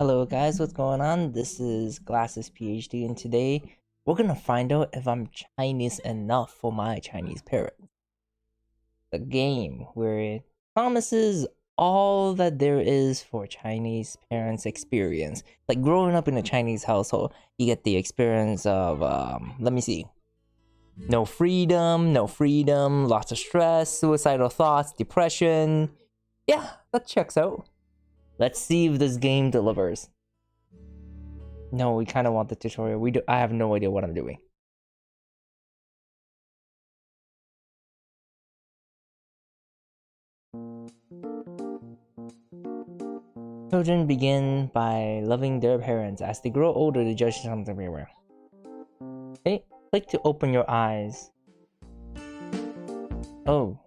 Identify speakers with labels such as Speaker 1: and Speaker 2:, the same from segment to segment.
Speaker 1: Hello guys, what's going on? This is Glasses PhD and today we're gonna find out if I'm Chinese enough for my Chinese parents. A game where it promises all that there is for Chinese parents experience. Like growing up in a Chinese household, you get the experience of, let me see. No freedom, lots of stress, suicidal thoughts, depression. Yeah, that checks out. Let's see if this game delivers. No, we kind of want the tutorial. I have no idea what I'm doing. Children begin by loving their parents. As they grow older, they judge something everywhere. Okay, click to open your eyes. Oh,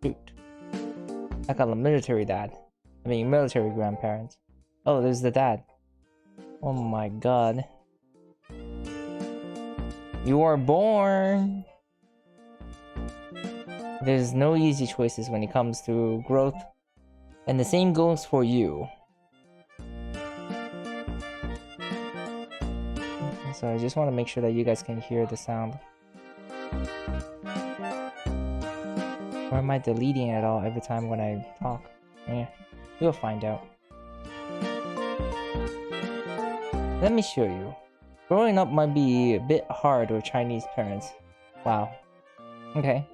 Speaker 1: shoot. I got a military dad. I mean, military grandparents. Oh, there's the dad. Oh my god. You are born! There's no easy choices when it comes to growth. And the same goes for you. So I just want to make sure that you guys can hear the sound. Or am I deleting it all every time when I talk? Yeah, we'll find out. Let me show you. Growing up might be a bit hard with Chinese parents. Wow. Okay.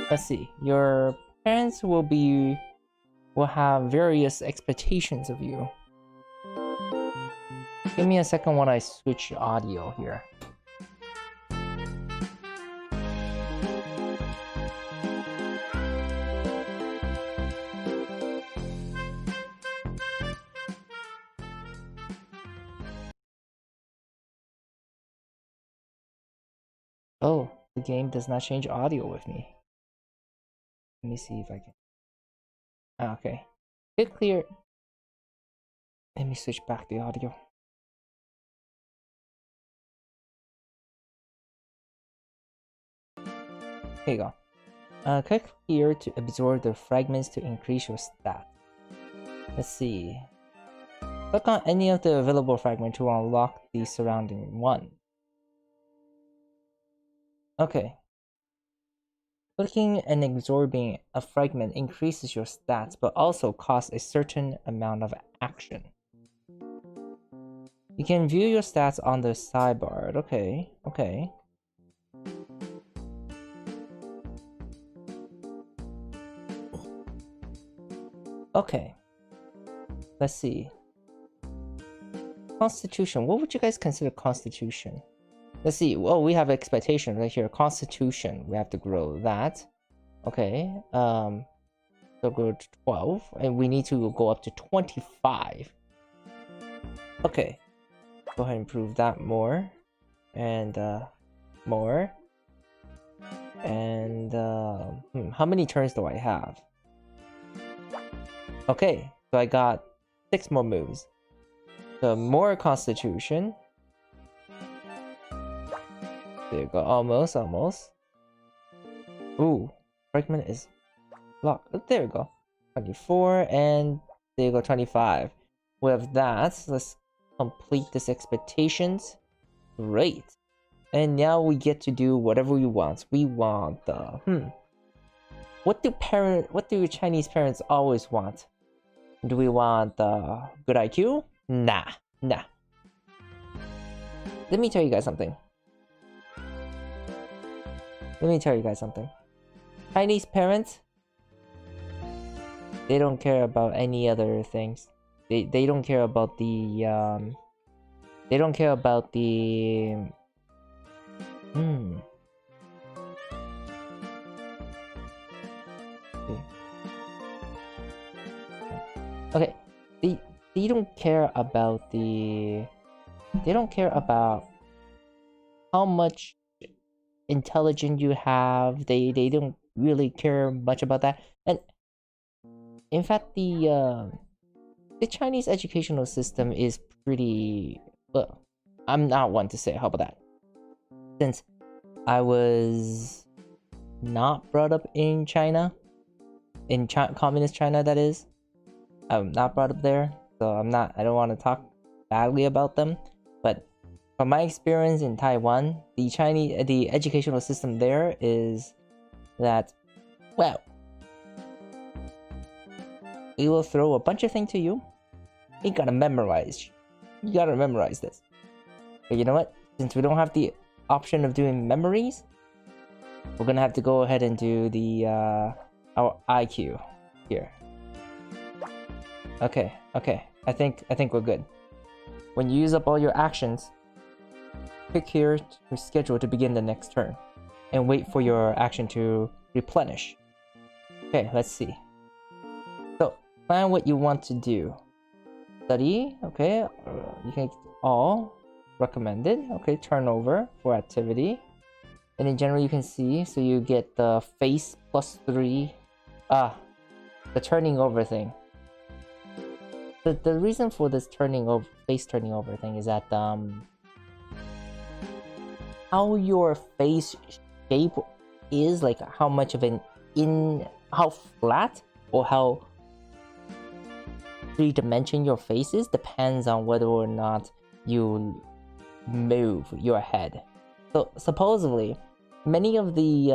Speaker 1: Let's see. Your parents will have various expectations of you. Give me a second when I switch audio here. Oh, the game does not change audio with me. Let me see if I can. Okay. Hit clear. Let me switch back the audio. Here you go. Click here to absorb the fragments to increase your stats. Let's see. Click on any of the available fragments to unlock the surrounding one. Okay. Clicking and absorbing a fragment increases your stats, but also costs a certain amount of action. You can view your stats on the sidebar. Okay. Okay. Let's see. Constitution. What would you guys consider constitution? Let's see. Oh, we have expectation right here. Constitution. We have to grow that. Okay. So go to 12, and we need to go up to 25. Okay. Go ahead and improve that more, and more. And how many turns do I have? Okay, so I got 6 more moves. So more constitution. There you go. Almost. Ooh, fragment is locked. Oh, there we go. 24, and there you go, 25. With that, let's complete this expectations. Great. And now we get to do whatever we want. We want the What do Chinese parents always want? Do we want good IQ? Nah. Let me tell you guys something. Chinese parents, they don't care about any other things. They don't care about the Okay, they don't care about how much intelligence you have. They don't really care much about that. And in fact, the Chinese educational system is pretty, well, I'm not one to say. How about that? Since I was not brought up in China, communist China, that is. I'm not brought up there, so I don't want to talk badly about them, but from my experience in Taiwan, the educational system there is that, well, it will throw a bunch of things to you. You gotta memorize this. But you know what? Since we don't have the option of doing memories, we're gonna have to go ahead and do the our IQ here. Okay. I think we're good. When you use up all your actions, click here to schedule to begin the next turn, and wait for your action to replenish. Okay, let's see. So, plan what you want to do. Study, okay. You can all recommended. Okay, turnover for activity. And in general, you can see, so you get the face +3. The turning over thing. The reason for this face turning over thing is that how your face shape is, like how much of how flat or how three-dimensional your face is, depends on whether or not you move your head. So supposedly, many of the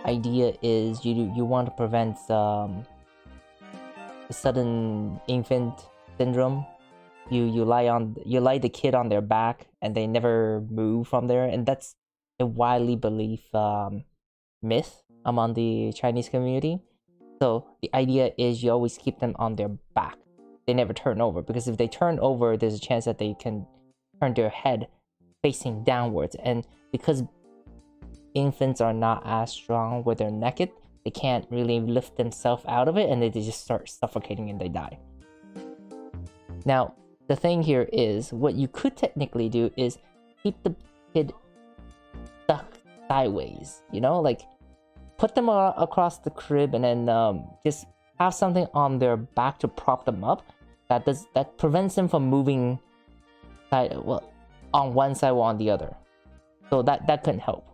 Speaker 1: idea is you want to prevent sudden infant syndrome. You lie the kid on their back and they never move from there, and that's a widely believed myth among the Chinese community. So the idea is you always keep them on their back. They never turn over, because if they turn over, there's a chance that they can turn their head facing downwards, and because infants are not as strong when they're naked, they can't really lift themselves out of it, and they just start suffocating and they die. Now, the thing here is, what you could technically do is keep the kid stuck sideways, like put them across the crib and then just have something on their back to prop them up. That prevents them from moving on one side or on the other. So that couldn't help.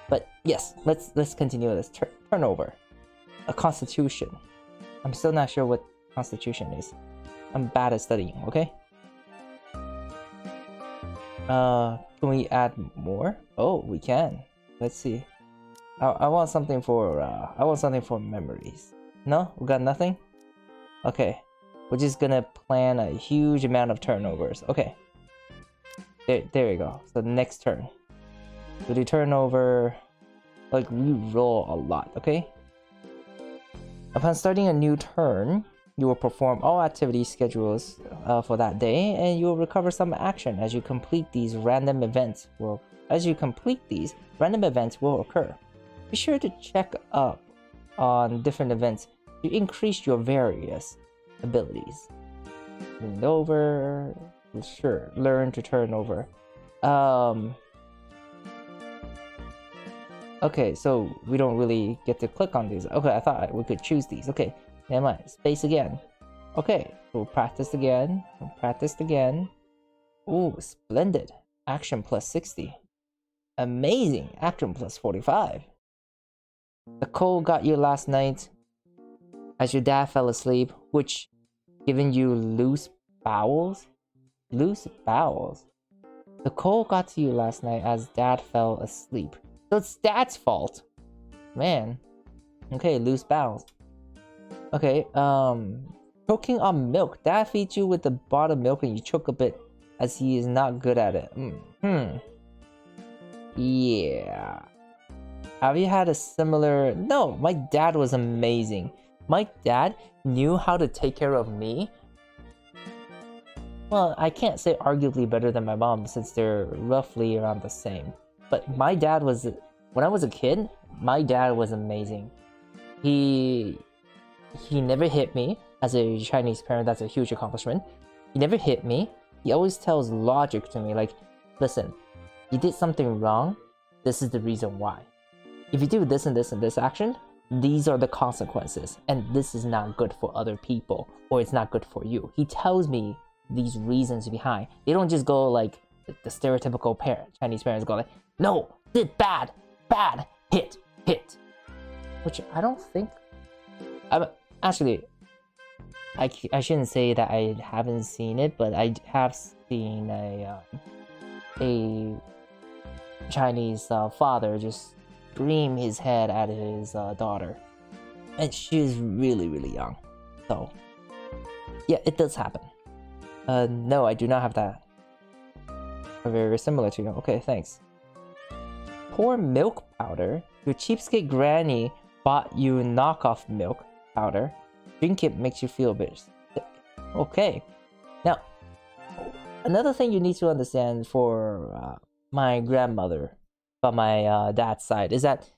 Speaker 1: But yes, let's continue this. Turnover. A constitution. I'm still not sure what constitution is. I'm bad at studying, okay? Can we add more? Oh, we can. Let's see. I want something for memories. No? We got nothing? Okay. We're just gonna plan a huge amount of turnovers. Okay. There you go. So next turn. We do turnover, like we roll a lot, okay? Upon starting a new turn, you will perform all activity schedules for that day, and you will recover some action as you complete these random events. Random events will occur. Be sure to check up on different events to increase your various abilities. Turn over, sure. Learn to turn over. Okay, so we don't really get to click on these. Okay, I thought we could choose these. Okay, never mind. Space again. Okay, we'll practice again. Ooh, splendid. Action +60. Amazing. Action +45. The cold got you last night as your dad fell asleep, which giving you loose bowels. The cold got to you last night as dad fell asleep. So it's dad's fault. Man. Okay, loose bowels. Okay, choking on milk. Dad feeds you with the bottled milk and you choke a bit as he is not good at it. Yeah. Have you had a similar... No, my dad was amazing. My dad knew how to take care of me. Well, I can't say arguably better than my mom since they're roughly around the same. But my dad was... When I was a kid, my dad was amazing. He never hit me. As a Chinese parent, that's a huge accomplishment. He never hit me. He always tells logic to me, like, listen, you did something wrong. This is the reason why. If you do this and this and this action, these are the consequences. And this is not good for other people, or it's not good for you. He tells me these reasons behind. They don't just go like the stereotypical Chinese parents go like, no, did bad, hit. Which I don't think I'm actually, I shouldn't say that I haven't seen it, but I have seen a Chinese father just scream his head at his daughter, and she's really really young. So yeah, it does happen. No, I do not have that. Very similar to you. Okay, thanks. Pour milk powder. Your cheapskate granny bought you knockoff milk powder. Drink it makes you feel a bit sick. Okay. Now, another thing you need to understand for my grandmother, from my dad's side, is that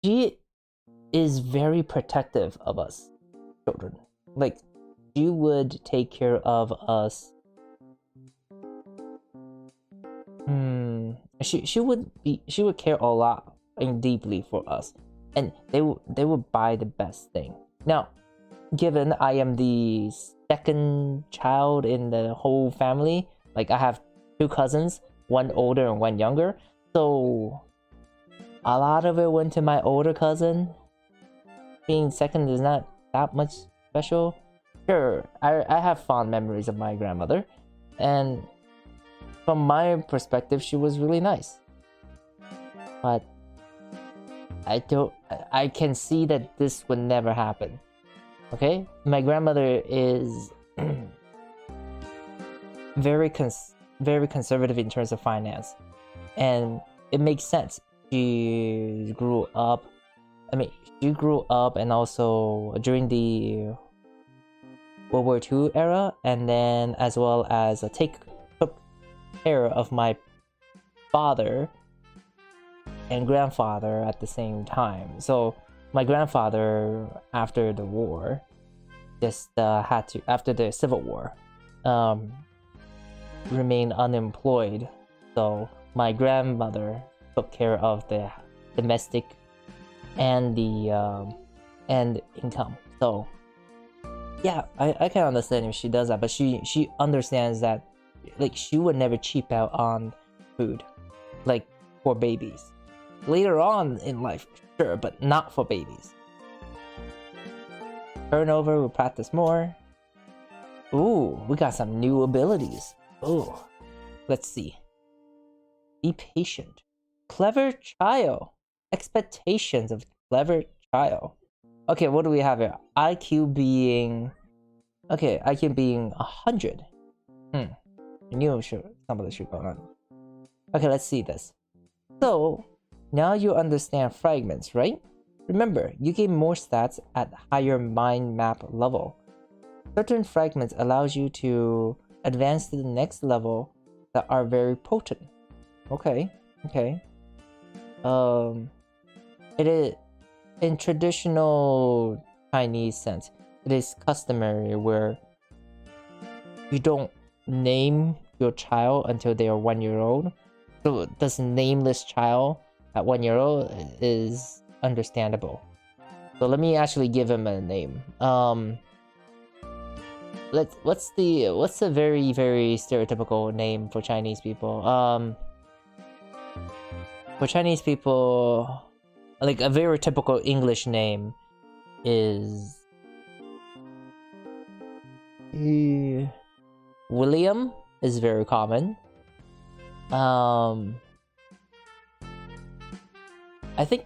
Speaker 1: she is very protective of us children. Like, she would take care of us. She would care a lot and deeply for us, and they would buy the best thing. Now, given I am the second child in the whole family, like I have two cousins, one older and one younger, so a lot of it went to my older cousin. Being second is not that much special. Sure, I have fond memories of my grandmother, and from my perspective, she was really nice. But I can see that this would never happen. Okay? My grandmother is very conservative in terms of finance. And it makes sense. She grew up and also during the World War II era, and then as well as took care of my father and grandfather at the same time. So my grandfather, after the war, just had to, after the Civil War, remain unemployed. So my grandmother took care of the domestic and the and income. So yeah, I can understand if she does that, but she understands that, like, she would never cheap out on food, like, for babies. Later on in life, sure, but not for babies. Turnover, we'll practice more. Ooh, we got some new abilities. Ooh, let's see. Be patient. Clever child. Expectations of clever child. Okay, what do we have here? IQ being 100. I knew somebody should go on. Okay, let's see this. So, now you understand fragments, right? Remember, you gain more stats at higher mind map level. Certain fragments allows you to advance to the next level that are very potent. Okay. It is, in traditional Chinese sense, it is customary where you don't name your child until they are 1 year old. So this nameless child at 1 year old is understandable. So let me actually give him a name. What's a very very stereotypical name for Chinese people? For Chinese people, like a very typical English name is William is very common. I think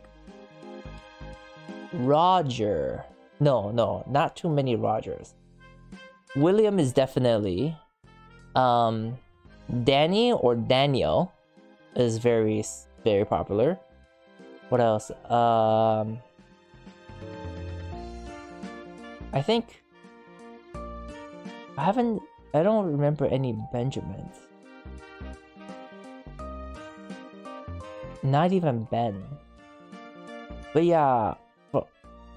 Speaker 1: Roger. No, not too many Rogers. William is definitely. Danny or Daniel is very popular. What else? I think I don't remember any Benjamins. Not even Ben. But yeah,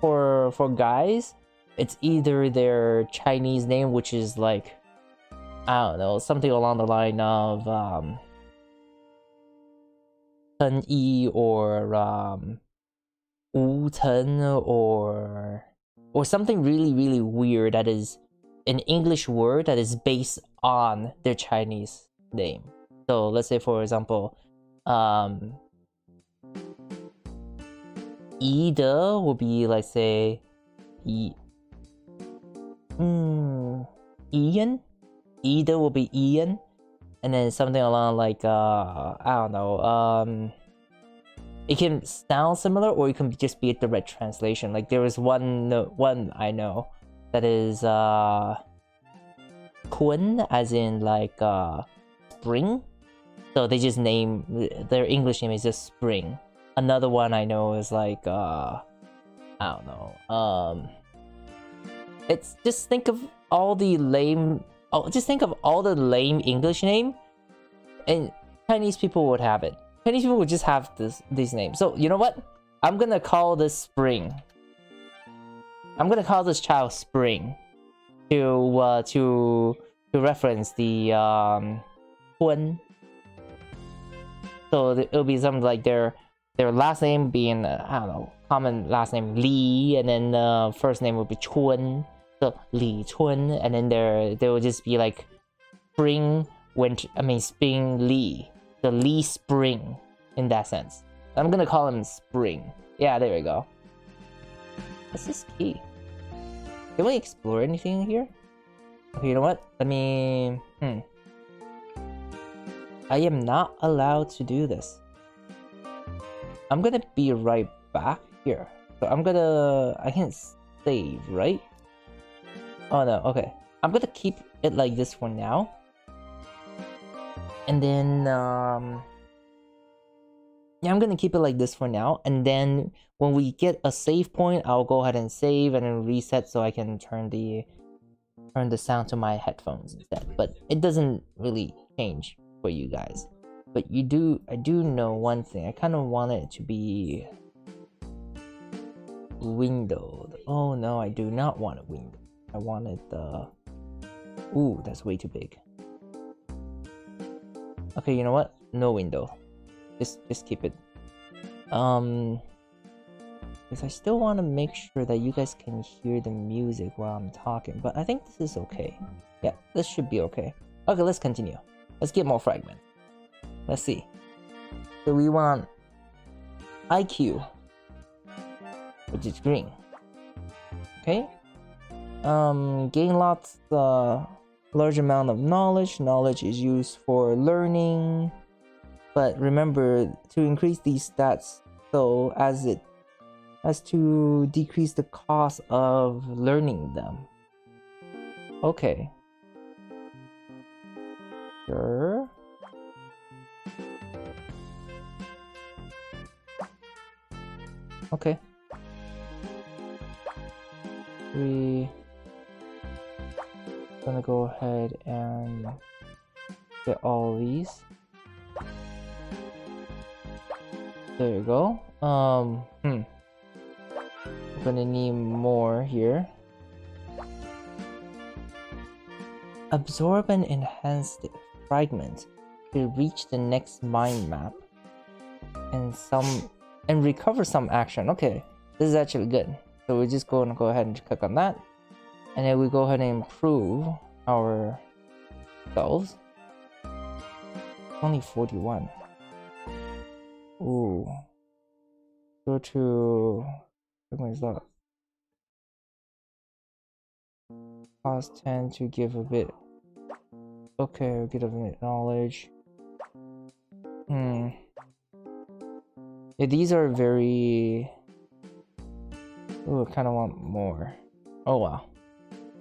Speaker 1: for guys, it's either their Chinese name, which is like, I don't know, something along the line of Chen Yi or Wu Chen or something really really weird that is an English word that is based on their Chinese name. So let's say, for example, Yi De will be, like, say, Ian? Either will be Ian, and then something along like I don't know. It can sound similar, or it can just be a direct translation. Like there is one I know that is Kun, as in like spring. So they just name their English name is just Spring. Another one I know is like I don't know. It's just think of all the lame. Oh, just think of all the lame English name, and Chinese people would have it. Chinese people would just have these names. So you know what? I'm gonna call this Spring. I'm gonna call this child Spring to reference the Hun. So it'll be something like their last name being I don't know, common last name Li, and then first name would be Chun. So Li Chun, and then there will just be like spring winter. I mean spring Li, the Li Spring in that sense. I'm gonna call him Spring. Yeah, there we go. What's this key? Can we explore anything here? Okay, you know what? Let me. I am not allowed to do this. I'm gonna be right back here. So I can save, right? Oh no, okay. I'm gonna keep it like this for now. And then, yeah, I'm gonna keep it like this for now. And then when we get a save point, I'll go ahead and save and then reset so I can turn the sound to my headphones instead. But it doesn't really change for you guys. But I do know one thing. I kind of want it to be windowed. Oh no, I do not want it windowed. I want it ooh, that's way too big. Okay, you know what? No window. Just keep it. Because I still want to make sure that you guys can hear the music while I'm talking. But I think this is okay. Yeah, this should be okay. Okay, let's continue. Let's get more fragments. Let's see. So we want IQ, which is green. Okay. Gain lots, large amount of knowledge. Knowledge is used for learning, but remember to increase these stats so as to decrease the cost of learning them. Okay. Sure. Okay. We're gonna go ahead and get all these. There you go. We're gonna need more here. Absorb and enhance the fragment to reach the next mind map and recover some action. Okay, this is actually good. So we're just going to go ahead and click on that, and then we go ahead and improve ourselves. Only 41. Ooh. Go to what is that? Cost 10 to give a bit. Okay, we'll get a bit knowledge. Yeah, these are very. Ooh, I kind of want more. Oh wow.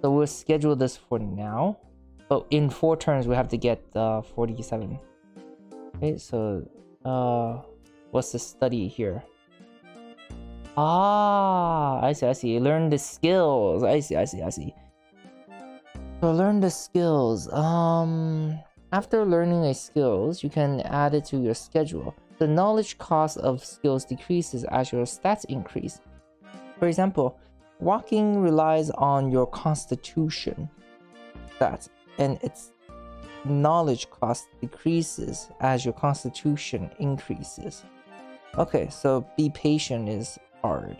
Speaker 1: So we'll schedule this for now. But in 4 turns we have to get 47. Okay, so what's the study here? Ah, I see. Learn the skills. I see. So learn the skills. After learning a skills, you can add it to your schedule. The knowledge cost of skills decreases as your stats increase. For example, walking relies on your constitution stats, and its knowledge cost decreases as your constitution increases. Okay, so be patient is hard.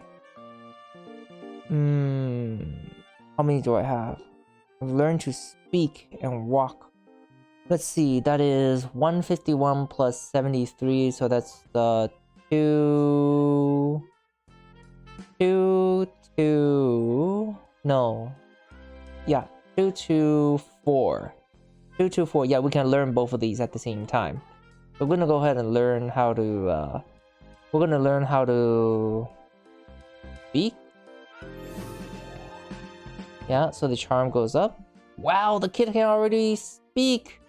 Speaker 1: How many do I have? I've learned to speak and walk. Let's see, that is 151 plus 73, so that's the 2 No. Yeah, 224. 224. Yeah, we can learn both of these at the same time. We're gonna go ahead and learn how to, we're gonna learn how to speak. Yeah, so the charm goes up. Wow, the kid can already speak.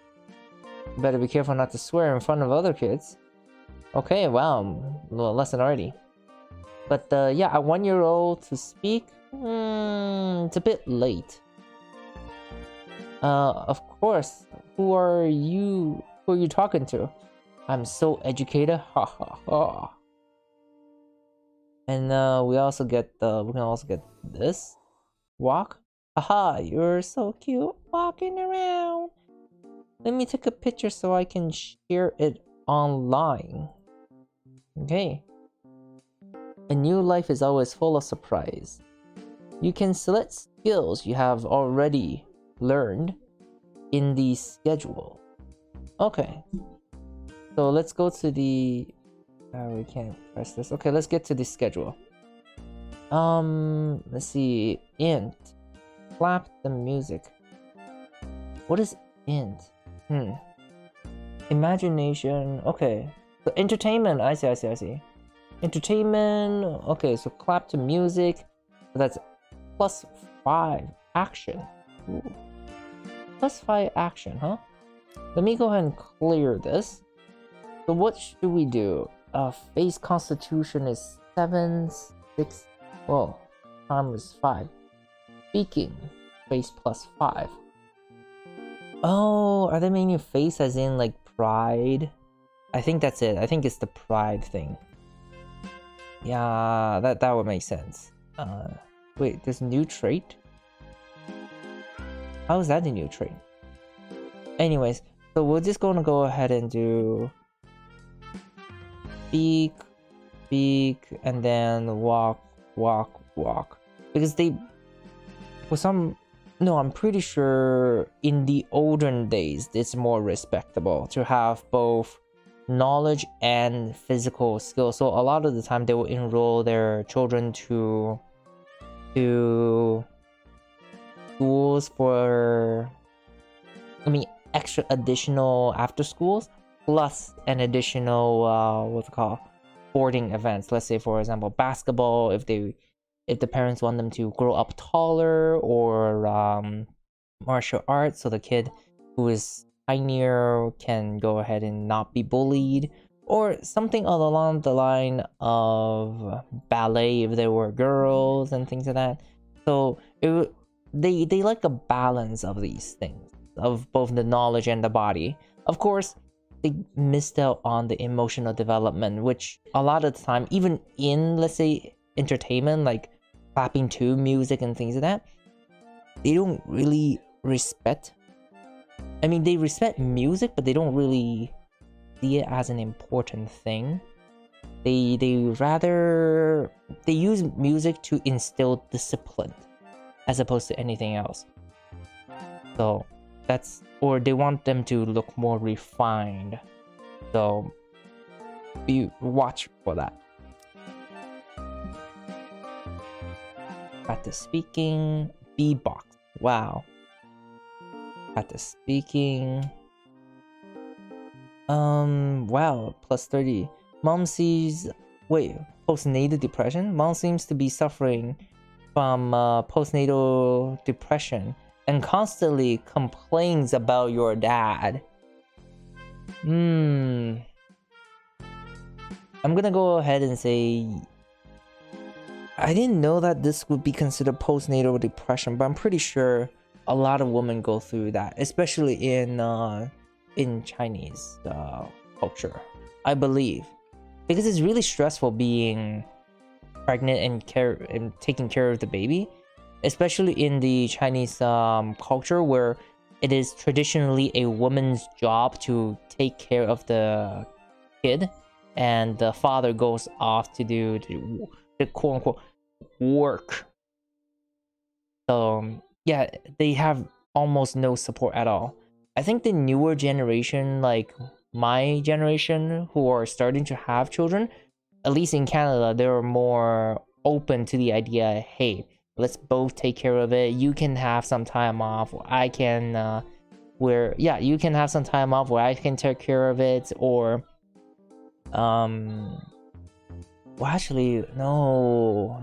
Speaker 1: Better be careful not to swear in front of other kids. Okay, wow, a little lesson already. But yeah, a 1-year-old to speak, it's a bit late. Of course. Who are you talking to? I'm so educated. Ha ha ha. And we can also get this. Walk. Haha, you're so cute walking around. Let me take a picture so I can share it online. Okay. A new life is always full of surprise. You can select skills you have already learned in the schedule. Okay. So let's go to the... we can't press this. Okay, let's get to the schedule. Let's see. Int. Clap the music. What is int? Imagination. Okay. So entertainment. I see. Entertainment. Okay, so clap to music. So that's +5 action. Ooh. +5 action, huh? Let me go ahead and clear this. So what should we do? Face constitution is 7, 6. Whoa, charm is 5. Speaking, face +5. Oh, are they meaning face as in like pride? I think that's it. I think it's the pride thing. Yeah, that would make sense. Wait, there's a new trait? How is that a new trait? Anyways, so we're just gonna go ahead and do speak, and then walk. Because they, for some, no, I'm pretty sure in the olden days, it's more respectable to have both knowledge and physical skills. So a lot of the time they will enroll their children to schools for, extra additional after schools plus an additional what's it called, sporting events. Let's say, for example, basketball, if the parents want them to grow up taller, or martial arts, so the kid who is tinier can go ahead and not be bullied, or something along the line of ballet if they were girls and things like that. So they like a balance of these things, of both the knowledge and the body. Of course, they missed out on the emotional development, which a lot of the time, even in, let's say, entertainment, like clapping to music and things like that, they don't really respect. They respect music, but they don't really see it as an important thing. They use music to instill discipline as opposed to anything else. So that's, or they want them to look more refined. So watch for that. Practice speaking, B-box. Wow. Practice speaking. Wow, +30. Mom sees, postnatal depression? Mom seems to be suffering from postnatal depression and constantly complains about your dad. I'm gonna go ahead and say, I didn't know that this would be considered postnatal depression, but I'm pretty sure a lot of women go through that, especially in Chinese culture, I believe, because it's really stressful being pregnant and taking care of the baby, especially in the Chinese culture, where it is traditionally a woman's job to take care of the kid, and the father goes off to do the quote-unquote work. So yeah, they have almost no support at all. I think the newer generation, like my generation, who are starting to have children, at least in Canada, they're more open to the idea, hey, let's both take care of it. You can have some time off, or I can you can have some time off where I can take care of it. Or well, actually, no.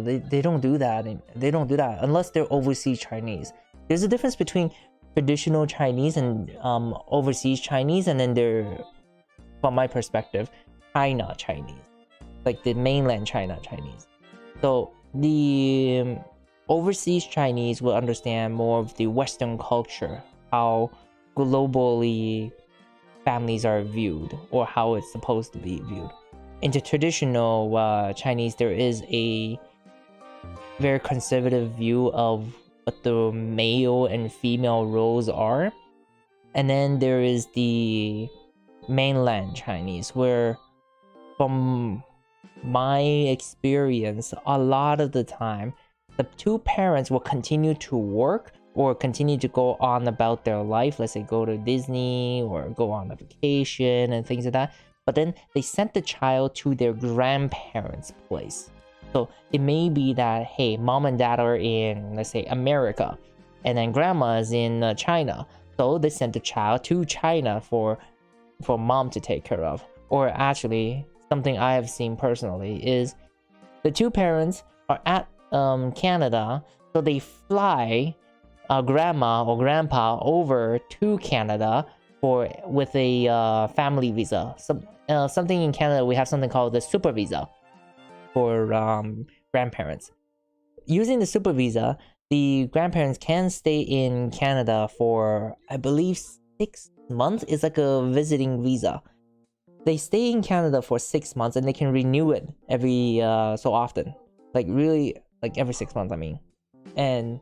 Speaker 1: They don't do that. They don't do that unless they're overseas Chinese. There's a difference between traditional Chinese and overseas Chinese, and then they're, from my perspective, China Chinese, like the mainland China Chinese. So the overseas Chinese will understand more of the Western culture, how globally families are viewed, or how it's supposed to be viewed. In the traditional Chinese, there is a very conservative view of what the male and female roles are. And then there is the mainland Chinese, where from my experience, a lot of the time, the two parents will continue to work or continue to go on about their life. Let's say go to Disney or go on a vacation and things like that. But then they sent the child to their grandparents' place. So it may be that, hey, mom and dad are in, let's say, America, and then grandma is in China. So they sent the child to China for mom to take care of. Or actually, something I have seen personally is the two parents are at Canada, so they fly grandma or grandpa over to Canada with a family visa. Something in Canada, we have something called the super visa for grandparents. Using the super visa, the grandparents can stay in Canada for, I believe, 6 months. It's like a visiting visa. They stay in Canada for 6 months, and they can renew it every so often, like really, like every 6 months, I mean. And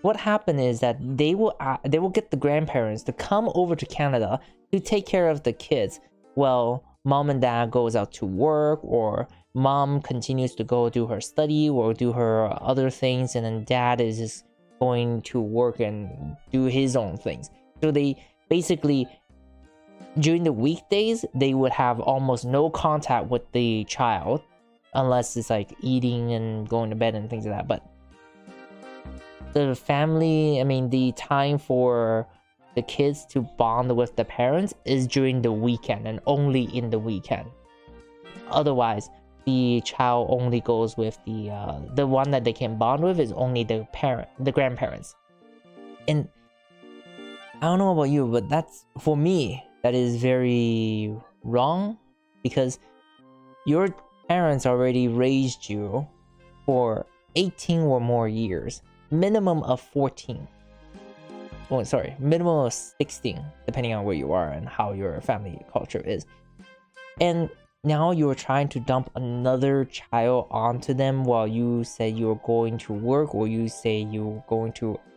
Speaker 1: what happened is that they will get the grandparents to come over to Canada to take care of the kids. Well, mom and dad goes out to work, or mom continues to go do her study or do her other things, and then dad is just going to work and do his own things. So they basically, during the weekdays, they would have almost no contact with the child, unless it's like eating and going to bed and things like that. But the family, I mean, the time for the kids to bond with the parents is during the weekend, and only in the weekend. Otherwise, the child only goes with the one that they can bond with is only the grandparents. And I don't know about you, but that's, for me, that is very wrong, because your parents already raised you for 18 or more years, minimum of 14. Oh, sorry, minimum of 16, depending on where you are and how your family culture is. And now you're trying to dump another child onto them while you say you're going to work, or you say you're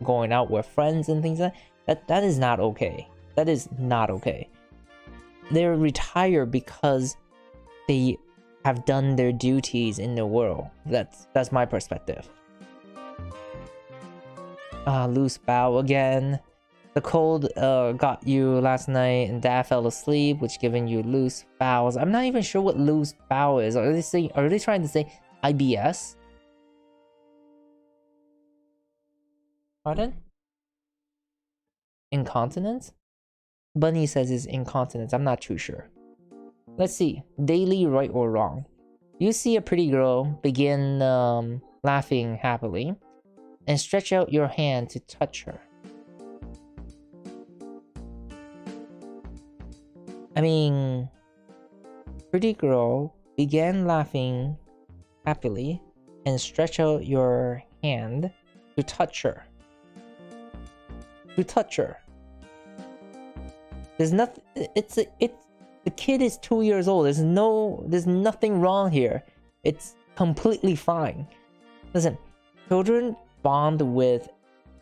Speaker 1: going out with friends and things like that. That is not okay. That is not okay. They're retired because they have done their duties in the world. That's my perspective. Loosebow again. The cold got you last night, and dad fell asleep, which giving you loose bowels. I'm not even sure what loose bowel is. Are they trying to say IBS? Pardon? Incontinence? Bunny says it's incontinence. I'm not too sure. Let's see. Daily, right or wrong? You see a pretty girl, begin laughing happily, and stretch out your hand to touch her. I mean, pretty girl began laughing happily and stretch out your hand to touch her. To touch her. There's nothing. The kid is 2 years old. There's nothing wrong here. It's completely fine. Listen, children bond with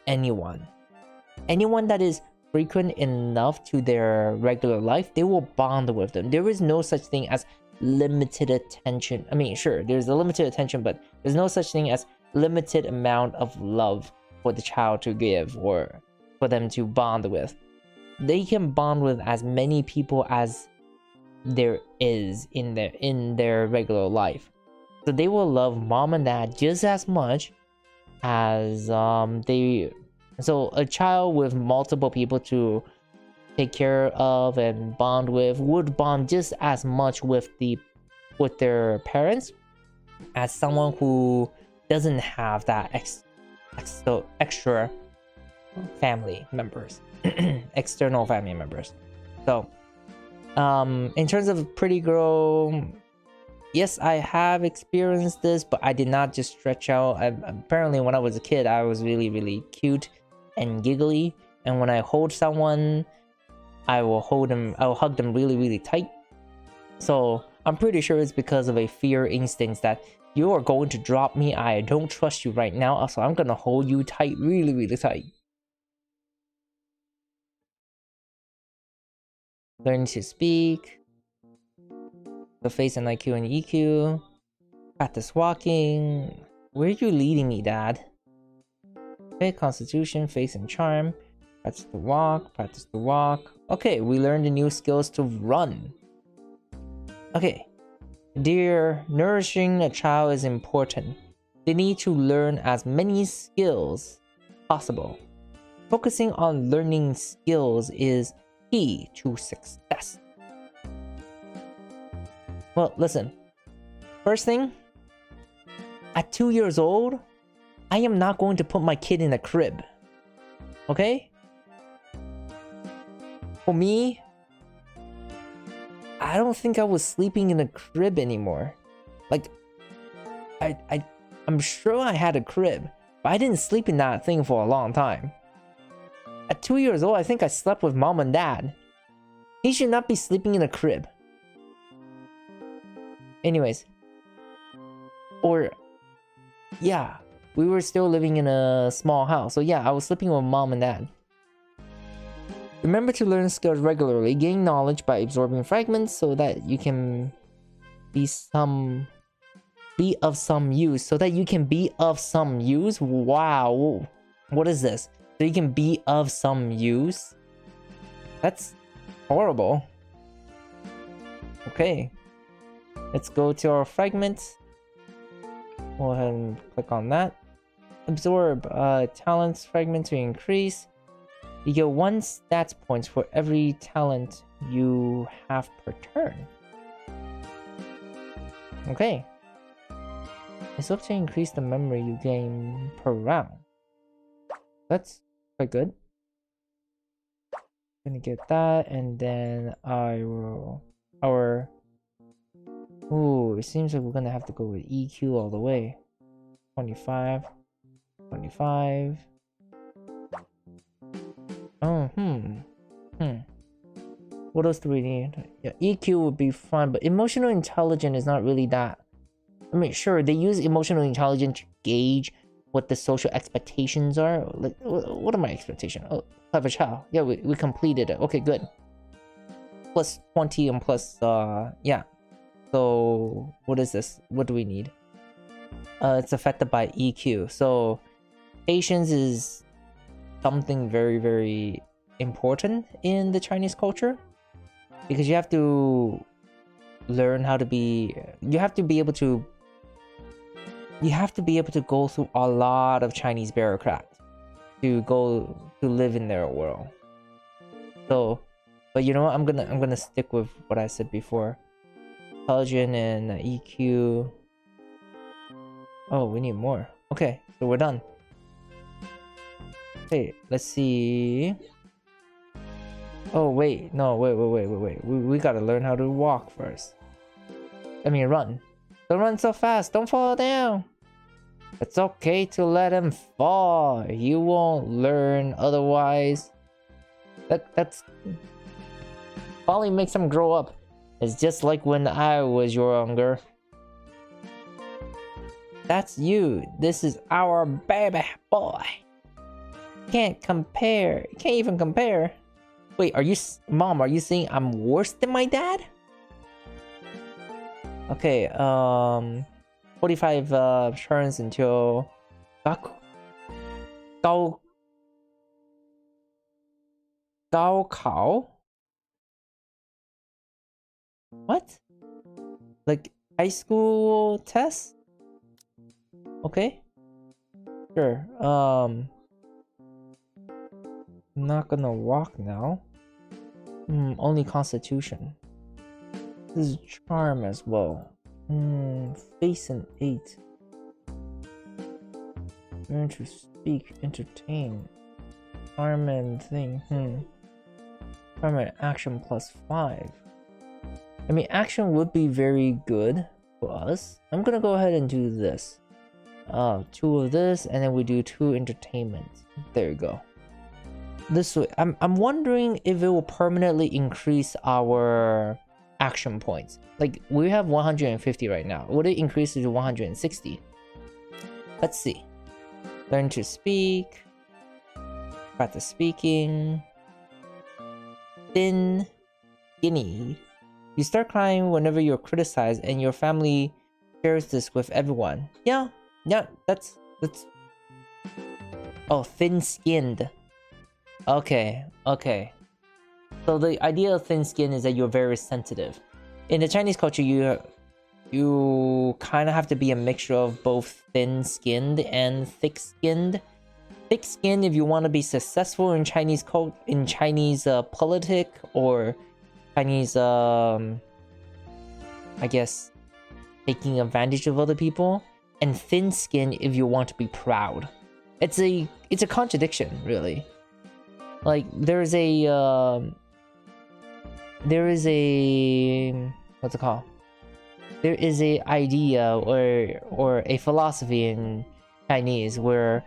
Speaker 1: anyone. Anyone that is frequent enough to their regular life, they will bond with them. There is no such thing as limited attention. I mean, sure, there's a limited attention, but there's no such thing as limited amount of love for the child to give or for them to bond with. They can bond with as many people as there is in their regular life. So they will love mom and dad just as much as so a child with multiple people to take care of and bond with would bond just as much with their parents as someone who doesn't have that extra family members, external family members. So in terms of pretty girl, yes, I have experienced this, but I did not just stretch out. Apparently when I was a kid, I was really, really cute and giggly, and when I hold someone, I will hug them really, really tight. So I'm pretty sure it's because of a fear instinct that you are going to drop me. I don't trust you right now, so I'm gonna hold you tight, really, really tight. Learn to speak. The face and IQ and EQ. Practice walking. Where are you leading me, Dad? Okay, Constitution, face and charm. Practice the walk, practice the walk. Okay, we learned the new skills to run. Okay. Dear, nourishing a child is important. They need to learn as many skills possible. Focusing on learning skills is key to success. Well, listen. First thing, at 2 years old, I am not going to put my kid in a crib. Okay? For me, I don't think I was sleeping in a crib anymore. Like, I'm sure I had a crib, but I didn't sleep in that thing for a long time. At 2 years old, I think I slept with mom and dad. He should not be sleeping in a crib. Anyways. Or, yeah, we were still living in a small house. So yeah, I was sleeping with mom and dad. Remember to learn skills regularly. Gain knowledge by absorbing fragments so that you can be of some use. So that you can be of some use? Wow. What is this? So you can be of some use? That's horrible. Okay. Let's go to our fragments. Go ahead and click on that. Absorb talents fragment to increase. You get 1 stats points for every talent you have per turn. Okay. It's up to increase the memory you gain per round. That's quite good. Gonna get that, and then I will ooh, it seems like we're gonna have to go with EQ all the way. 25. 25. Oh, what else do we need? Yeah, EQ would be fun, but emotional intelligence is not really that. I mean, sure, they use emotional intelligence to gauge what the social expectations are. Like, what are my expectations? Oh, clever child. Yeah, we completed it. Okay, good. Plus 20 and plus, yeah. So, what is this? What do we need? It's affected by EQ. So, patience is something very, very important in the Chinese culture. Because you have to learn how to be... You have to be able to go through a lot of Chinese bureaucrats to live in their world. So, but you know what? I'm gonna stick with what I said before. Intelligence and EQ. Oh, we need more. Okay, so we're done. Okay, let's see. Oh wait, no, wait. We gotta learn how to walk first. I mean, run. Don't run so fast. Don't fall down. It's okay to let him fall. You won't learn otherwise. That's falling makes him grow up. It's just like when I was younger. That's you. This is our baby boy. Can't compare. Can't even compare. Wait, Mom, are you saying I'm worse than my dad? Okay, 45 turns until Gao Kao? What? Like high school test? Okay. Sure. I'm not gonna walk now. Only Constitution. This is charm as well. Face an 8. Learn to speak, entertain. Charm and thing. Charm and action +5. I mean, action would be very good for us. I'm gonna go ahead and do this. 2 of this, and then we do 2 entertainment. There you go. This way, I'm wondering if it will permanently increase our action points. Like, we have 150 right now. Would it increase to 160? Let's see. Learn to speak. Practice speaking. Thin. Skinny. You start crying whenever you're criticized, and your family shares this with everyone. Yeah, that's. Oh, thin-skinned. Okay. So the idea of thin skin is that you're very sensitive. In the Chinese culture, you kind of have to be a mixture of both thin-skinned and thick-skinned. Thick-skinned if you want to be successful in Chinese politic or Chinese, I guess, taking advantage of other people, and thin-skinned if you want to be proud. It's a contradiction, really. Like, there is a what's it called? There is a idea or a philosophy in Chinese where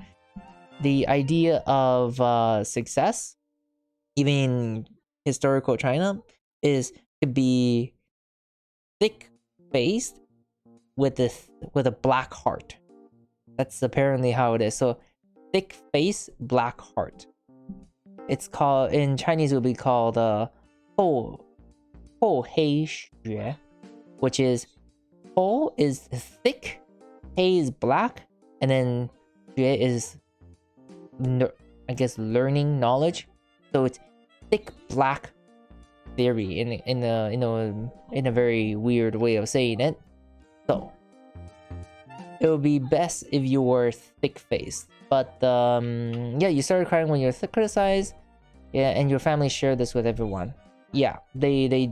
Speaker 1: the idea of success, even in historical China, is to be thick-faced with a black heart. That's apparently how it is. So, thick face, black heart. It's called, in Chinese, it would be called Hou Hei Xue, which is Hou is thick, Hei is black, and then Xue is, I guess, learning, knowledge. So it's thick black theory in a very weird way of saying it. So it would be best if you were thick-faced. But yeah, you started crying when you're criticized. Yeah, and your family shared this with everyone. Yeah, the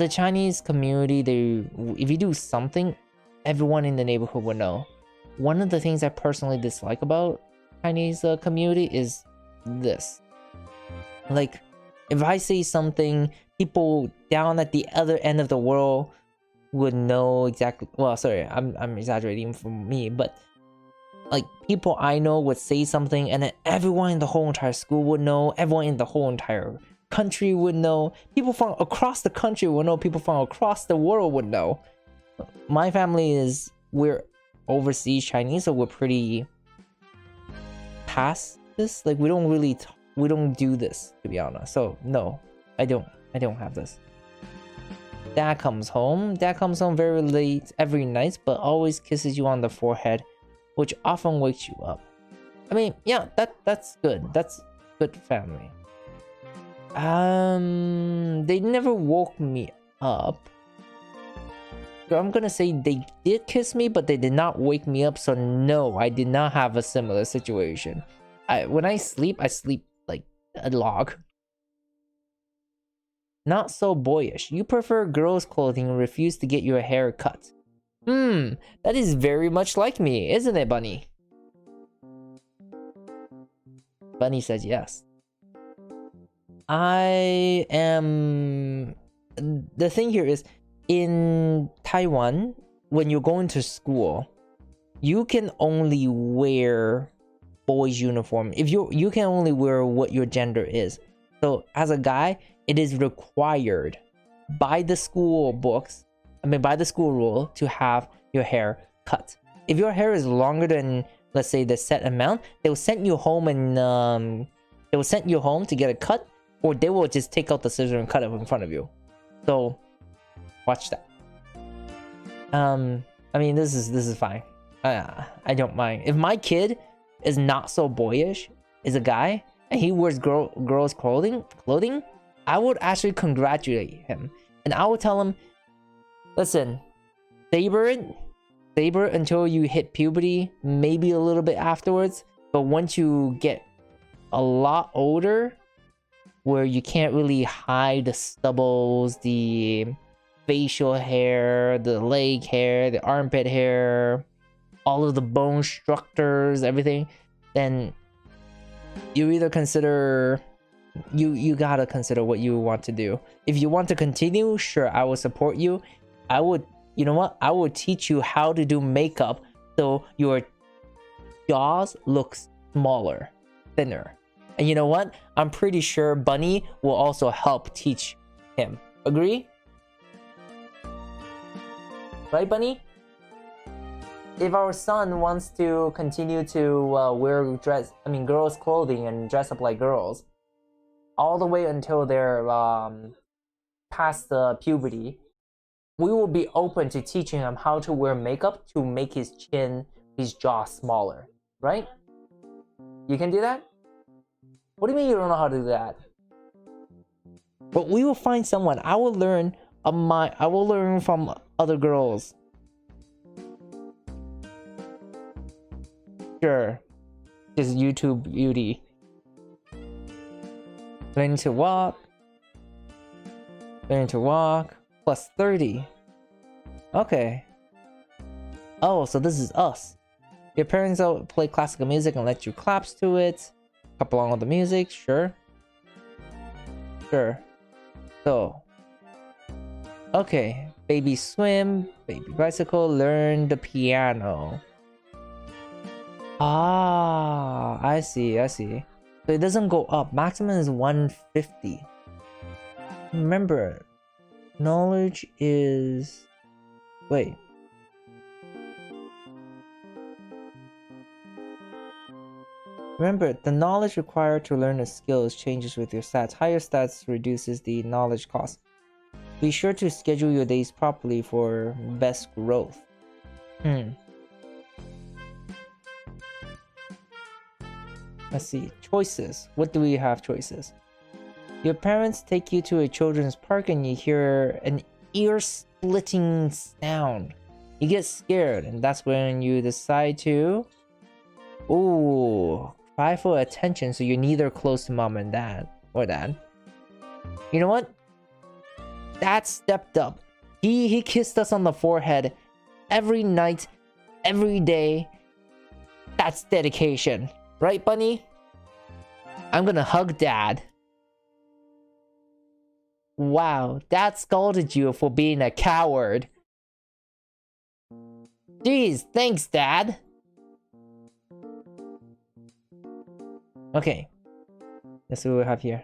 Speaker 1: Chinese community, if you do something, everyone in the neighborhood would know. One of the things I personally dislike about Chinese community is this. Like, if I say something, people down at the other end of the world would know exactly. Well, sorry, I'm exaggerating for me, but like, people I know would say something, and then everyone in the whole entire school would know. Everyone in the whole entire country would know. People from across the country would know. People from across the world would know. My family we're overseas Chinese, so we're pretty past this. Like, we don't do this, to be honest. So no, I don't have this. Dad comes home very late every night, but always kisses you on the forehead, which often wakes you up. I mean, yeah, that's good. That's good family. They never woke me up. So I'm gonna say they did kiss me, but they did not wake me up. So no, I did not have a similar situation. When I sleep like a log. Not so boyish. You prefer girls' clothing and refuse to get your hair cut. That is very much like me, isn't it, Bunny? Bunny says yes. I am... The thing here is, in Taiwan, when you're going to school, you can only wear boys' uniform. If you can only wear what your gender is. So as a guy, it is required by the school books, by the school rule, to have your hair cut. If your hair is longer than, let's say, the set amount, they will send you home and to get it cut, or they will just take out the scissors and cut it in front of you. So watch that. I mean, this is fine. I don't mind. If my kid is not so boyish, is a guy, and he wears girls' clothing, I would actually congratulate him. And I would tell him, listen, savor it, saber until you hit puberty, maybe a little bit afterwards. But once you get a lot older, where you can't really hide the stubbles, the facial hair, the leg hair, the armpit hair, all of the bone structures, everything, then you either consider you gotta consider what you want to do. If you want to continue, sure, I will support you. I would, you know what, I will teach you how to do makeup so your jaws looks smaller, thinner. And you know what, I'm pretty sure Bunny will also help teach him. Agree? Right, Bunny? If our son wants to continue to wear girls' clothing and dress up like girls, all the way until they're past the puberty, we will be open to teaching him how to wear makeup to make his chin, his jaw smaller, right? You can do that? What do you mean you don't know how to do that? But we will find someone. I will learn from other girls. Sure. Just YouTube beauty. Learning to walk. Learning to walk. Plus 30. Okay. Oh, so this is us. Your parents will play classical music and let you claps to it. Clap along with the music. Sure. Sure. So. Okay. Baby swim. Baby bicycle. Learn the piano. Ah, I see. So it doesn't go up. Maximum is 150. Remember, knowledge is... Wait. Remember, the knowledge required to learn a skill changes with your stats. Higher stats reduces the knowledge cost. Be sure to schedule your days properly for best growth. Let's see. Choices. What do we have choices? Your parents take you to a children's park and you hear an ear-splitting sound. You get scared, and that's when you decide to... Ooh, cry for attention, so you're neither close to mom and dad. Or dad. You know what? Dad stepped up. He kissed us on the forehead every night, every day. That's dedication. Right, Bunny? I'm gonna hug Dad. Wow, Dad scolded you for being a coward. Jeez, thanks, Dad. Okay. Let's see what we have here.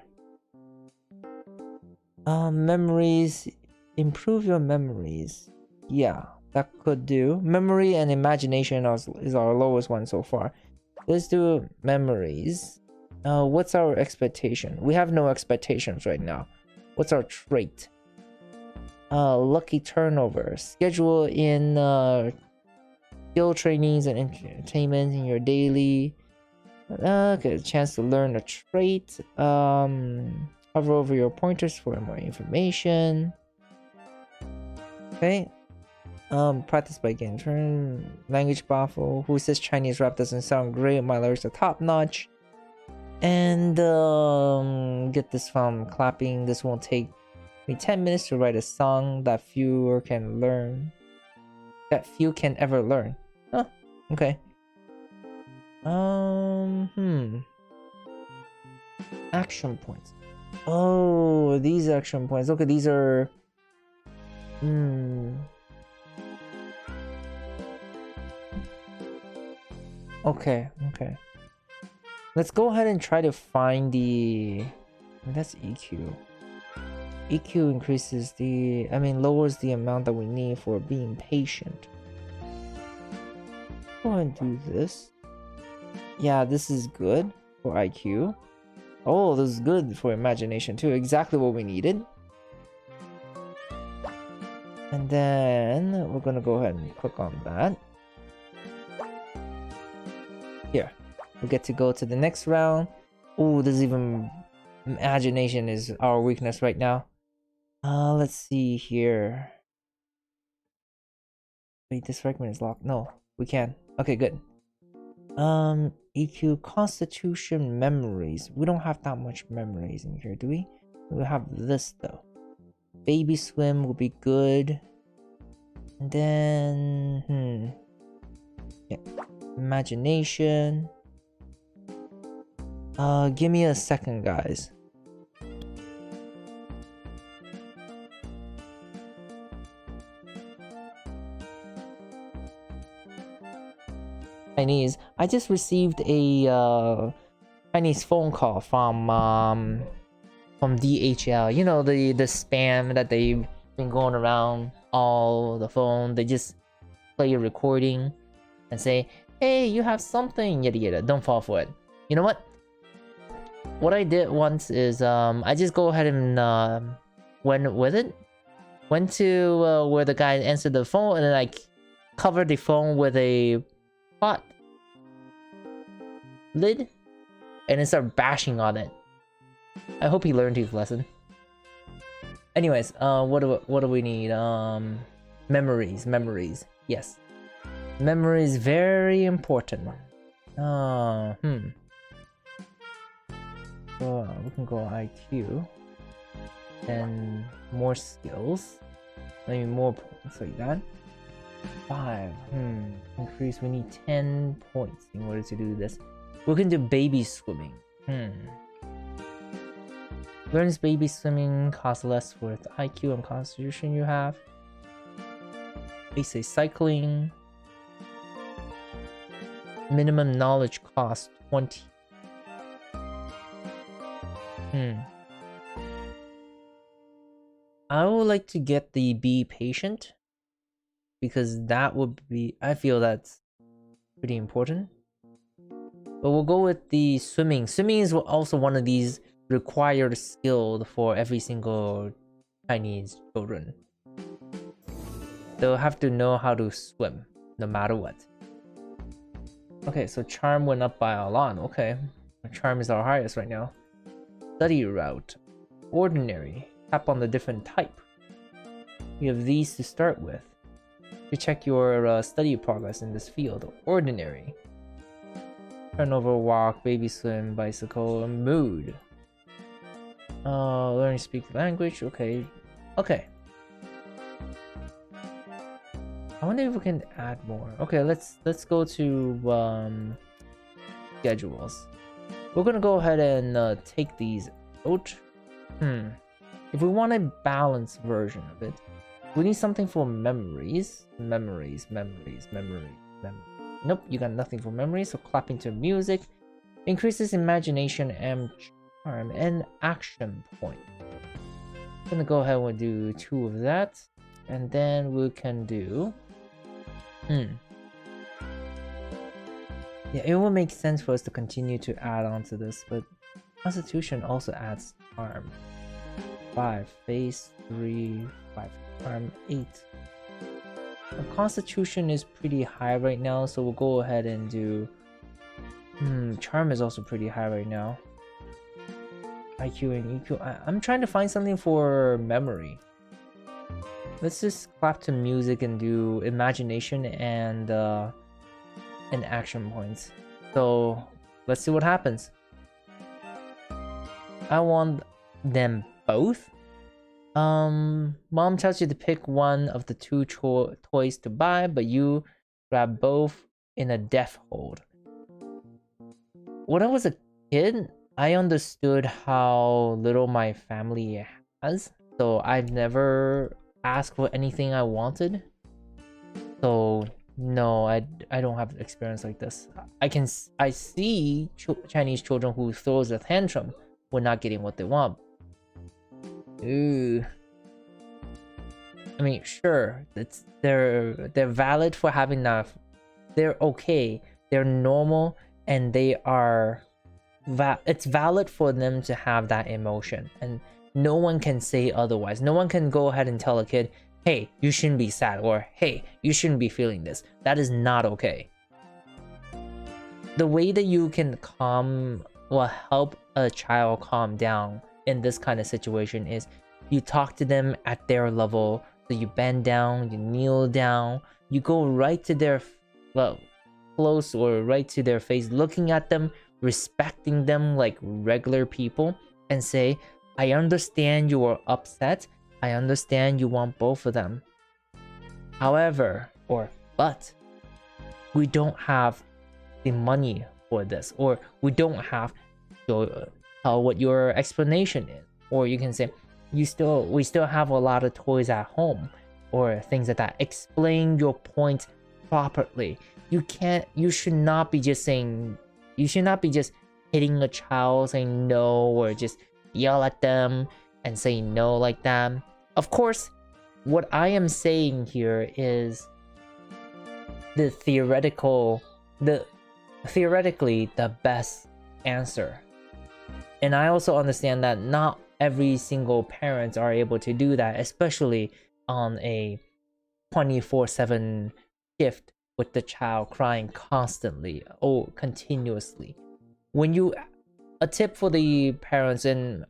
Speaker 1: Memories. Improve your memories. Yeah, that could do. Memory and imagination is our lowest one so far. Let's do memories. What's our expectation? We have no expectations right now. What's our trait? Lucky turnover. Schedule in skill trainings and entertainment in your daily. Get a chance to learn a trait. Hover over your pointers for more information. Okay. Practice by getting turn. Language baffle. Who says Chinese rap doesn't sound great? My lyrics are top notch. And get this from clapping. This won't take me 10 minutes to write a song that few can ever learn. Huh, okay. Action points. Oh, these action points. Okay, these are okay. Let's go ahead and try to find the... That's EQ. EQ increases the... lowers the amount that we need for being patient. Go ahead and do this. Yeah, this is good for IQ. Oh, this is good for imagination too. Exactly what we needed. And then we're gonna go ahead and click on that. Here. We get to go to the next round. Oh, this even... Imagination is our weakness right now. Let's see here. Wait, this fragment is locked. No, we can. Okay, good. EQ, constitution, memories. We don't have that much memories in here, do we? We have this though. Baby swim will be good. And then yeah. Imagination. Give me a second, guys. Chinese. I just received a Chinese phone call from DHL. You know, the spam that they've been going around all the phone. They just play a recording and say, hey, you have something, yada yada. Don't fall for it. You know what? What I did once is I just go ahead and went with it. Went to where the guy answered the phone, and then I covered the phone with a pot lid and then start bashing on it. I hope he learned his lesson. Anyways, what do we need? Memories. Yes, memories, very important. So we can go IQ and more skills, maybe more points like that. 5. Increase. We need 10 points in order to do this. We can do baby swimming. Learns baby swimming, costs less with IQ and constitution you have. Basic cycling. Minimum knowledge cost 20. I would like to get the be patient, because that would be, I feel that's pretty important. But we'll go with the swimming. Swimming is also one of these required skills for every single Chinese children. They'll have to know how to swim, no matter what. Okay, so charm went up by a lot. Okay, charm is our highest right now. Study route. Ordinary. Tap on the different type. You have these to start with. To check your study progress in this field. Ordinary. Turnover, walk, baby swim, bicycle, and mood. Learn to speak language. Okay. Okay. I wonder if we can add more. Okay, let's go to schedules. We're gonna go ahead and take these out. If we want a balanced version of it, we need something for memories. Memories. Nope, you got nothing for memories, so clapping to music. Increases imagination and charm and action point. I'm gonna go ahead and do 2 of that. And then we can do... Yeah, it will make sense for us to continue to add on to this, but Constitution also adds charm. 5, face 3, 5, charm 8. The Constitution is pretty high right now, so we'll go ahead and do... charm is also pretty high right now. IQ and EQ. I'm trying to find something for memory. Let's just clap to music and do imagination and action points. So let's see what happens. I want them both. Mom tells you to pick one of the 2 toys to buy, but you grab both in a death hold. When I was a kid, I understood how little my family has, so I've never asked for anything I wanted. So no, I don't have experience like this. I see Chinese children who throws a tantrum when not getting what they want. Ooh. I mean, sure, they're valid for having that. They're okay. They're normal, and they are. It's valid for them to have that emotion, and no one can say otherwise. No one can go ahead and tell a kid, "Hey, you shouldn't be sad," or "Hey, you shouldn't be feeling this." That is not okay. The way that you can help a child calm down in this kind of situation is you talk to them at their level. So you bend down, you kneel down, You go right to their, well, close or right to their face, looking at them, respecting them like regular people, and say, I understand you are upset. I understand you want both of them. However, but we don't have the money for this, or we don't have to tell what your explanation is. Or you can say, we still have a lot of toys at home, or things like that. Explain your point properly. You should not be just hitting a child saying no, or just yell at them and say no like that. Of course, what I am saying here is theoretically the best answer. And I also understand that not every single parents are able to do that, especially on a 24/7 shift with the child crying constantly or continuously. A tip for the parents, and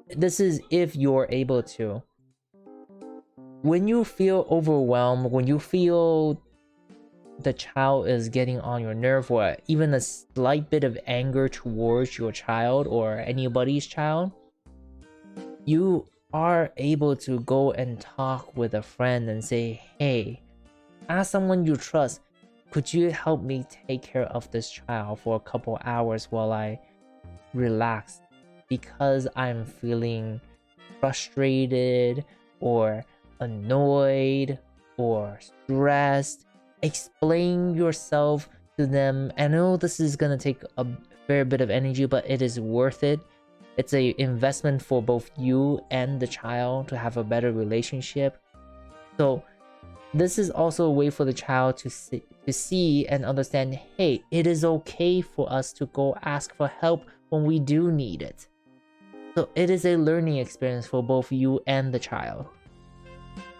Speaker 1: this is if you're able to, when you feel overwhelmed, when you feel the child is getting on your nerve, or even a slight bit of anger towards your child or anybody's child, you are able to go and talk with a friend and say, hey, ask someone you trust, could you help me take care of this child for a couple hours while I relax, because I'm feeling frustrated or annoyed or stressed. Explain yourself to them. I know this is gonna take a fair bit of energy, but it is worth it. It's an investment for both you and the child to have a better relationship. So this is also a way for the child to see and understand, hey, it is okay for us to go ask for help when we do need it. So it is a learning experience for both you and the child.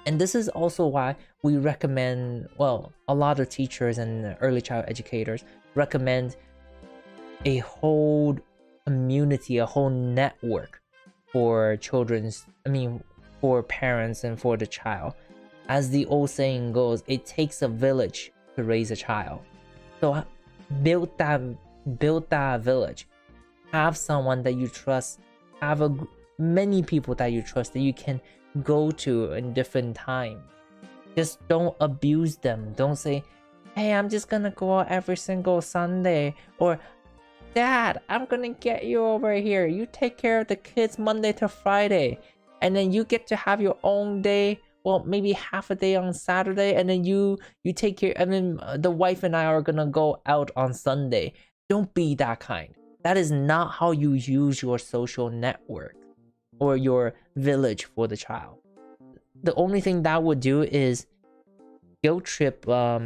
Speaker 1: And this is also why we recommend, well, a lot of teachers and early child educators recommend a whole community, a whole network for for parents and for the child. As the old saying goes, it takes a village to raise a child. So build that village. Have someone that you trust. Have many people that you trust that you can go to in different time. Just don't abuse them. Don't say, hey, I'm just gonna go out every single Sunday, or Dad, I'm gonna get you over here, you take care of the kids Monday to Friday, and then you get to have your own day, well, maybe half a day on Saturday, and then you take care, and then the wife and I are gonna go out on Sunday. Don't be that kind. That is not how you use your social network or your village for the child. The only thing that would do is guilt trip, well,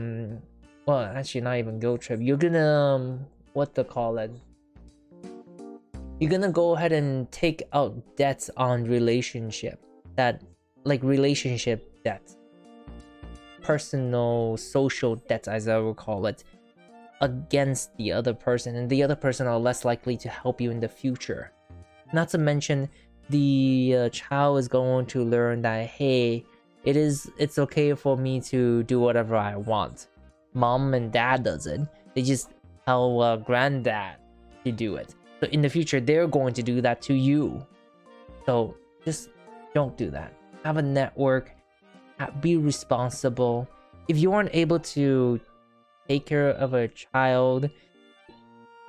Speaker 1: actually not even guilt trip. You're gonna, you're gonna go ahead and take out debts on relationship debts. Personal, social debts, as I will call it, against the other person, and the other person are less likely to help you in the future. Not to mention, the child is going to learn that, hey, it's okay for me to do whatever I want. Mom and dad does it. They just tell granddad to do it. So in the future, they're going to do that to you. So just don't do that. Have a network. Be responsible. If you aren't able to take care of a child,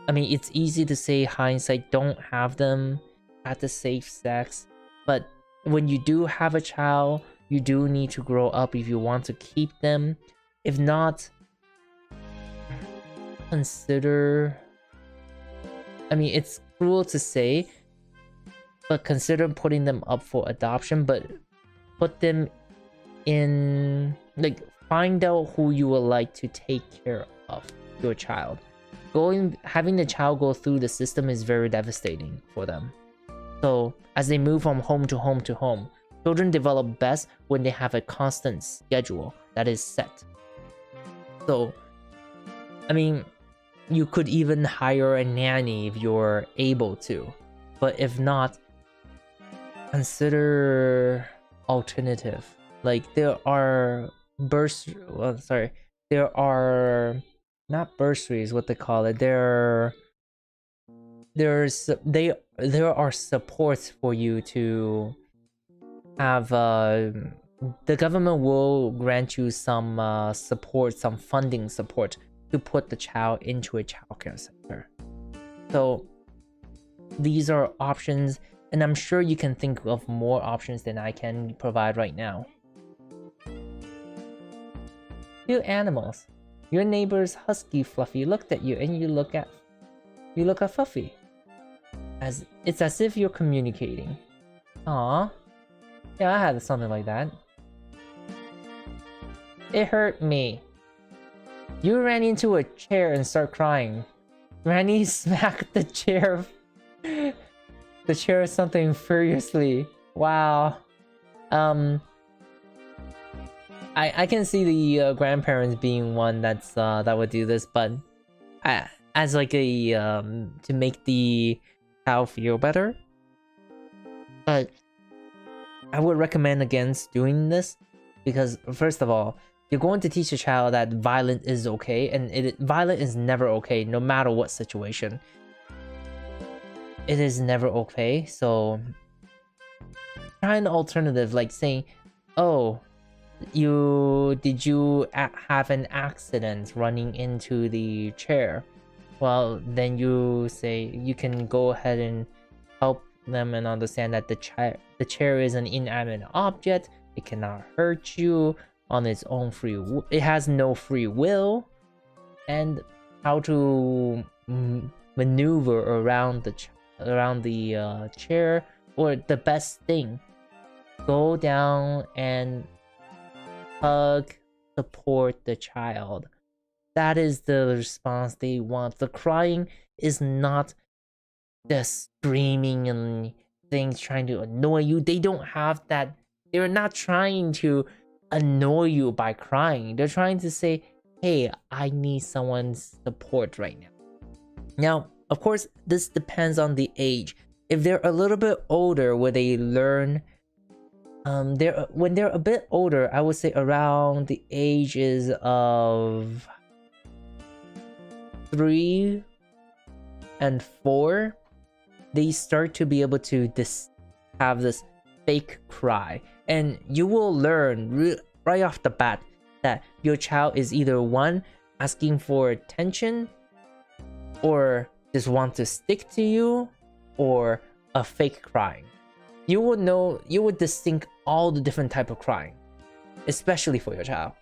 Speaker 1: it's easy to say hindsight, don't have them at the safe sex, but when you do have a child, you do need to grow up if you want to keep them. If not, consider, it's cruel to say, but consider putting them up for adoption. But put them in, find out who you would like to take care of your child. Having the child go through the system is very devastating for them. So as they move from home to home to home, children develop best when they have a constant schedule that is set. So, you could even hire a nanny if you're able to. But if not, consider alternative. There are there are not bursaries, what they call it. There are supports for you to have. The government will grant you some support, some funding support to put the child into a childcare center. So these are options, and I'm sure you can think of more options than I can provide right now. Two animals. Your neighbor's husky Fluffy looked at you, and you look at Fluffy. It's as if you're communicating. Aww. Yeah, I had something like that. It hurt me. You ran into a chair and start crying. Granny smacked the chair. The chair or something furiously. Wow. I can see the grandparents being one that would do this, but as like a to make the child feel better. But I would recommend against doing this because first of all, you're going to teach a child that violence is okay, and violence is never okay, no matter what situation. It is never okay. So try an alternative, like saying, "Oh, did you have an accident running into the chair?" Well, then you say you can go ahead and help them and understand that the chair is an inanimate object. It cannot hurt you on its own free will. It has no free will, and how to maneuver around the chair, or the best thing, go down and hug, support the child. That is the response they want. The crying is not the screaming and things trying to annoy you. They don't have that. They're not trying to annoy you by crying. They're trying to say, hey, I need someone's support right now. Now, of course, this depends on the age. If they're a little bit older, where they learn, when they're a bit older, I would say around the ages of 3 and 4, they start to be able to have this fake cry, and you will learn right off the bat that your child is either one, asking for attention, or just want to stick to you, or a fake crying. You would distinct all the different type of crying, especially for your child.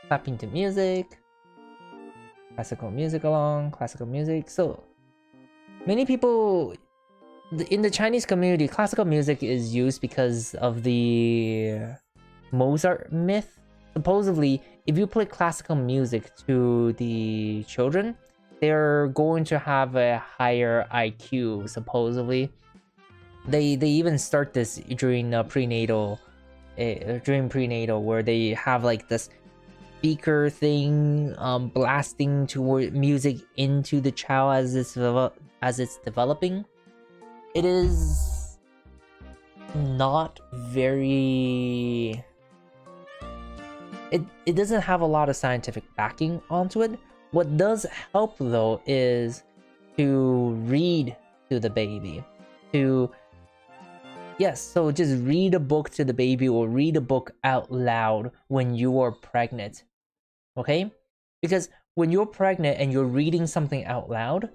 Speaker 1: Clapping to music, classical music along, classical music. So many people in the Chinese community, classical music is used because of the Mozart myth. Supposedly, if you play classical music to the children, they're going to have a higher IQ, supposedly. They even start this during prenatal, where they have like this speaker thing blasting toward music into the child as it's developing. It is not very... It doesn't have a lot of scientific backing onto it. What does help though is to read to the baby. So just read a book to the baby, or read a book out loud when you are pregnant. Okay? Because when you're pregnant and you're reading something out loud,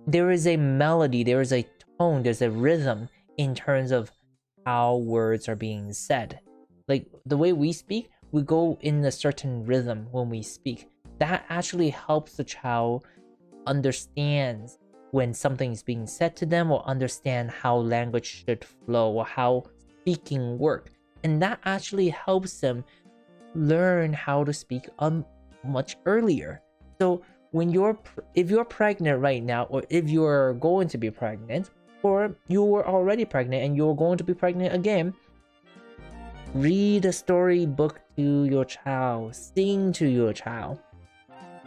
Speaker 1: there is a melody, there is a tone, there's a rhythm in terms of how words are being said. Like the way we speak, we go in a certain rhythm when we speak. That actually helps the child understand when something is being said to them, or understand how language should flow, or how speaking works. And that actually helps them learn how to speak much earlier. So if you're pregnant right now, or if you're going to be pregnant, or you were already pregnant and you're going to be pregnant again, read a storybook to your child, sing to your child.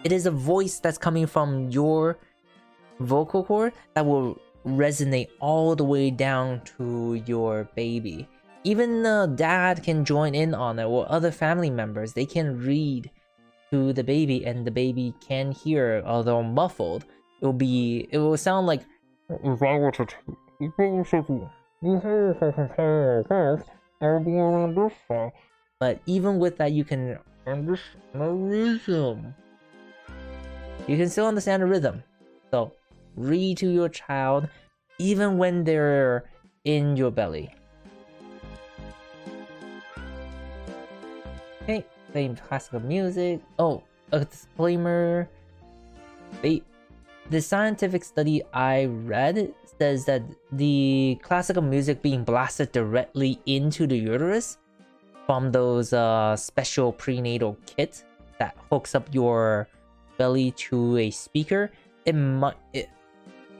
Speaker 1: It is a voice that's coming from your vocal cord that will resonate all the way down to your baby. Even the dad can join in on it, or other family members. They can read to the baby, and the baby can hear, although muffled. It will sound like, if I were to but even with that, you can understand the rhythm. You can still understand the rhythm. So read to your child even when they're in your belly. Okay, playing classical music. Oh, a disclaimer. The scientific study I read says that the classical music being blasted directly into the uterus from those special prenatal kits that hooks up your belly to a speaker,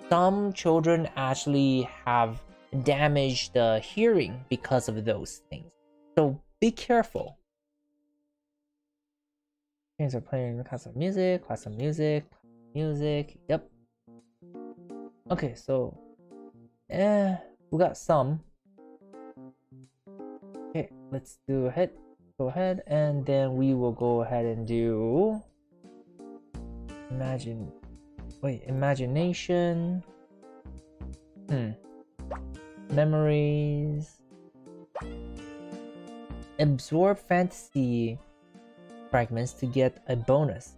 Speaker 1: some children actually have damaged the hearing because of those things. So be careful. Things are playing classical music, yep. Okay, so we got some. Okay, let's go ahead, and then we will go ahead and do imagination. Memories. Absorb fantasy fragments to get a bonus.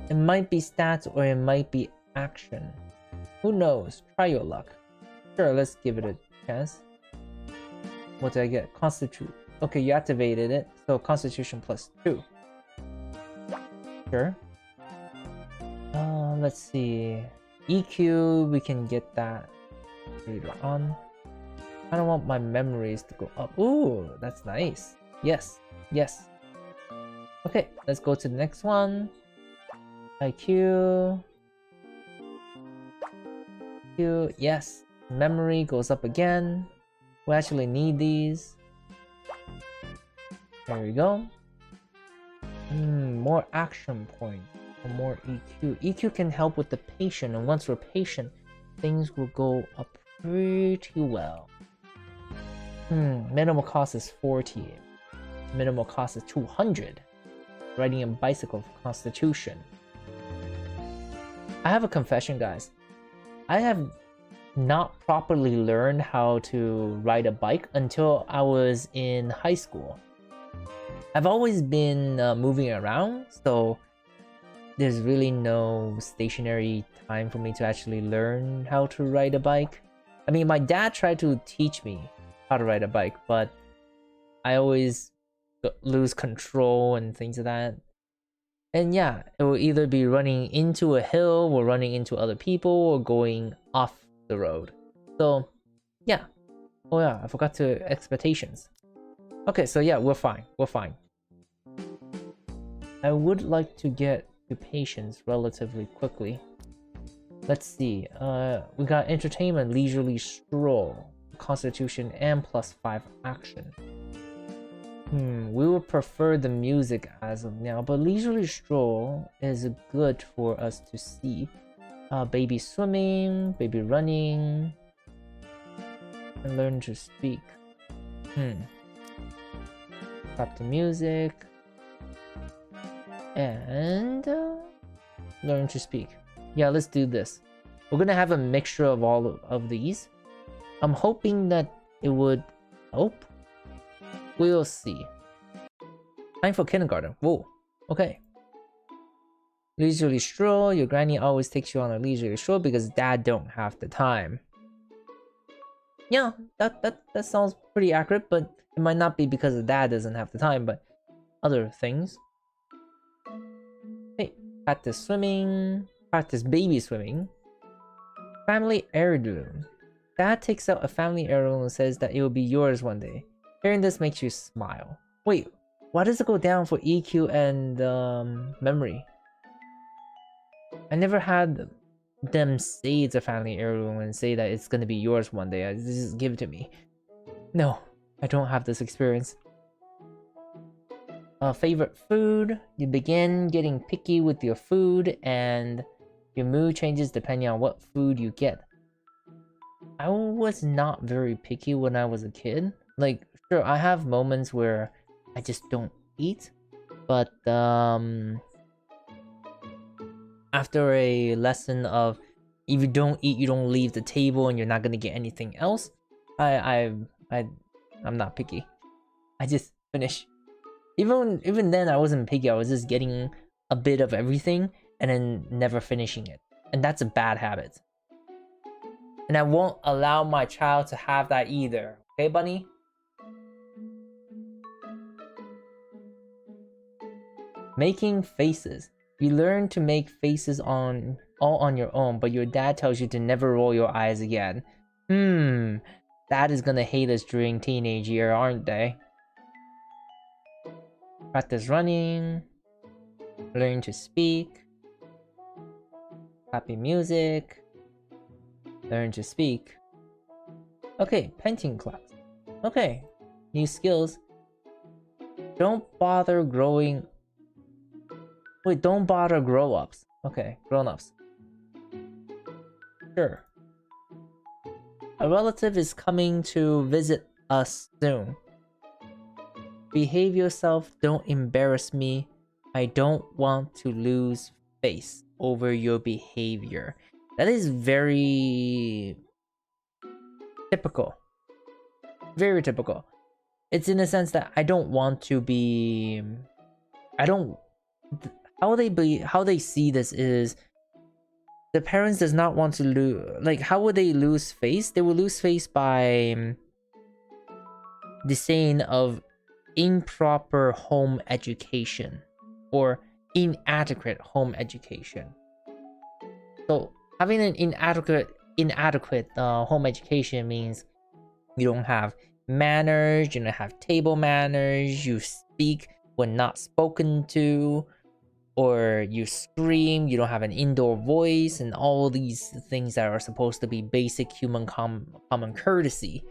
Speaker 1: It might be stats or it might be action. Who knows? Try your luck. Sure, let's give it a chance. What did I get? Constitute. Okay, you activated it, so Constitution +2. Sure. Let's see. EQ, we can get that later on. I don't want my memories to go up. Ooh, that's nice. Yes. Okay, let's go to the next one. IQ. Yes. Memory goes up again. We actually need these. There we go. More action points. Or more EQ. EQ can help with the patient, and once we're patient, things will go up pretty well. Minimal cost is 40. Minimal cost is 200. Riding a bicycle for Constitution. I have a confession, guys. I have not properly learned how to ride a bike until I was in high school. I've always been moving around, so there's really no stationary time for me to actually learn how to ride a bike. I mean, my dad tried to teach me how to ride a bike, but I always lose control and things like that. And yeah, it will either be running into a hill or running into other people or going off the road. So yeah. Oh yeah, I forgot to expectations. Okay, so yeah, we're fine. I would like to get to patience relatively quickly. Let's see. We got entertainment, leisurely stroll, Constitution, and +5 action. We would prefer the music as of now, but leisurely stroll is good for us to see. Baby swimming, baby running, and learn to speak. Stop the music and learn to speak. Yeah, let's do this. We're gonna have a mixture of all of these. I'm hoping that it would help. We'll see. Time for kindergarten. Whoa. Okay. Leisurely stroll. Your granny always takes you on a leisurely stroll because dad don't have the time. Yeah, that sounds pretty accurate, but it might not be because the dad doesn't have the time, but other things. Hey, practice swimming. Practice baby swimming. Family heirloom. Dad takes out a family heirloom and says that it will be yours one day. Hearing this makes you smile. Wait, why does it go down for EQ and memory? I never had them say it's a family heirloom and say that it's gonna be yours one day. Just give it to me. No, I don't have this experience. Favorite food. You begin getting picky with your food and your mood changes depending on what food you get. I was not very picky when I was a kid. Like, sure, I have moments where I just don't eat, but after a lesson of if you don't eat, you don't leave the table, and you're not gonna get anything else, I'm not picky. I just finish. Even then, I wasn't picky. I was just getting a bit of everything and then never finishing it, and that's a bad habit. And I won't allow my child to have that either. Okay, bunny? Making faces. You learn to make faces all on your own, but your dad tells you to never roll your eyes again. Dad is gonna hate us during teenage year, aren't they? Practice running. Learn to speak. Happy music. Learn to speak. Okay, painting class. Okay, new skills. Don't bother growing. Wait, don't bother grow-ups. Okay, grown-ups. Sure. A relative is coming to visit us soon. Behave yourself, don't embarrass me. I don't want to lose face over your behavior. That is very typical. Very typical. It's in a sense that I don't want to be... I don't... How they see this is... The parents does not want to lose... Like, how would they lose face? They will lose face by... the saying of improper home education. Or inadequate home education. So, having an inadequate home education means you don't have manners, you don't have table manners, you speak when not spoken to, or you scream, you don't have an indoor voice, and all these things that are supposed to be basic human common courtesy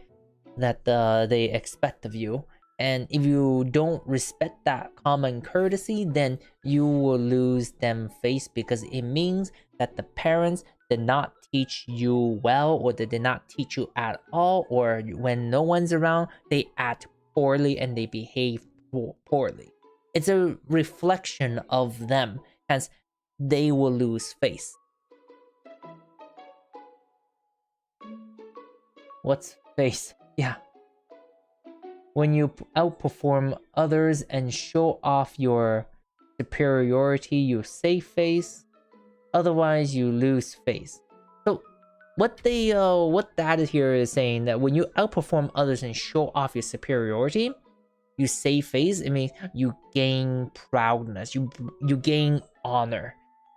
Speaker 1: that they expect of you. And if you don't respect that common courtesy, then you will lose them face, because it means that the parents did not teach you well, or they did not teach you at all, or when no one's around, they act poorly and they behave poorly. It's a reflection of them, hence they will lose face. What's face? Yeah. When you outperform others and show off your superiority, you save face. Otherwise, you lose face. So, what that is here is saying that when you outperform others and show off your superiority, you save face. It means you gain proudness. You gain honor,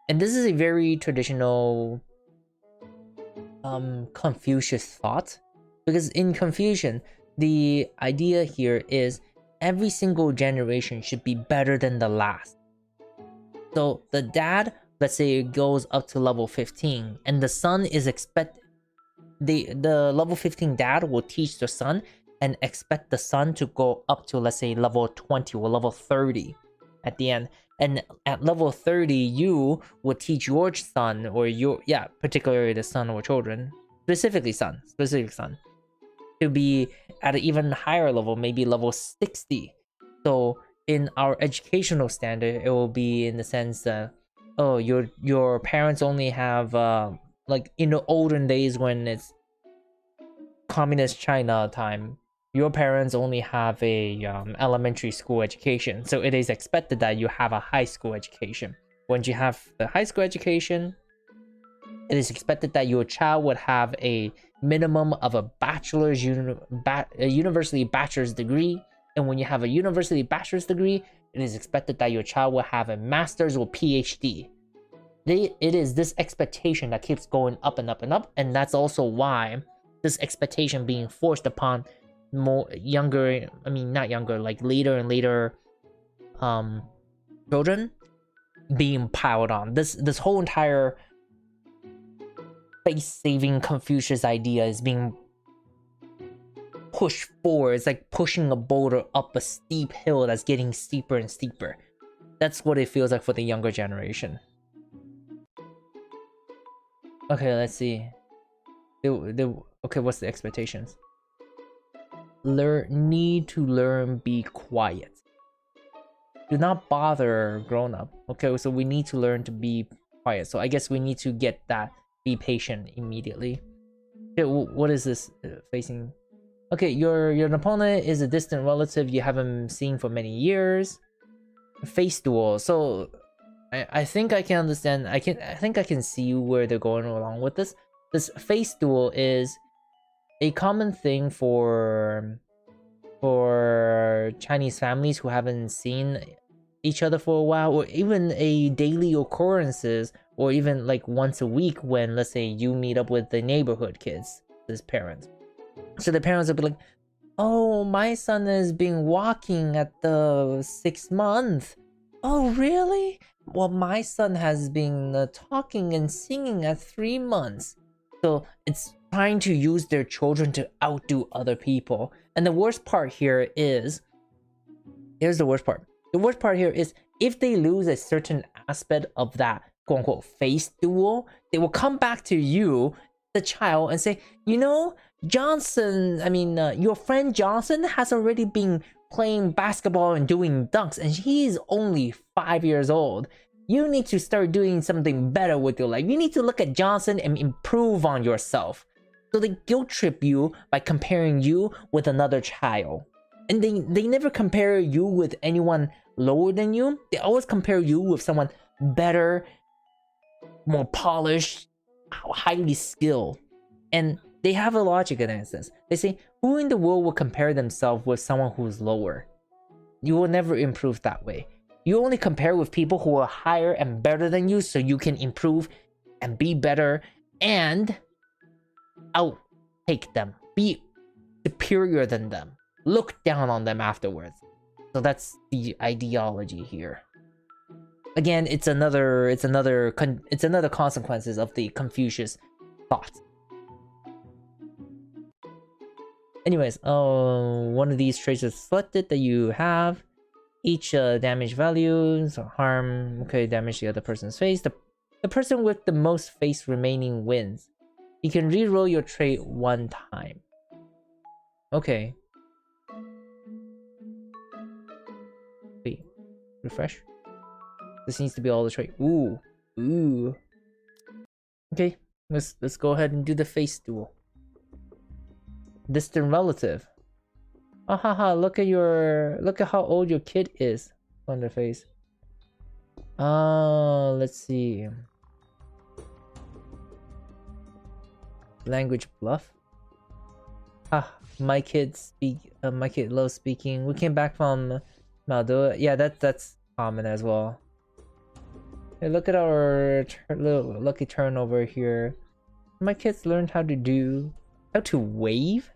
Speaker 1: and this is a very traditional Confucius thought, because in Confucian, the idea here is every single generation should be better than the last. So the dad, let's say, it goes up to level 15, and the son is the level 15 dad will teach the son and expect the son to go up to, let's say, level 20 or level 30 at the end. And at level 30, you will teach your son, or particularly the son or children, specific son, to be at an even higher level, maybe level 60. So in our educational standard, it will be in the sense that, oh, your parents only have like in the olden days when it's communist China time, your parents only have a elementary school education, so it is expected that you have a high school education. Once you have the high school education, it is expected that your child would have a minimum of a university bachelor's degree. And when you have a university bachelor's degree, it is expected that your child will have a master's or PhD. It is this expectation that keeps going up and up and up, and that's also why this expectation being forced upon later and later children being piled on. This whole entire face-saving Confucius idea is being pushed forward. It's like pushing a boulder up a steep hill that's getting steeper and steeper. That's what it feels like for the younger generation. Okay, let's see. Okay, what's the expectations? Need to learn be quiet. Do not bother grown up. Okay, so we need to learn to be quiet. So I guess we need to get that be patient immediately. Okay, what is this facing? Okay, your opponent is a distant relative you haven't seen for many years. Face duel. So I think I can understand. I think I can see where they're going along with this. This face duel is a common thing for Chinese families who haven't seen each other for a while, or even a daily occurrences, or even like once a week when, let's say, you meet up with the neighborhood kids, his parents. So the parents will be like, oh, my son has been walking at the 6th month. Oh, really? Well, my son has been talking and singing at 3 months. So it's trying to use their children to outdo other people. And the worst part here is, here's the worst part. The worst part here is if they lose a certain aspect of that quote unquote face duel, they will come back to you, the child, and say, you know, Johnson, your friend Johnson has already been playing basketball and doing dunks, and he's only 5 years old. You need to start doing something better with your life. You need to look at Johnson and improve on yourself. So they guilt trip you by comparing you with another child. And they never compare you with anyone lower than you. They always compare you with someone better, more polished, highly skilled. And they have a logic against this. They say, who in the world will compare themselves with someone who's lower? You will never improve that way. You only compare with people who are higher and better than you, so you can improve and be better and outtake them. Be superior than them. Look down on them afterwards. So that's the ideology here. Again, it's another consequences of the Confucius thought. Anyways, one of these traits is selected that you have. Each damage value, so harm, okay, damage the other person's face. The person with the most face remaining wins. You can reroll your trait 1 time. Okay. Wait, refresh. This needs to be all the trait. Ooh. Okay, let's go ahead and do the face duel. Distant relative. Ah haha, look at how old your kid is on their face. Let's see. Language bluff. My kid loves speaking. We came back from Moldova. Yeah, that's common as well. Hey, look at our little lucky turn over here. My kids learned how to wave.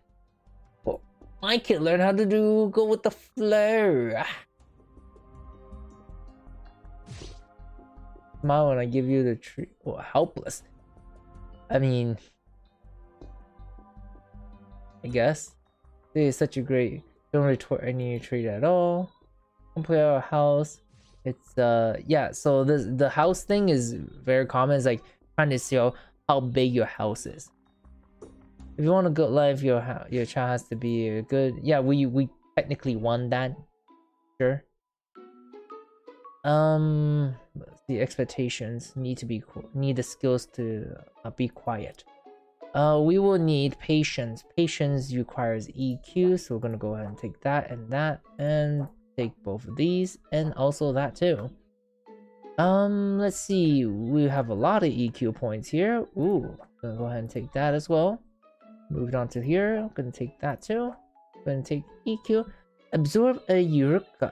Speaker 1: Well, my kid learned how to go with the flow. Smile when I give you the treat. Well, helpless. I mean, I guess. This is such a great. Don't retort any treat at all. Don't play our house. It's yeah. So the house thing is very common. It's like trying to see how big your house is. If you want a good life, your child has to be a good. Yeah, we technically won that. Sure. The expectations need the skills to be quiet. We will need patience. Patience requires EQ, so we're gonna go ahead and take that and take both of these and also that too. Let's see. We have a lot of EQ points here. Ooh, gonna go ahead and take that as well. Moved on to here. I'm gonna take that too. Gonna take EQ. Absorb a Eureka,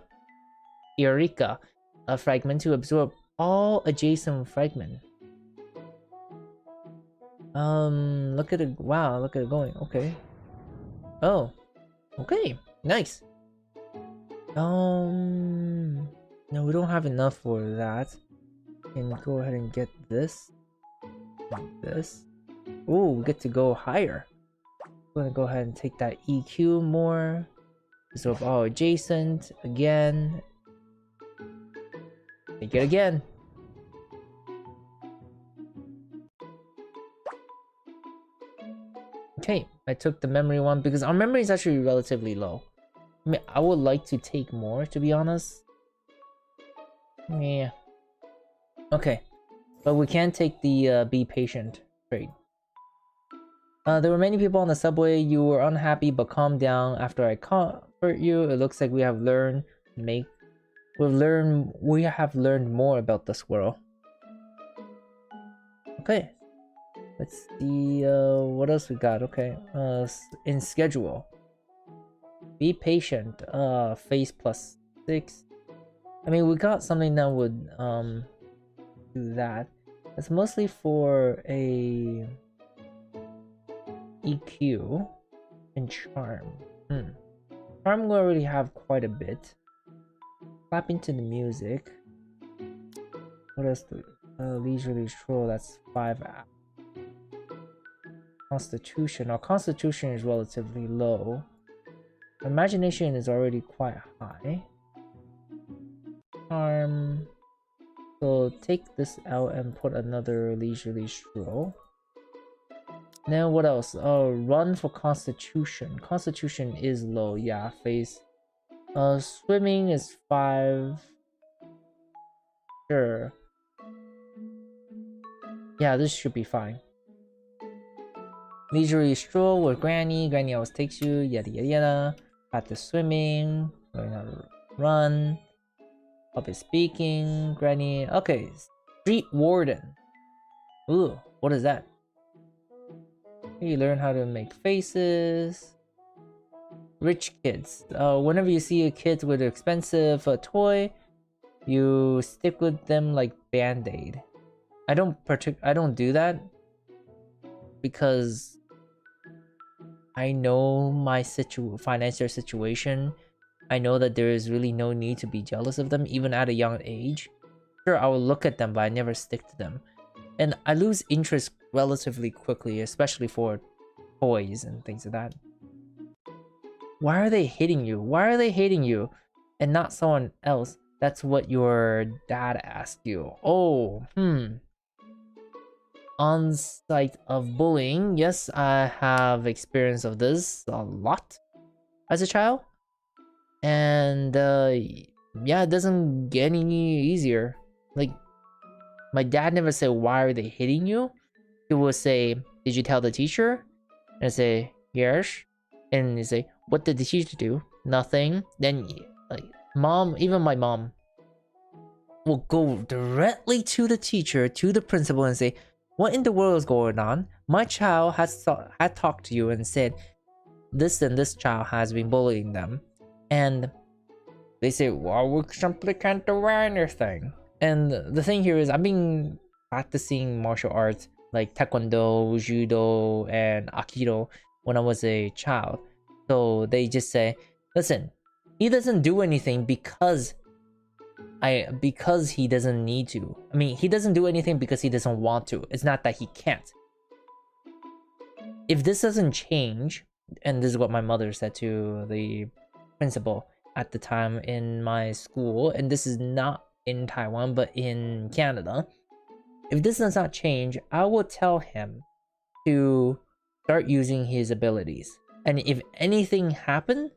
Speaker 1: a fragment to absorb all adjacent fragment. Look at it. Wow, look at it going. Okay. Oh, okay. Nice. No, we don't have enough for that. Can go ahead and get this. Like this. Oh, we get to go higher. I'm gonna go ahead and take that EQ more. Absorb all adjacent again. Take it again. Okay, I took the memory one because our memory is actually relatively low. I mean, I would like to take more, to be honest. Yeah. Okay. But we can take the be patient trait. There were many people on the subway. You were unhappy, but calm down after I comfort you. It looks like we have learned more about the squirrel. Okay. Let's see what else we got. Okay. In schedule. Be patient. Face +6. I mean, we got something that would do that. It's mostly for a EQ and charm. Charm we already have quite a bit. Clap into the music. What else do we? Leisurely stroll, that's 5. Constitution. Our constitution is relatively low. Imagination is already quite high. Charm. So take this out and put another leisurely stroll. Then what else? Run for constitution. Constitution is low, yeah, face. Swimming is 5. Sure. Yeah, this should be fine. Leisurely stroll with Granny. Granny always takes you, yada yada yada. Practice swimming. Learn how to run. Public speaking. Granny. Okay. Street warden. Ooh, what is that? You learn how to make faces. Rich kids. Whenever you see a kid with an expensive toy, you stick with them like Band-Aid. I don't do that because I know my financial situation. I know that there is really no need to be jealous of them, even at a young age. Sure, I will look at them, but I never stick to them. And I lose interest relatively quickly, especially for toys and things like that. Why are they hitting you? Why are they hating you and not someone else? That's what your dad asked you. Oh, On-site of bullying. Yes, I have experience of this a lot as a child. And yeah, it doesn't get any easier. Like, my dad never said, why are they hitting you? He would say, did you tell the teacher? And I say, yes. And he say, what did the teacher do? Nothing. Then, like, mom, even my mom will go directly to the teacher, to the principal, and say, what in the world is going on? My child had talked to you and said, this and this child has been bullying them. And they say, well, we simply can't do anything. And the thing here is, I've been practicing martial arts like Taekwondo, Judo, and Aikido when I was a child. So they just say, listen, he doesn't do anything because he doesn't need to. I mean, he doesn't do anything because he doesn't want to. It's not that he can't. If this doesn't change, and this is what my mother said to the principal at the time in my school, and this is not in Taiwan but in Canada, if this does not change, I will tell him to start using his abilities. And if anything happens,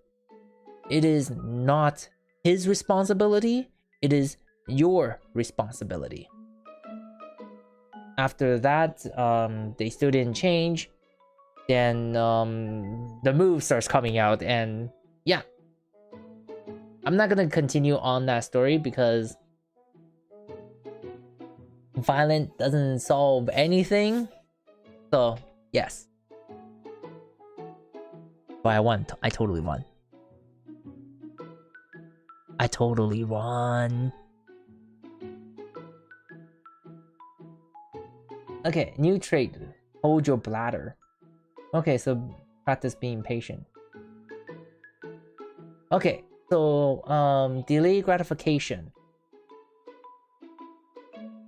Speaker 1: it is not his responsibility, it is your responsibility. After that, they still didn't change. Then the move starts coming out, and yeah, I'm not gonna continue on that story because violence doesn't solve anything. So yes, but I won. I totally won. I totally won. Okay, new trait. Hold your bladder. Okay, so practice being patient. Okay, so delay gratification.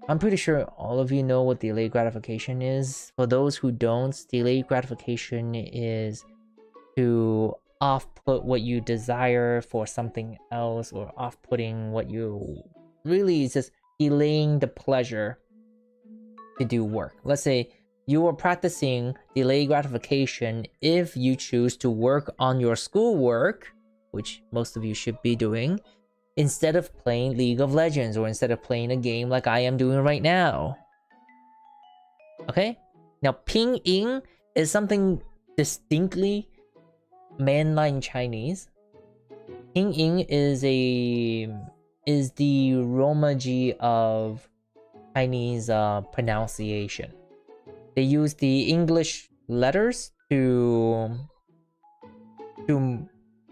Speaker 1: I'm pretty sure all of you know what delayed gratification is. For those who don't, delayed gratification is to off-put what you desire for something else, or off-putting what you really is just delaying the pleasure to do work. Let's say you are practicing delayed gratification if you choose to work on your schoolwork, which most of you should be doing, instead of playing League of Legends or instead of playing a game like I am doing right now. Okay? Now, pinyin is something distinctly mainline Chinese. Pinyin is the Romaji of Chinese pronunciation. They use the English letters to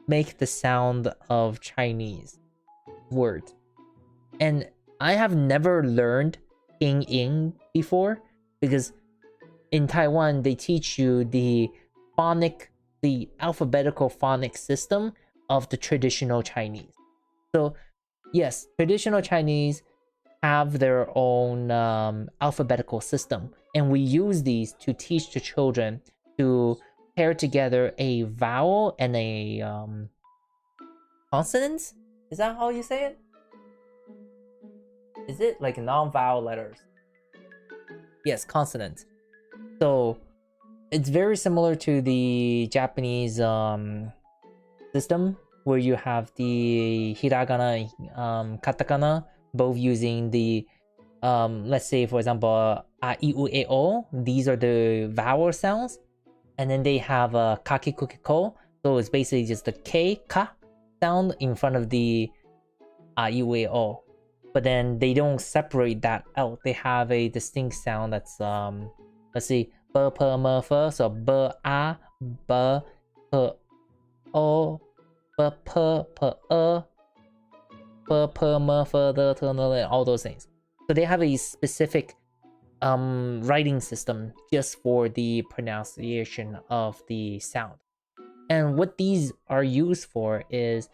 Speaker 1: make the sound of Chinese words. And I have never learned pinyin before because in Taiwan they teach you the alphabetical phonic system of the traditional Chinese. So yes, traditional Chinese have their own alphabetical system, and we use these to teach the children to pair together a vowel and a consonant. Is that how you say it? Is it like non-vowel letters? Yes, consonant. So it's very similar to the Japanese system where you have the hiragana and katakana both using the let's say for example a, I, U, E, O. These are the vowel sounds, and then they have a kaki kuki ko, so it's basically just the k ka sound in front of the a, I, U, E, O. But then they don't separate that out. They have a distinct sound that's let's see, b p m f, so b a b p o b p p e b p m f d t n, all those things. So they have a specific writing system just for the pronunciation of the sound. And what these are used for is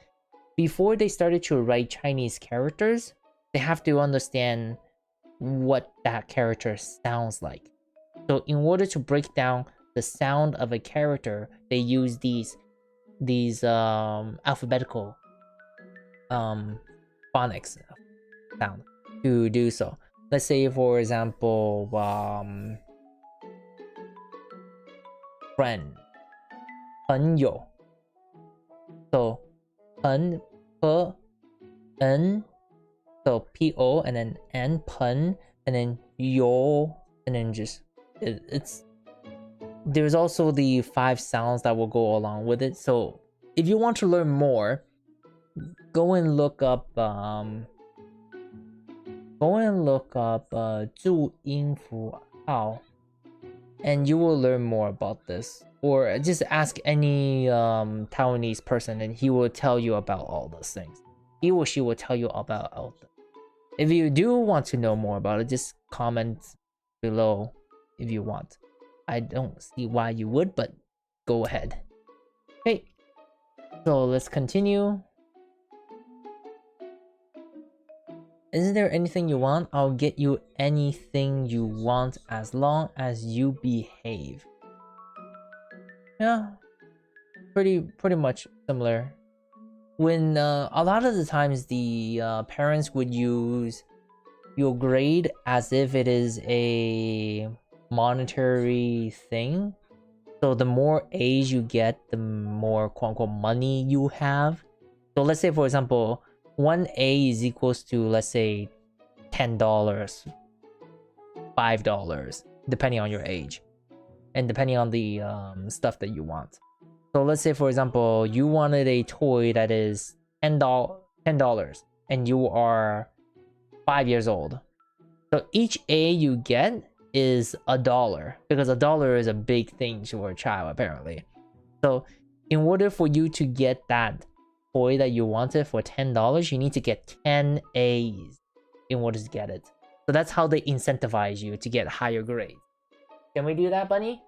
Speaker 1: before they started to write Chinese characters, they have to understand what that character sounds like. So in order to break down the sound of a character, they use these alphabetical phonics sound to do so. Let's say for example friend, 朋友. So 朋 p n, so p-o and then n, 朋, and then 友, and then just it's there's also the 5 sounds that will go along with it. So if you want to learn more, go and look up 注音符号, and you will learn more about this. Or just ask any Taiwanese person and he will tell you about all those things. He or she will tell you about all of them. If you do want to know more about it, just comment below if you want. I don't see why you would, but go ahead. Okay, so let's continue. Is there anything you want? I'll get you anything you want as long as you behave. Yeah, pretty much similar. When a lot of the times the parents would use your grade as if it is a monetary thing. So the more A's you get, the more quote-unquote money you have. So let's say for example, 1 A is equals to, let's say, $10, $5, depending on your age and depending on the stuff that you want. So let's say for example, you wanted a toy that is $10 and you are 5 years old. So each A you get is $1, because $1 is a big thing for a child apparently. So in order for you to get that toy that you wanted for $10, you need to get 10 A's in order to get it. So that's how they incentivize you to get higher grades. Can we do that, Bunny?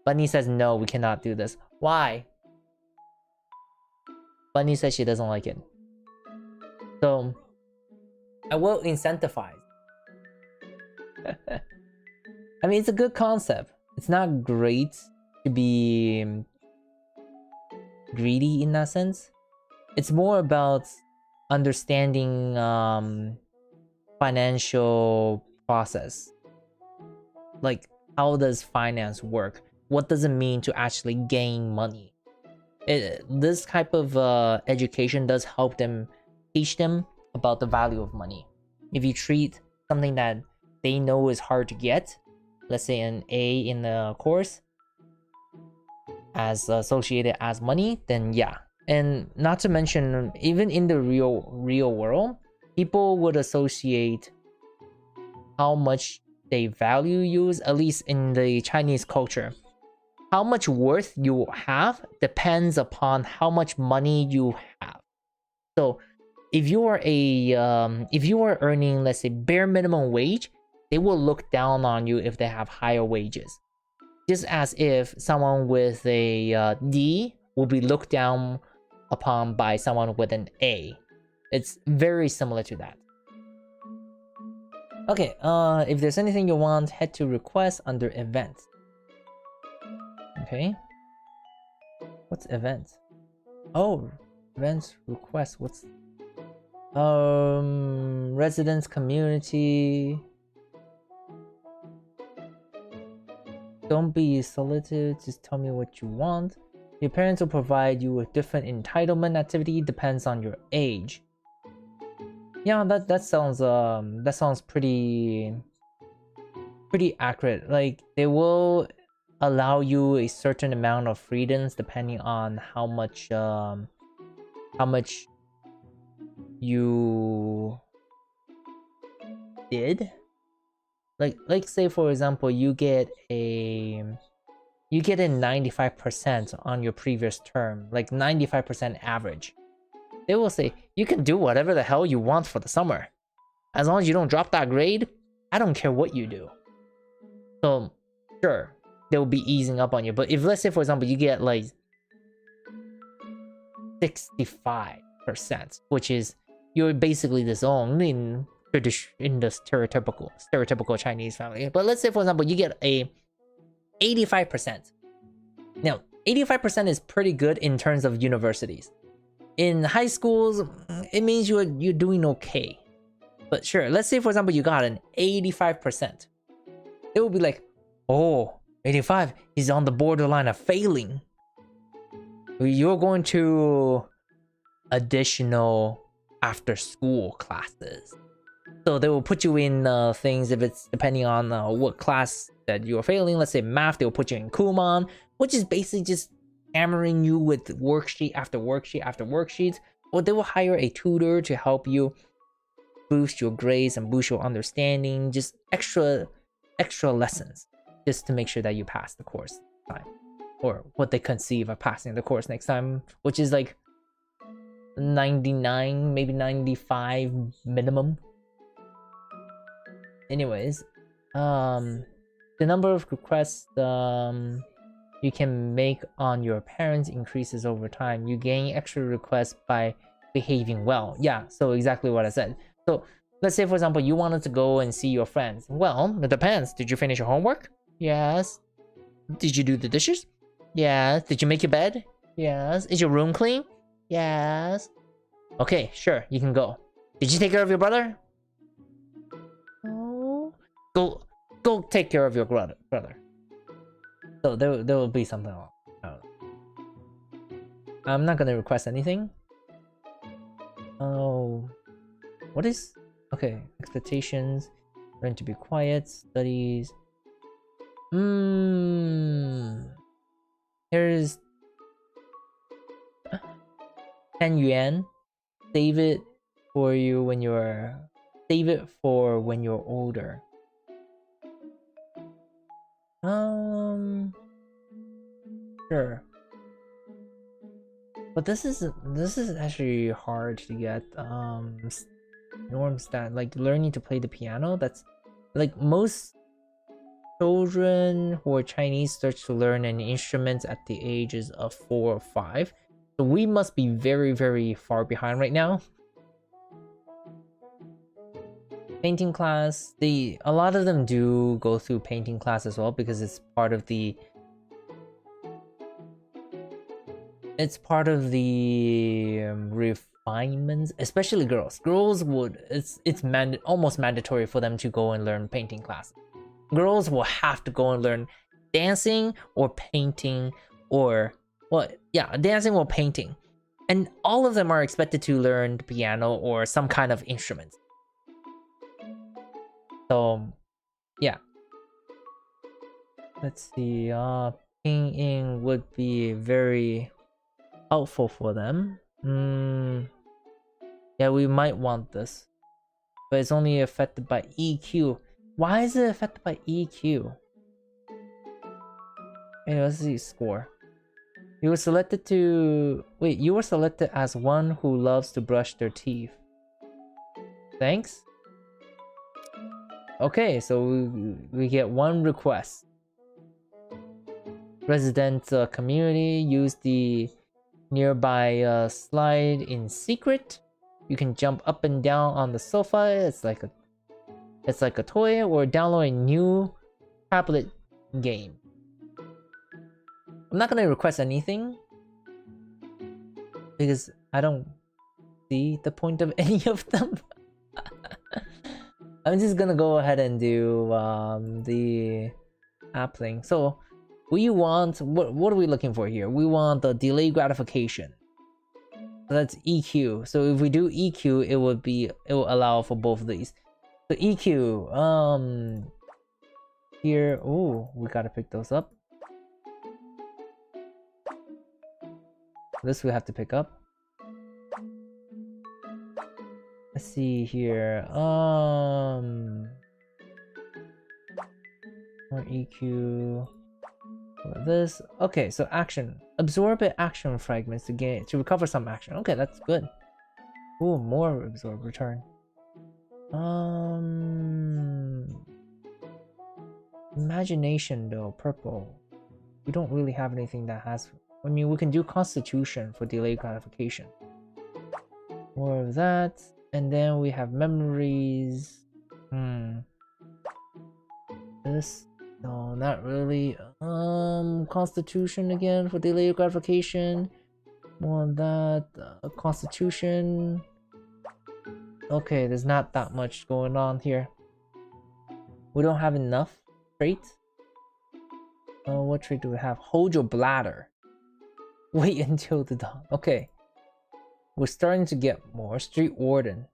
Speaker 1: Bunny says no, we cannot do this. Why? Bunny says she doesn't like it. So I will incentivize. I mean, it's a good concept. It's not great to be greedy in that sense. It's more about understanding financial process. like how does finance work? What does it mean to actually gain money? This type of education does help them teach them about the value of money. If you treat something that they know is hard to get, let's say an A in the course, as associated as money, then yeah. And not to mention, even in the real world, people would associate how much they value you, at least in the Chinese culture. How much worth you have depends upon how much money you have. So if you are earning, let's say, bare minimum wage, they will look down on you if they have higher wages. Just as if someone with a D will be looked down upon by someone with an A. It's very similar to that. Okay, if there's anything you want, head to request under events. Okay. What's events? Oh, events request. What's residents community. Don't be solicited, just tell me what you want. Your parents will provide you with different entitlement activity, depends on your age. Yeah, that sounds pretty accurate. Like they will allow you a certain amount of freedoms depending on how much you did. Like say for example, you get a 95% on your previous term, like 95% average. They will say you can do whatever the hell you want for the summer, as long as you don't drop that grade. I don't care what you do. So sure, they will be easing up on you. But if, let's say for example, you get like 65%, which is you're basically disowned in the stereotypical Chinese family. But let's say for example, you get a 85%. Now 85% is pretty good in terms of universities. In high schools, it means you're doing okay. But sure, let's say for example you got an 85%. It will be like, oh, 85, he's on the borderline of failing. You're going to additional after school classes. So they will put you in things, if it's depending on what class that you're failing. Let's say math, they'll put you in Kumon, which is basically just hammering you with worksheet after worksheet after worksheets. Or they will hire a tutor to help you boost your grades and boost your understanding, just extra lessons, just to make sure that you pass the course next time, or what they conceive of passing the course next time, which is like 99, maybe 95 minimum. Anyways, the number of requests you can make on your parents increases over time. You gain extra requests by behaving well. Yeah, so exactly what I said. So let's say for example you wanted to go and see your friends. Well, it depends. Did you finish your homework? Yes. Did you do the dishes? Yes. Did you make your bed? Yes. Is your room clean? Yes. Okay, sure, you can go. Did you take care of your brother? No. Go take care of your brother. So there will be something wrong. I don't know. I'm not gonna request anything. Oh, what is okay? Expectations. Learn to be quiet. Studies. Here's 10 yuan. Save it for when you're older. Sure. But this is actually hard to get. Norm stat, like learning to play the piano. That's like most children who are Chinese start to learn an instrument at the ages of 4 or 5. So we must be very, very far behind right now. Painting class, a lot of them do go through painting class as well, because it's part of the refinements, especially girls. Girls would, it's almost mandatory for them to go and learn painting class. Girls will have to go and learn dancing or painting or, well, yeah, dancing or painting. And all of them are expected to learn the piano or some kind of instrument. So, yeah. Let's see, pinging would be very helpful for them. Yeah, we might want this. But it's only affected by EQ. Why is it affected by EQ? Okay, let's see score. You were selected to... Wait, you were selected as one who loves to brush their teeth. Thanks. Okay, so we get one request. Resident community, use the nearby slide in secret. You can jump up and down on the sofa. It's like a toy, or download a new tablet game. I'm not gonna request anything because I don't see the point of any of them. I'm just gonna go ahead and do the app thing. So we want, what are we looking for here? We want the delayed gratification. So that's EQ. So if we do EQ, it will allow for both of these. So EQ, here, oh, we gotta pick those up. This we have to pick up. Let's see here. More EQ. This. Okay, so action. Absorb action fragments to recover some action. Okay, that's good. Ooh, more absorb return. Imagination though, purple. We don't really have anything that has. I mean, we can do Constitution for delayed gratification. More of that. And then we have memories. This. No, not really. Constitution again for delayed gratification. More of that. Constitution. Okay, there's not that much going on here. We don't have enough traits. What trait do we have? Hold your bladder. Wait until the dawn. Okay. We're starting to get more. Street Warden.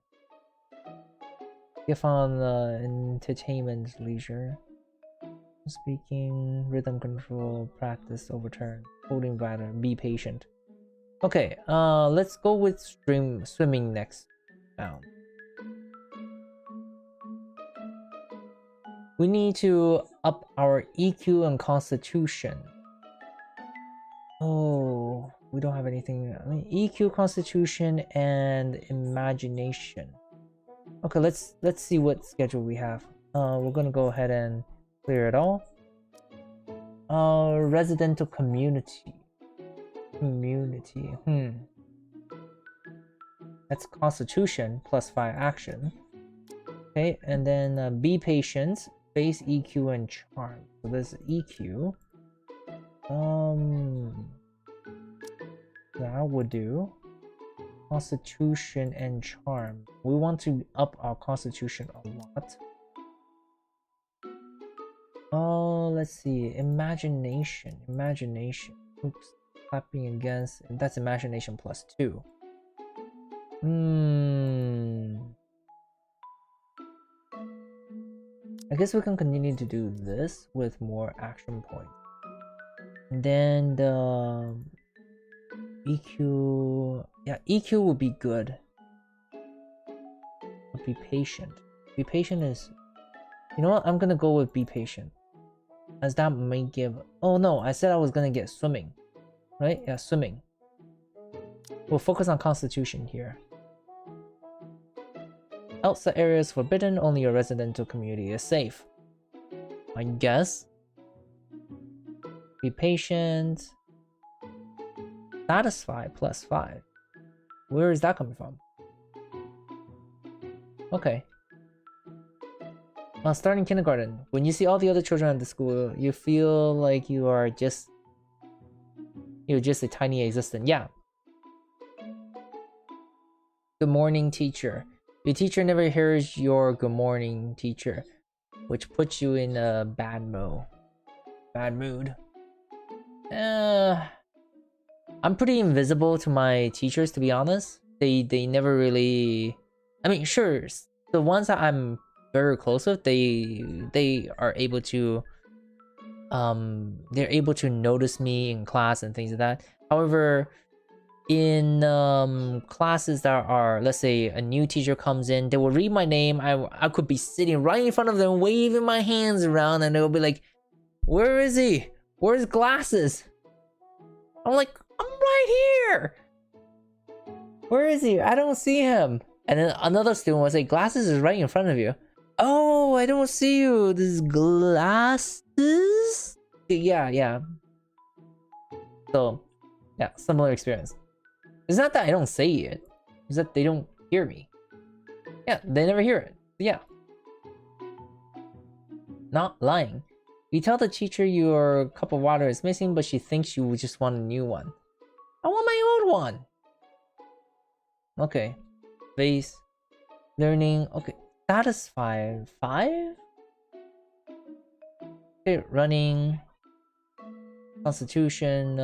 Speaker 1: Give on entertainment leisure. Speaking, rhythm control, practice, overturn, holding bladder, be patient. Okay, let's go with swimming next round. We need to up our EQ and Constitution. Oh, we don't have anything. I mean, EQ, Constitution, and Imagination. Okay, let's see what schedule we have. We're gonna go ahead and clear it all. Residential community. That's Constitution plus 5 action. Okay, and then be patient, base EQ and charm. So this is EQ. That would do. Constitution and charm. We want to up our Constitution a lot. Oh, let's see. Imagination. Oops. Clapping against. That's imagination plus 2. I guess we can continue to do this with more action points. And then the EQ. Yeah, EQ will be good. But be patient. Be patient is. You know what? I'm gonna go with be patient. As that may give. Oh no, I said I was gonna get swimming. Right? Yeah, swimming. We'll focus on Constitution here. Outside areas forbidden, only your residential community is safe. I guess. Be patient. Satisfy plus 5. Where is that coming from? Okay. Starting kindergarten. When you see all the other children at the school, you feel like you're just a tiny existence. Yeah. Good morning, teacher. Your teacher never hears your good morning, teacher. which puts you in a bad mood. I'm pretty invisible to my teachers, to be honest. They never really. I mean, sure, the ones that I'm very close with, they are able to they're able to notice me in class and things like that. However, in classes that are, let's say a new teacher comes in, they will read my name. I could be sitting right in front of them waving my hands around, and they'll be like, where is he? Where's Glasses? I'm like, I'm right here. Where is he? I don't see him. And then another student will say, Glasses is right in front of you. Oh, I don't see you. This is Glasses? Yeah. So, yeah, similar experience. It's not that I don't say it. It's that they don't hear me. Yeah, they never hear it. Yeah. Not lying. You tell the teacher your cup of water is missing, but she thinks you just want a new one. I want my old one. Okay. Base. Learning. Okay. Satisfied. 5? Okay, running. Constitution.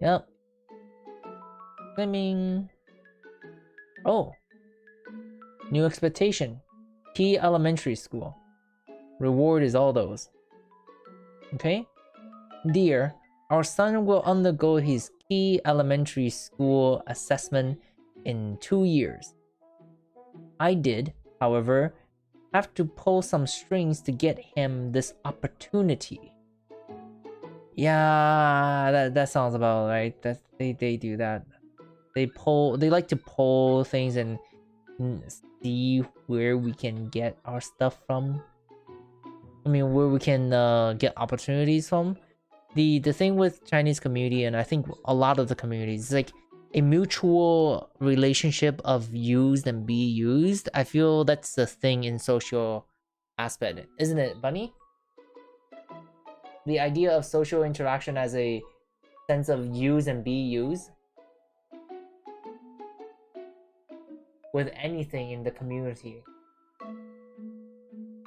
Speaker 1: Yep. Swimming. Oh. New expectation. Key elementary school. Reward is all those. Okay? Dear, our son will undergo his key elementary school assessment in 2 years. I did, however, have to pull some strings to get him this opportunity. Yeah, that sounds about right. That they do that. They like to pull things and see where we can get our stuff from. I mean, where we can get opportunities from. The thing with Chinese community, and I think a lot of the communities, is like a mutual relationship of used and be used. I feel that's the thing in social aspect, isn't it, Bunny? The idea of social interaction as a sense of use and be used with anything in the community.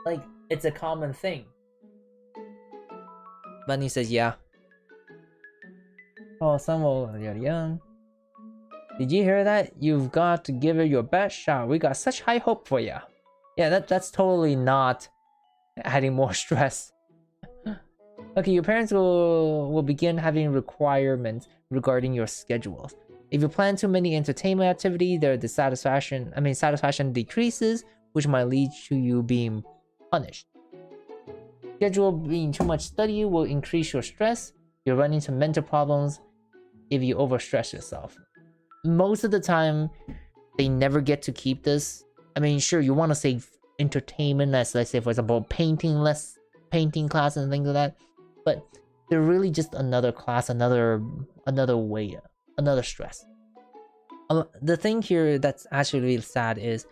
Speaker 1: Like, it's a common thing. Bunny says, yeah. Oh, Samuel, you're young. Did you hear that? You've got to give it your best shot. We got such high hope for you. Yeah, that's totally not adding more stress. Okay, your parents will begin having requirements regarding your schedules. If you plan too many entertainment activities, the satisfaction decreases, which might lead to you being punished. Schedule being too much study will increase your stress. You'll run into mental problems if you overstress yourself. Most of the time, they never get to keep this. I mean, sure, you want to say entertainment, as let's say, for example, painting class and things like that, but they're really just another class, another way, another stress. The thing here that's actually really sad is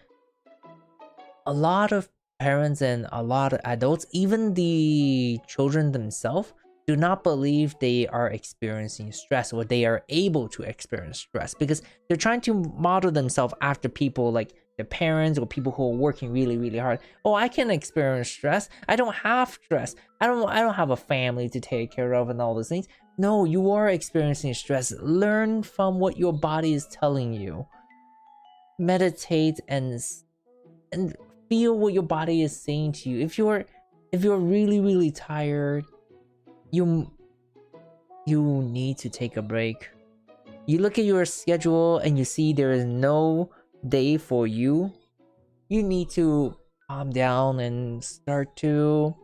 Speaker 1: a lot of parents and a lot of adults, even the children themselves, do not believe they are experiencing stress or they are able to experience stress because they're trying to model themselves after people like their parents or people who are working really, really hard. Oh, I can experience stress. I don't have stress. I don't have a family to take care of and all those things. No, you are experiencing stress. Learn from what your body is telling you. Meditate and feel what your body is saying to you. If you're really, really tired, you need to take a break. You look at your schedule and you see there is no day for you. You need to calm down and start to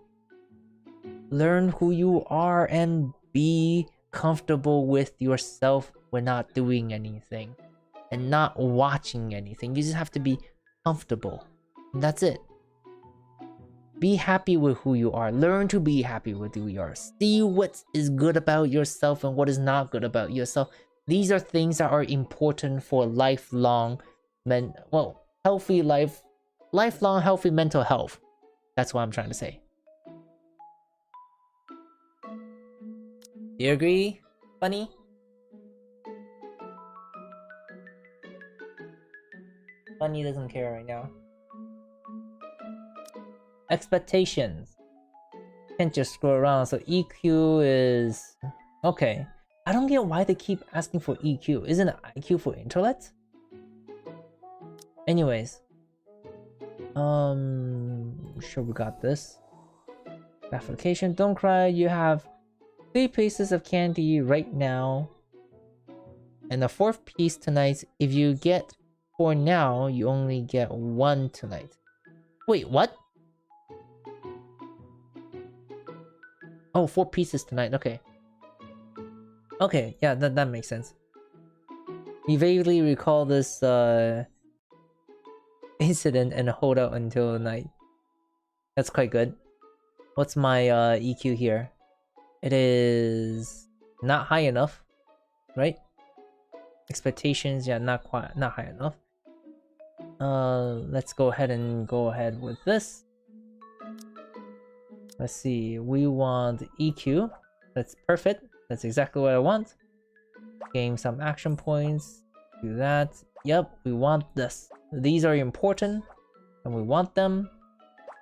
Speaker 1: learn who you are and be comfortable with yourself when not doing anything and not watching anything. You just have to be comfortable. And that's it. Be happy with who you are. Learn to be happy with who you are. See what is good about yourself and what is not good about yourself. These are things that are important for lifelong lifelong healthy mental health. That's what I'm trying to say. Do you agree, Bunny? Bunny doesn't care right now. Expectations. Can't just scroll around. So EQ is okay. I don't get why they keep asking for EQ. Isn't it IQ for intellect? Anyways, sure we got this. Application. Don't cry. You have 3 pieces of candy right now, and the 4th piece tonight. If you get 4 now, you only get 1 tonight. Wait, what? Oh, 4 pieces tonight. Okay. Okay, yeah, that makes sense. You vaguely recall this incident and hold out until night. That's quite good. What's my EQ here? It is not high enough, right? Expectations, yeah, not high enough. Let's go ahead with this. Let's see, we want EQ. That's perfect. That's exactly what I want. Gain some action points. Do that. Yep, we want this. These are important, and we want them.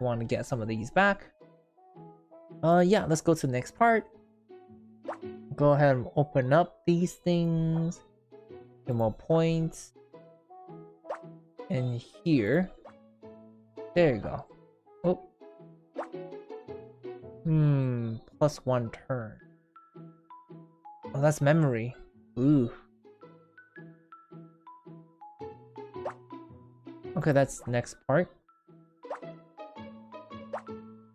Speaker 1: We want to get some of these back. Yeah, let's go to the next part. Go ahead and open up these things. Get more points. And here. There you go. Oh. +1 turn. Oh, that's memory. Ooh. Okay, that's the next part.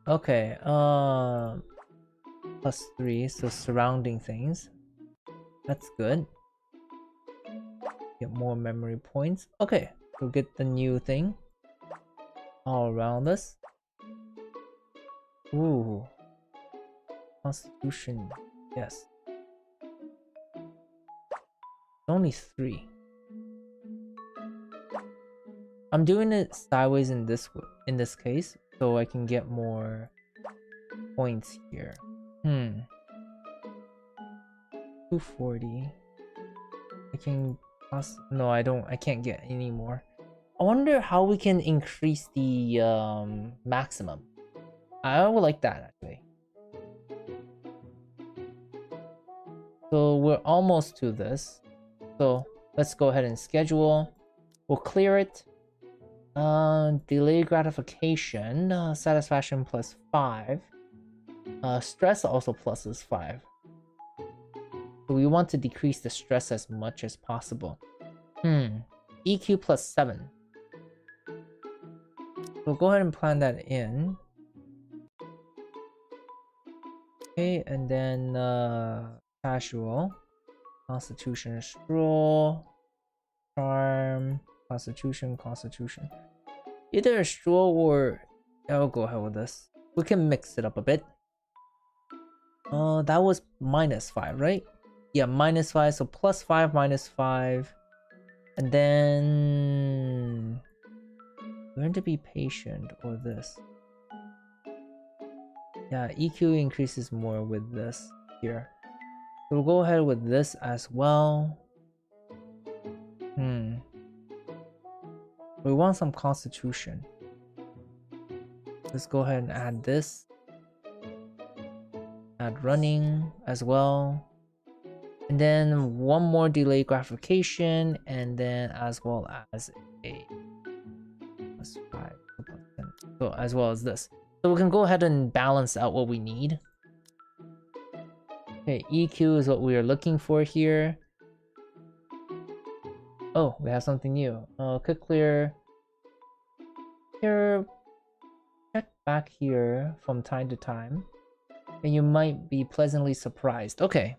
Speaker 1: Okay, +3, so surrounding things. That's good. Get more memory points. Okay, we'll get the new thing all around us. Ooh. Constitution, yes. Only 3. I'm doing it sideways in this case, so I can get more points here. 240. I can no, I can't get any more. I wonder how we can increase the maximum. I would like that actually. So we're almost to this. So let's go ahead and schedule. We'll clear it. Delay gratification, satisfaction +5. Stress also +5. So we want to decrease the stress as much as possible. EQ +7. We'll go ahead and plan that in. Okay, and then casual, constitution, stroll, charm, constitution. Either a stroll or I'll go ahead with this. We can mix it up a bit. That was -5, right? Yeah, -5, so +5, -5. And then learn to be patient or this. Yeah, EQ increases more with this here. So we'll go ahead with this as well. We want some constitution. Let's go ahead and add this. Add running as well. And then one more delay gratification, and then as well as a +5, +10. So as well as this. So we can go ahead and balance out what we need. Okay, EQ is what we are looking for here. Oh, we have something new. Quick clear. Here, check back here from time to time, and you might be pleasantly surprised. Okay.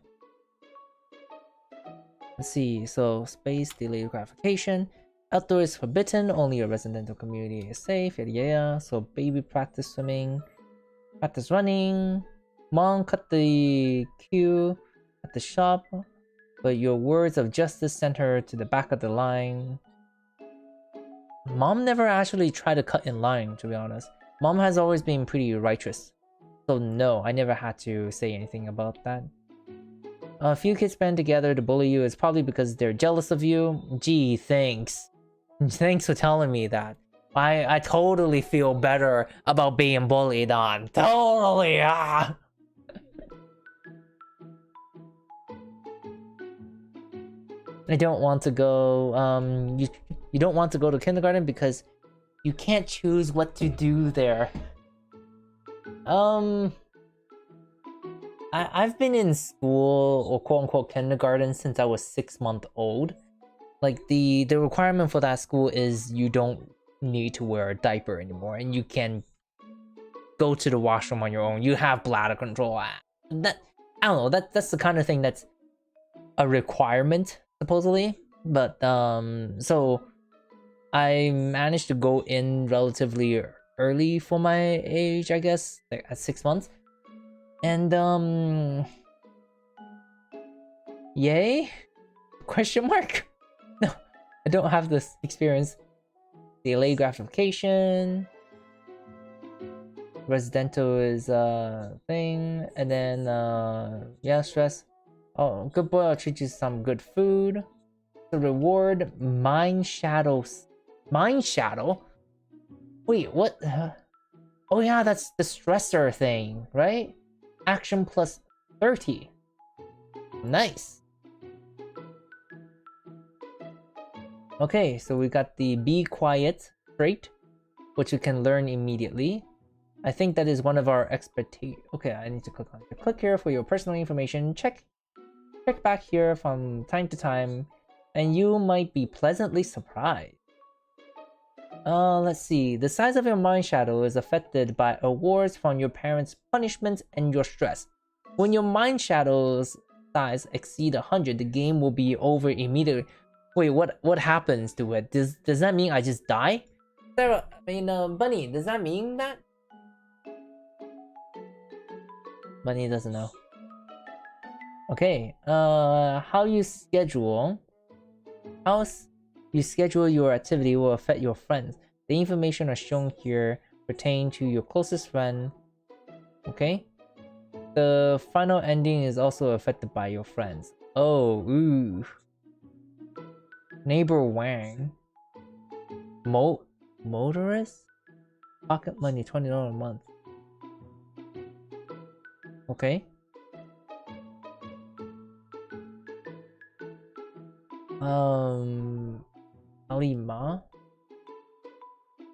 Speaker 1: Let's see. So space delay gratification. Outdoor is forbidden. Only a residential community is safe. Yeah. So baby practice swimming, practice running. Mom cut the queue at the shop, but your words of justice sent her to the back of the line. Mom never actually tried to cut in line, to be honest. Mom has always been pretty righteous. So no, I never had to say anything about that. A few kids band together to bully you is probably because they're jealous of you. Gee, thanks. Thanks for telling me that. I totally feel better about being bullied on. Totally. Ah. I don't want to go. You don't want to go to kindergarten because you can't choose what to do there. I've been in school or quote unquote kindergarten since I was 6 months old. Like the requirement for that school is you don't need to wear a diaper anymore, and you can go to the washroom on your own. You have bladder control. That I don't know. That's the kind of thing that's a requirement supposedly. But so I managed to go in relatively early for my age, I guess, like at 6 months. And yay? Question mark? No, I don't have this experience. Delayed gratification. Residential is a thing, and then yeah, stress. Oh, good boy, I'll treat you some good food. The reward, mind shadows. Mind shadow? Wait, what? Oh yeah, that's the stressor thing, right? Action plus 30. Nice. Okay, so we got the be quiet trait, which you can learn immediately. I think that is one of our expectations. Okay, I need to click on it. Click here for your personal information. Check back here from time to time, and you might be pleasantly surprised. Let's see. The size of your mind shadow is affected by awards from your parents' punishments and your stress. When your mind shadow's size exceed 100, the game will be over immediately. Wait, what happens to it? Does that mean I just die? Sarah, I mean, Bunny, does that mean that? Bunny doesn't know. Okay, how you schedule your activity will affect your friends. The information are shown here pertain to your closest friend. Okay? The final ending is also affected by your friends. Oh, ooh. Neighbor Wang. Motorist? Pocket money, $20 a month. Okay. Alima.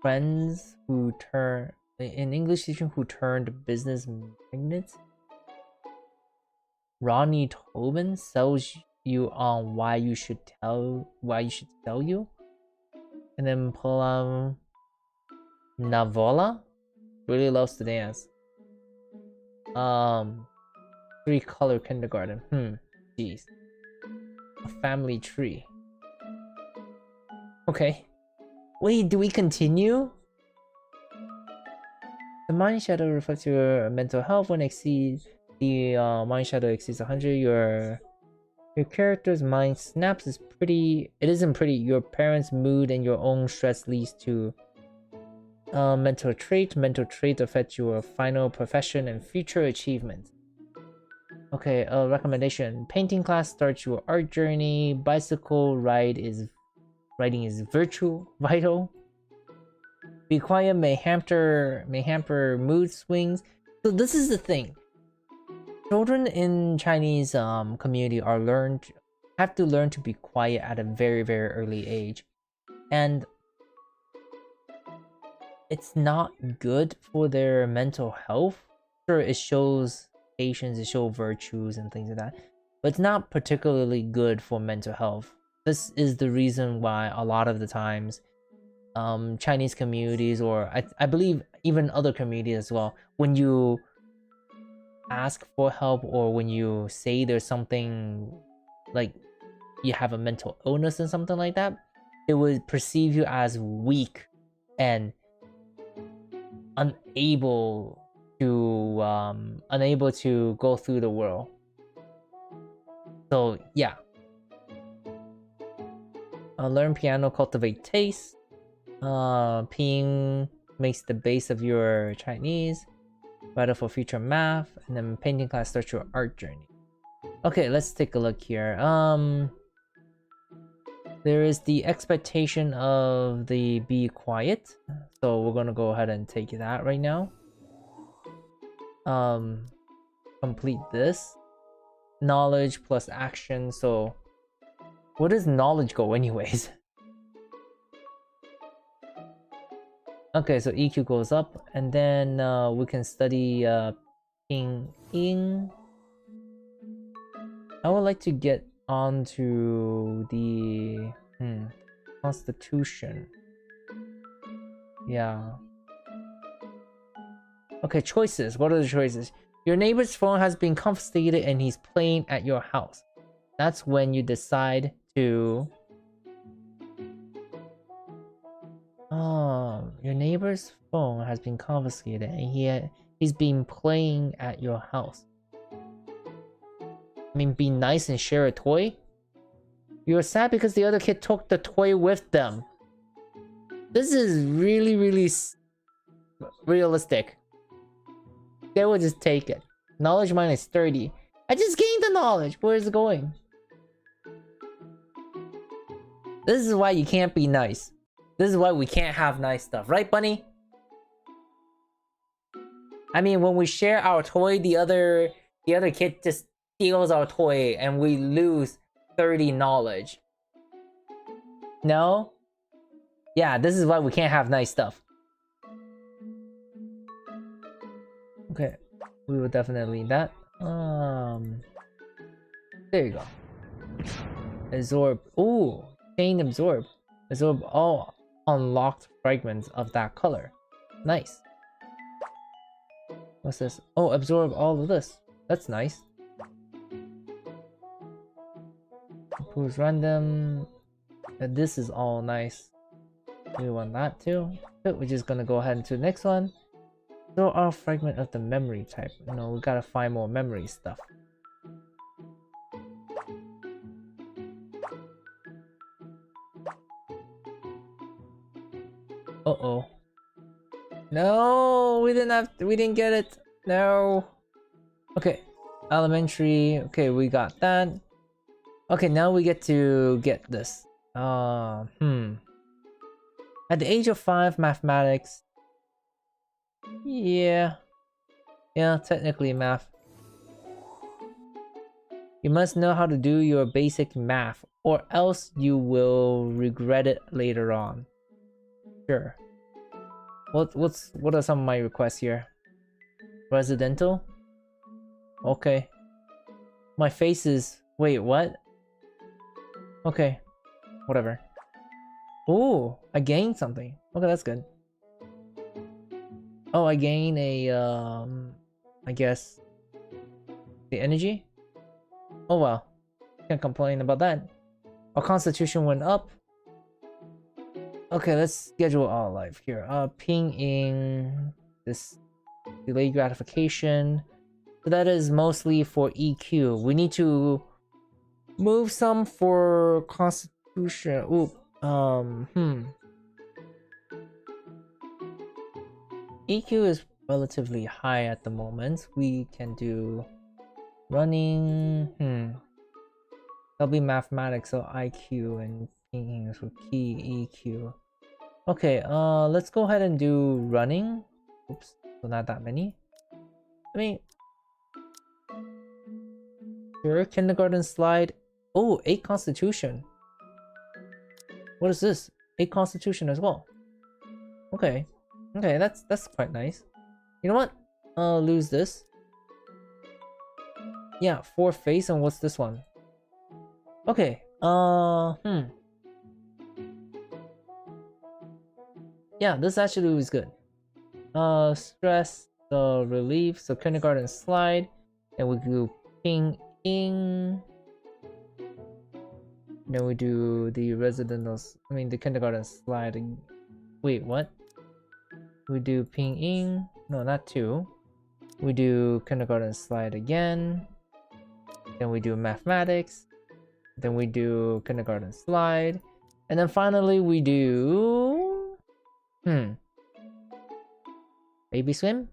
Speaker 1: Friends who turn in English teaching who turned business magnets. Ronnie Tobin sells you on why you should sell you. And then Polam Navola really loves to dance. 3-color kindergarten. Jeez. A family tree. Okay. Wait, do we continue? The mind shadow reflects your mental health when the mind shadow exceeds 100. Your character's mind snaps it isn't pretty. Your parents' mood and your own stress leads to mental trait. Mental trait affects your final profession and future achievements. Okay, recommendation. Painting class starts your art journey. Bicycle riding is vital. Be quiet may hamper mood swings. So this is the thing. Children in Chinese community have to learn to be quiet at a very, very early age. And it's not good for their mental health. Sure, it shows patience, it shows virtues and things like that, but it's not particularly good for mental health. This is the reason why a lot of the times Chinese communities, or I believe even other communities as well, when you ask for help or when you say there's something like you have a mental illness and something like that, it would perceive you as weak and unable to go through the world. So yeah. Learn piano, cultivate taste. Peeing makes the base of your Chinese. Vital for future math. And then painting class starts your art journey. Okay, let's take a look here. there is the expectation of the be quiet. So we're gonna go ahead and take that right now. Complete this. Knowledge plus action. So where does knowledge go anyways? Okay, so EQ goes up, and then we can study Ping Ying. I would like to get onto the Constitution. Yeah. Okay, choices. What are the choices? Your neighbor's phone has been confiscated and he's playing at your house. That's when you decide to... your neighbor's phone has been confiscated and he's been playing at your house. I mean, be nice and share a toy? You're sad because the other kid took the toy with them. This is really, really realistic. They will just take it. Knowledge minus 30. I just gained the knowledge. Where is it going? This is why you can't be nice. This is why we can't have nice stuff. Right, Bunny? I mean, when we share our toy, the other kid just steals our toy and we lose 30 knowledge. No? Yeah, this is why we can't have nice stuff. Okay, we will definitely need that. There you go. Absorb. Ooh, chain absorb. Absorb all unlocked fragments of that color. Nice. What's this? Oh, absorb all of this. That's nice. Improves random. This is all nice. We want that too. So we're just gonna go ahead into the next one. Throw our fragment of the memory type. You know, we gotta find more memory stuff. Uh-oh. No, we didn't get it. No. Okay. Elementary. Okay, we got that. Okay, now we get to get this. At the age of 5, mathematics. Yeah, technically math. You must know how to do your basic math, or else you will regret it later on. Sure. What are some of my requests here? Residential? Okay. My face is... Wait, what? Okay. Whatever. Ooh, I gained something. Okay, that's good. Oh, I gain a, I guess... the energy? Oh well. Can't complain about that. Our constitution went up. Okay, let's schedule our life here. Ping in this delayed gratification. So that is mostly for EQ. We need to move some for constitution. Ooh, EQ is relatively high at the moment. We can do running. That'll be mathematics, so IQ, and thinking is for key EQ. Okay, let's go ahead and do running. Oops, so not that many. I mean, sure, kindergarten slide. Oh, 8 constitution. What is this? 8 constitution as well. Okay, that's quite nice. You know what? Lose this. Yeah, 4 face, and what's this one? Okay, yeah, this actually was good. Stress, relief, so kindergarten slide, and we do ping ing. Then we do the the kindergarten slide. Wait, what? We do ping ing. No, not 2. We do kindergarten slide again. Then we do mathematics. Then we do kindergarten slide. And then finally we do... baby swim?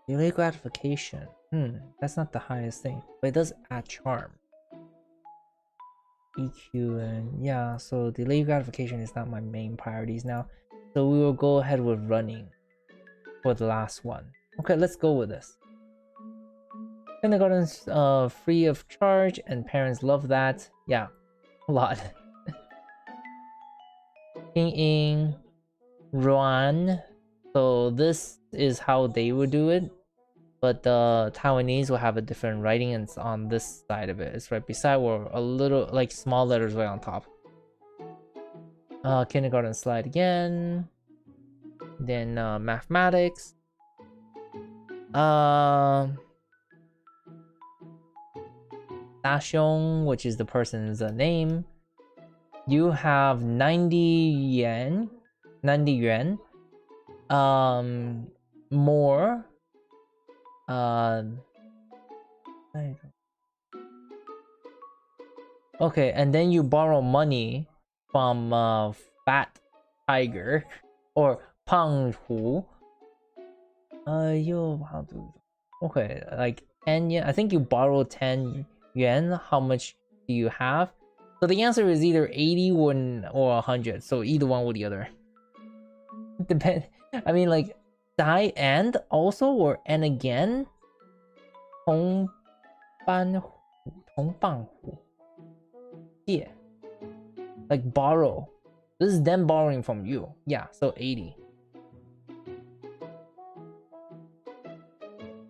Speaker 1: Delay gratification. That's not the highest thing, but it does add charm. EQ and yeah, so delay gratification is not my main priorities now. So we will go ahead with running for the last one. Okay, let's go with this. Kindergarten's free of charge and parents love that. Yeah, a lot. King Ruan. So this is how they would do it. But the Taiwanese will have a different writing, and it's on this side of it. It's right beside or a little like small letters right on top. Kindergarten slide again. Then mathematics. Daxiong, which is the person's name. You have 90 yen. 90 yuan. More. Okay, and then you borrow money from Fat Tiger or Pang Hu. How to? Okay, like 10 yen. I think you borrow 10 yuan. How much do you have? So the answer is either 80 or 100. So either one or the other. Depend. I mean, like die and also or and again. 同班户,同伴户. Yeah. Like borrow. This is them borrowing from you. Yeah, so 80.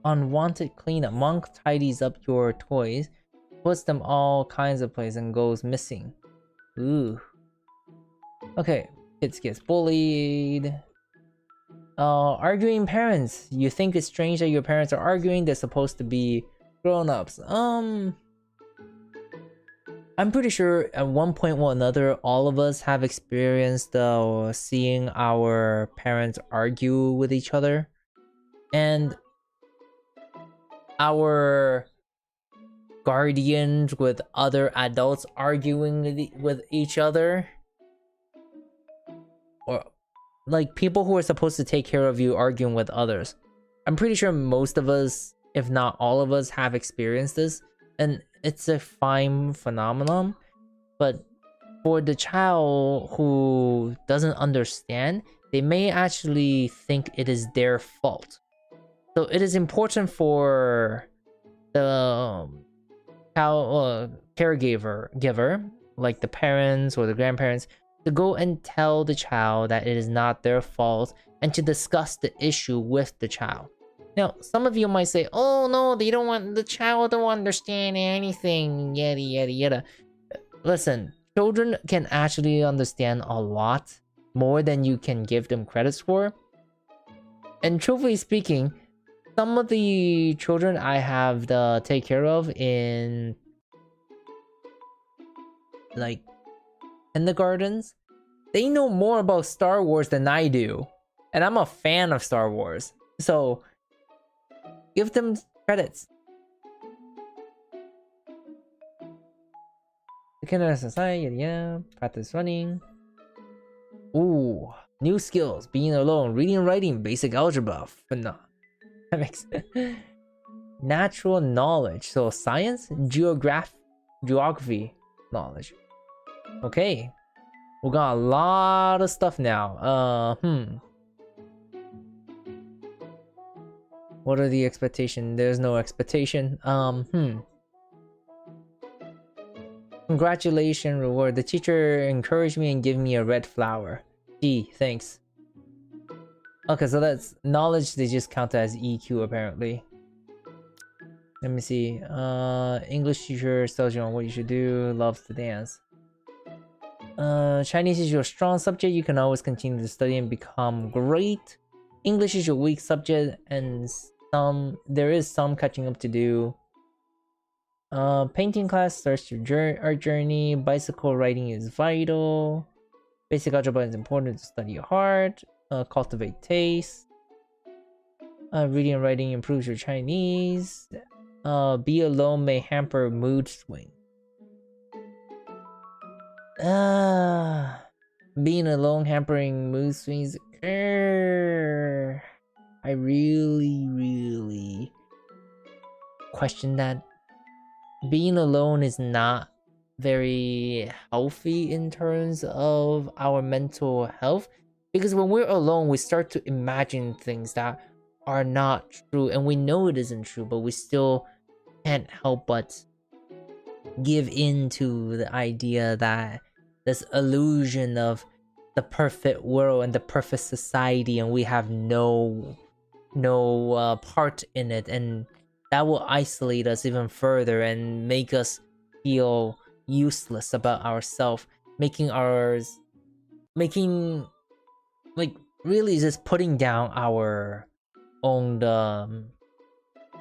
Speaker 1: Unwanted cleanup. Monk tidies up your toys, puts them all kinds of places, and goes missing. Ooh. Okay, kids gets bullied. Arguing parents. You think it's strange that your parents are arguing? They're supposed to be grown-ups. I'm pretty sure at one point or another, all of us have experienced seeing our parents argue with each other. And our guardians with other adults arguing with each other. Or like people who are supposed to take care of you arguing with others. I'm pretty sure most of us, if not all of us, have experienced this. And it's a fine phenomenon. But for the child who doesn't understand, they may actually think it is their fault. So it is important for the caregiver, like the parents or the grandparents, to go and tell the child that it is not their fault and to discuss the issue with the child. Now, some of you might say, oh no, the child don't understand anything, yada yada yada. Listen, children can actually understand a lot more than you can give them credits for. And truthfully speaking, some of the children I have to take care of in like kindergartens, they know more about Star Wars than I do. And I'm a fan of Star Wars. So give them credits. The kindergarten society, yeah, practice running. Ooh, new skills, being alone, reading and writing, basic algebra. No, that makes natural knowledge. So science, geography knowledge. Okay. We got a lot of stuff now. What are the expectations? There's no expectation. Congratulations, reward. The teacher encouraged me and gave me a red flower. Gee, thanks. Okay, so that's knowledge. They just count as EQ apparently. Let me see. English teacher tells you on what you should do. Loves to dance. Chinese is your strong subject. You can always continue to study and become great. English is your weak subject, and there is some catching up to do. Painting class starts your art journey. Bicycle riding is vital. Basic algebra is important to study hard. Cultivate taste. Reading and writing improves your Chinese. Be alone may hamper mood swing. Being alone hampering mood swings. I I really question that. Being alone is not very healthy in terms of our mental health, because when we're alone we start to imagine things that are not true, and we know it isn't true, but we still can't help but give in to the idea that this illusion of the perfect world and the perfect society, and we have no part in it, and that will isolate us even further and make us feel useless about ourselves, making like really just putting down our own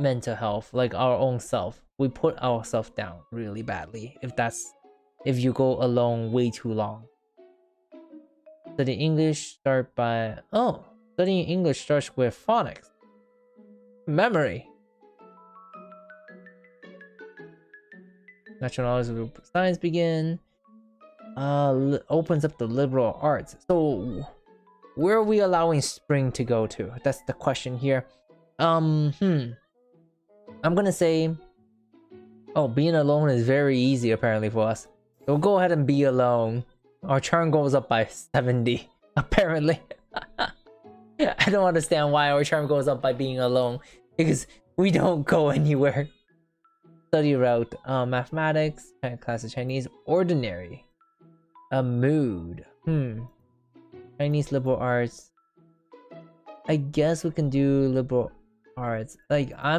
Speaker 1: mental health, like our own self. We put ourselves down really badly if you go alone way too long. Studying English studying English starts with phonics. Memory. Natural knowledge of science begin. Opens up the liberal arts. So where are we allowing spring to go to? That's the question here. I'm gonna say, being alone is very easy apparently for us. We'll go ahead and be alone. Our charm goes up by 70, apparently. I don't understand why our charm goes up by being alone, because we don't go anywhere. Study route, mathematics, class of Chinese, ordinary. A mood. Chinese liberal arts. I guess we can do liberal arts. Like I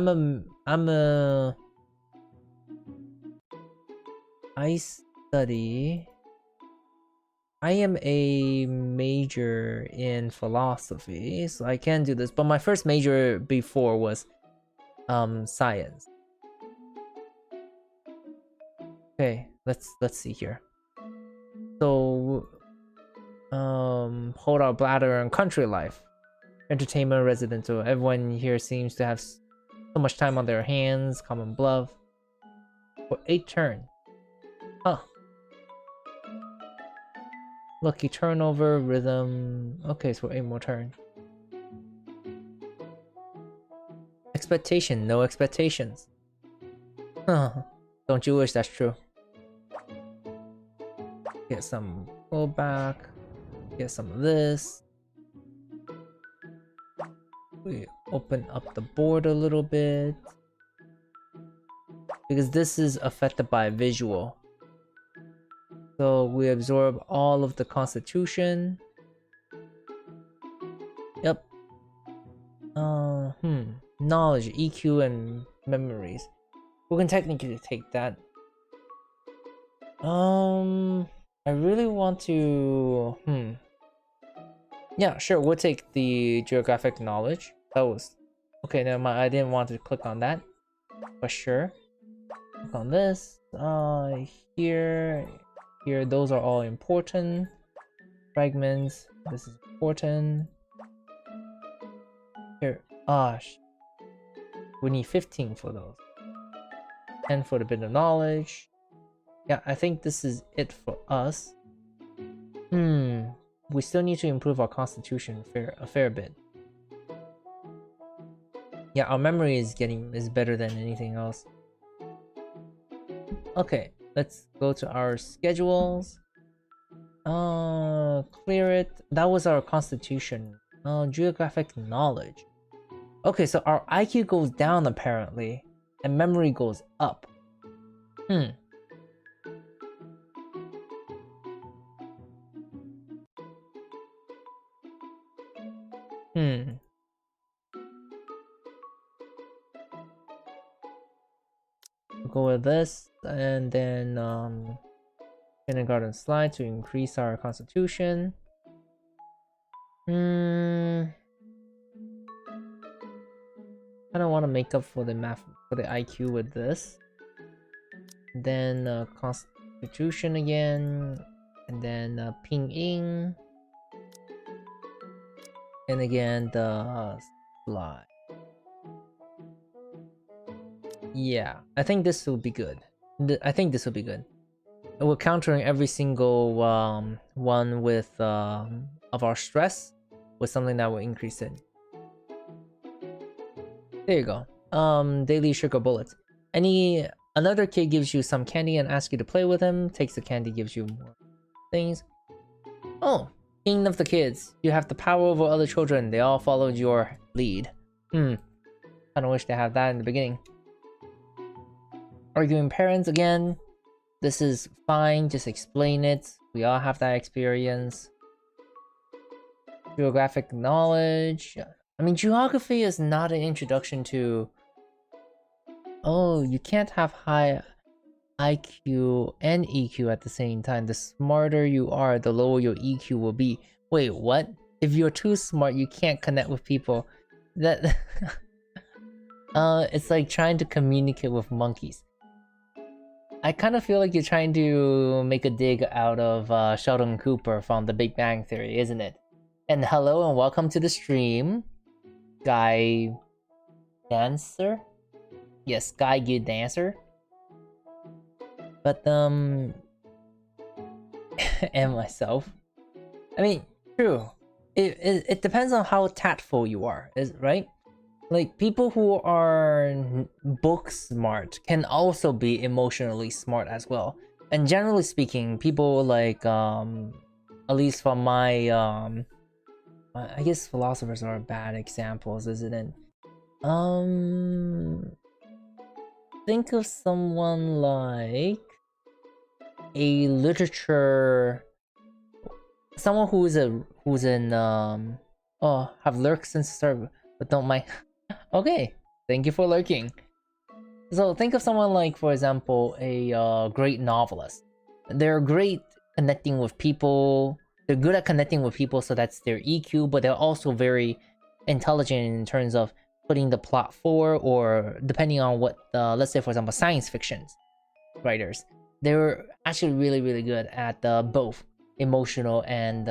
Speaker 1: am a major in philosophy, so I can do this, but my first major before was science. Okay, let's see here. So hold our bladder and country life. Entertainment, residential. Everyone here seems to have so much time on their hands. Common bluff. For 8 turn. Huh. Lucky turnover, rhythm. Okay, so 8 more turn. Expectation, no expectations. Huh. Don't you wish that's true? Get some pullback. Get some of this. We open up the board a little bit, because this is affected by visual. So we absorb all of the constitution. Yep. Knowledge, EQ, and memories. We can technically take that. I really want to. Yeah, sure. We'll take the geographic knowledge. That was okay. Never mind. I didn't want to click on that, but sure. Click on this. Here. Those are all important. Fragments. This is important. Here. We need 15 for those. 10 for the bit of knowledge. Yeah, I think this is it for us. We still need to improve our constitution a fair bit. Yeah, our memory is better than anything else. Okay, let's go to our schedules. Clear it. That was our constitution. Geographic knowledge. Okay, so our IQ goes down apparently, and memory goes up. We'll go with this, and then kindergarten slide to increase our constitution. I don't want to make up for the IQ with this. Then constitution again, and then ping in, and again the slide. Yeah, I think this will be good. We're countering every single one with of our stress with something that will increase it. There you go. Daily sugar bullets. Another kid gives you some candy and asks you to play with him. Takes the candy, gives you more things. Oh, king of the kids. You have the power over other children. They all followed your lead. Kinda wish they had that in the beginning. Arguing parents again. This is fine, just explain it. We all have that experience. Geographic knowledge. I mean, geography is not an introduction to... Oh, you can't have high IQ and EQ at the same time. The smarter you are, the lower your EQ will be. Wait, what? If you're too smart, you can't connect with people. That... it's like trying to communicate with monkeys. I kind of feel like you're trying to make a dig out of Sheldon Cooper from The Big Bang Theory, isn't it? And hello and welcome to the stream, Guy Dancer? Yes, Guy Good Dancer. But, and myself. I mean, true. It depends on how tactful you are, right? Like, people who are book smart can also be emotionally smart as well. And generally speaking, people like, at least from my, I guess philosophers are bad examples, isn't it? Think of someone like a literature, someone who's in, oh, have lurks since the start, but don't mind. Okay, thank you for lurking. So think of someone like, for example, a great novelist. They're great connecting with people. They're good at connecting with people, so that's their EQ, but they're also very intelligent in terms of putting the plot forward, or depending on what, let's say, for example, science fiction writers. They're actually really, really good at both emotional and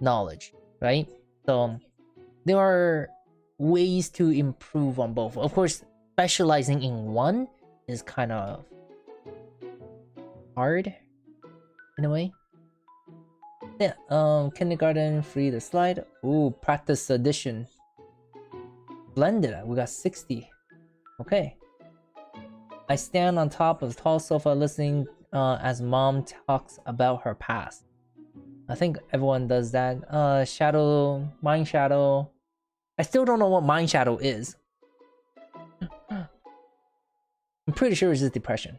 Speaker 1: knowledge, right? So there are ways to improve on both. Of course, specializing in one is kind of hard in a way. Yeah, kindergarten, free the slide. Ooh, practice edition. Splendid, we got 60. Okay. I stand on top of the tall sofa listening as mom talks about her past. I think everyone does that. Shadow, mind shadow. I still don't know what mind shadow is. I'm pretty sure it's just depression.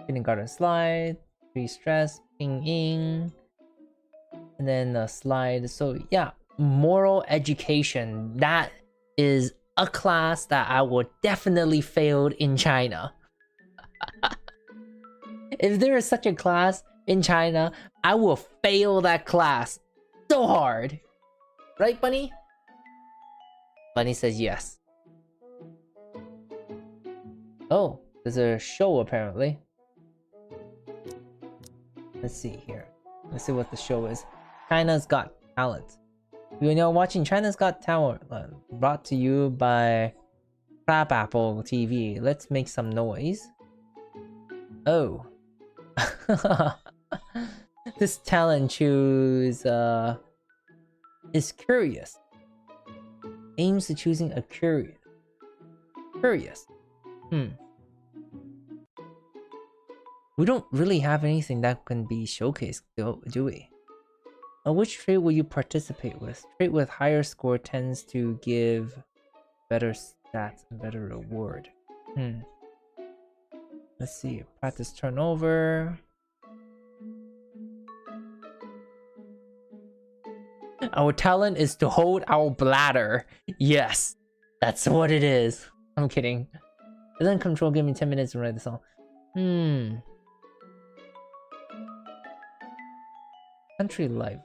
Speaker 1: Kindergarten slide, free stress, ping ing, and then a slide. So yeah, moral education. That is a class that I would definitely failed in China. If there is such a class in China, I will fail that class so hard. Right, Bunny? Bunny says yes. Oh, there's a show apparently. Let's see here. Let's see what the show is. China's Got Talent. You know, watching China's Got Talent, brought to you by Crabapple TV. Let's make some noise. Oh. This talent choose is curious. Aims to choosing a curious. We don't really have anything that can be showcased, do we? Which trait will you participate with? Trait with higher score tends to give better stats and better reward. Let's see. Practice turnover. Our talent is to hold our bladder. Yes, that's what it is. I'm kidding. Doesn't control. Give me 10 minutes to write the song. Country life.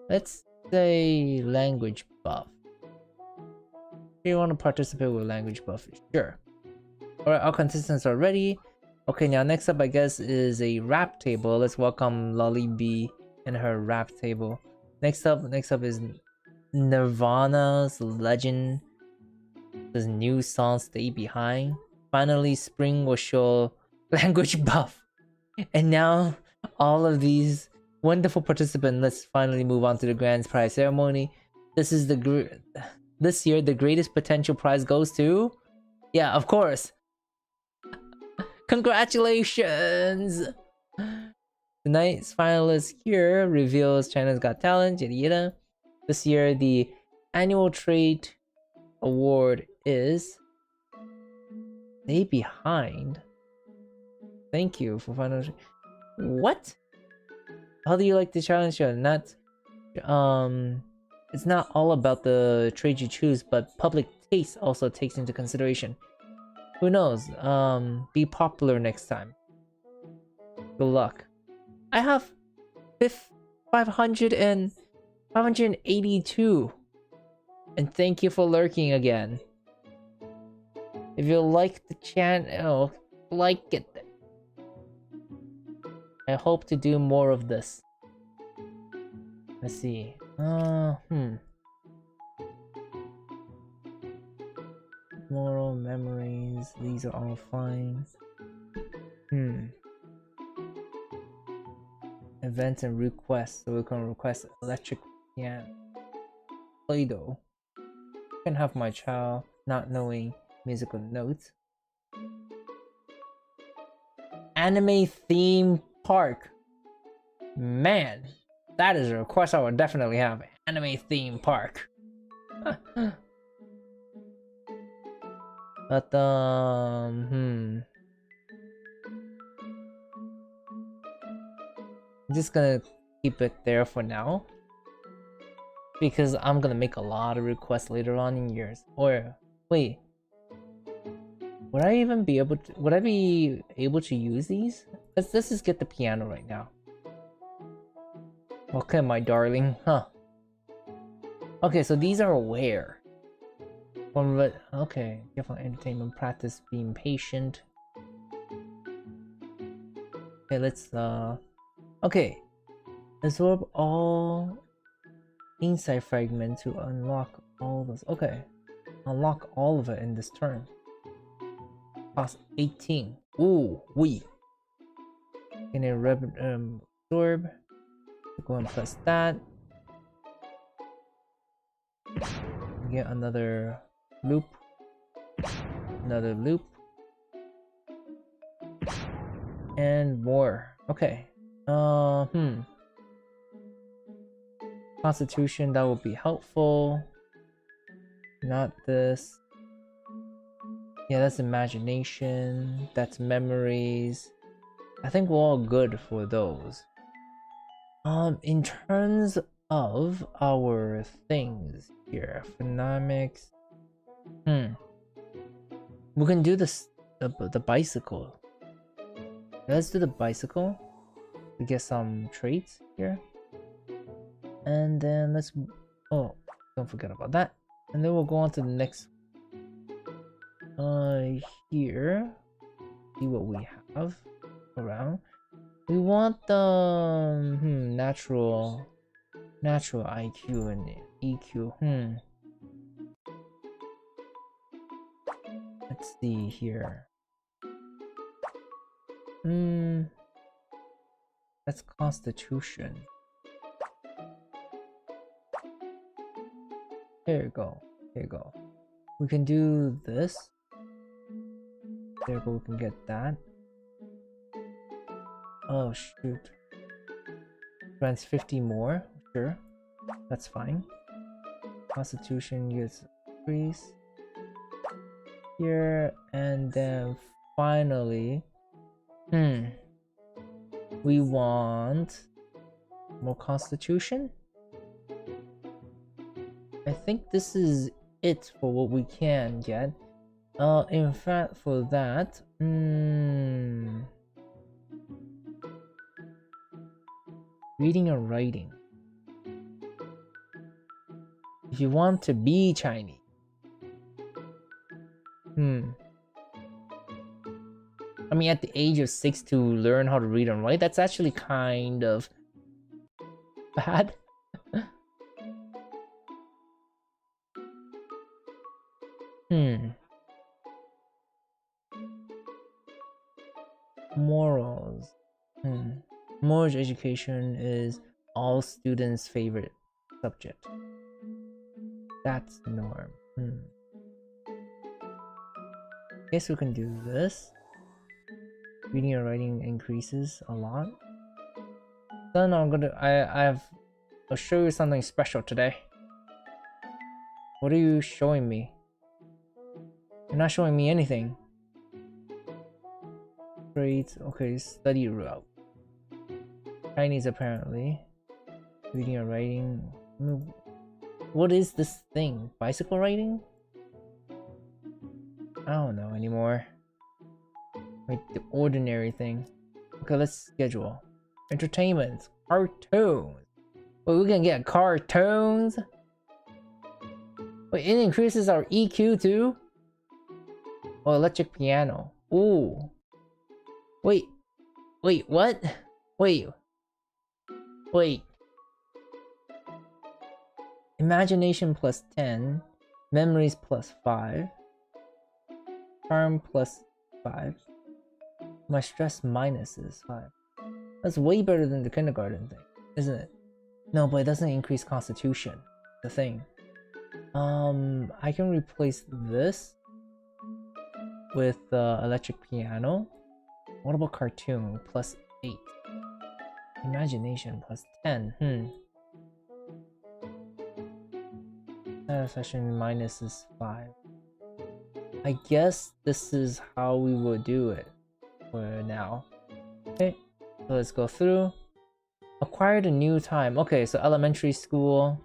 Speaker 1: Let's say language buff. Do you want to participate with language buff? Sure. Alright, our contestants are ready. Okay, now next up I guess is a rap table. Let's welcome Lolly B and her rap table. Next up is Nirvana's Legend. This new song Stay Behind. Finally, Spring will show language buff. And now all of these wonderful participants, let's finally move on to the grand prize ceremony. This is the this year, the greatest potential prize goes to... Yeah, of course. Congratulations! Tonight's finalist here reveals China's Got Talent, yada yada. This year, the annual trait award is... Stay behind. Thank you for finding... What? How do you like the challenge show? Not... It's not all about the trade you choose, but public taste also takes into consideration. Who knows? Be popular next time. Good luck. I have 582. And thank you for lurking again. If you like the channel, like it. I hope to do more of this. Let's see. Moral memories. These are all fine. Events and requests. So we can request electric piano. Play-Doh. You can have my child not knowing musical notes. Anime theme park. Man, that is a request I would definitely have. Anime theme park. But I'm just gonna keep it there for now, because I'm gonna make a lot of requests later on in years. Or wait, would I be able to use these? Let's just get the piano right now. Okay, my darling. Huh. Okay, so these are where? Okay, careful entertainment, practice being patient. Okay, let's okay. Absorb all inside fragment to unlock all those. Okay. Unlock all of it in this turn. Cost 18. Ooh, we can absorb. Go and press that. Get another loop. Another loop. And more. Okay. Constitution, that would be helpful. Not this. Yeah, that's imagination. That's memories. I think we're all good for those. In terms of our things here, phonemics. We can do this the bicycle. Let's do the bicycle to get some traits here. And then let's don't forget about that. And then we'll go on to the next here. See what we have around. We want the natural IQ and EQ. Let's see here. That's Constitution. There you go. There you go. We can do this. There you go. We can get that. Oh shoot. Grants 50 more. Sure. That's fine. Constitution gets increase here, and then finally, we want more Constitution. I think this is it for what we can get. In fact, for that, reading and writing. If you want to be Chinese. I mean, at the age of 6 to learn how to read and write, that's actually kind of bad. Morals. Morals education is all students' favorite subject. That's norm. Guess we can do this. Reading and writing increases a lot. Then I'll show you something special today. What are you showing me? You're not showing me anything. Great. Okay, study route. Chinese apparently. Reading and writing. What is this thing? Bicycle riding? I don't know anymore. Like the ordinary thing. Okay, let's schedule. Entertainment. Cartoons. Wait, we can get cartoons? Wait, it increases our EQ too? Oh, electric piano. Ooh. Wait, what? Wait. Imagination plus 10. Memories plus 5. Charm plus 5. My stress minus is 5. That's way better than the kindergarten thing, isn't it? No, but it doesn't increase constitution. The thing. I can replace this with electric piano. What about cartoon? Plus 8. Imagination plus 10. Satisfaction minus is 5. I guess this is how we would do it for now. Okay, so let's go through. Acquired a new time. Okay, so elementary school.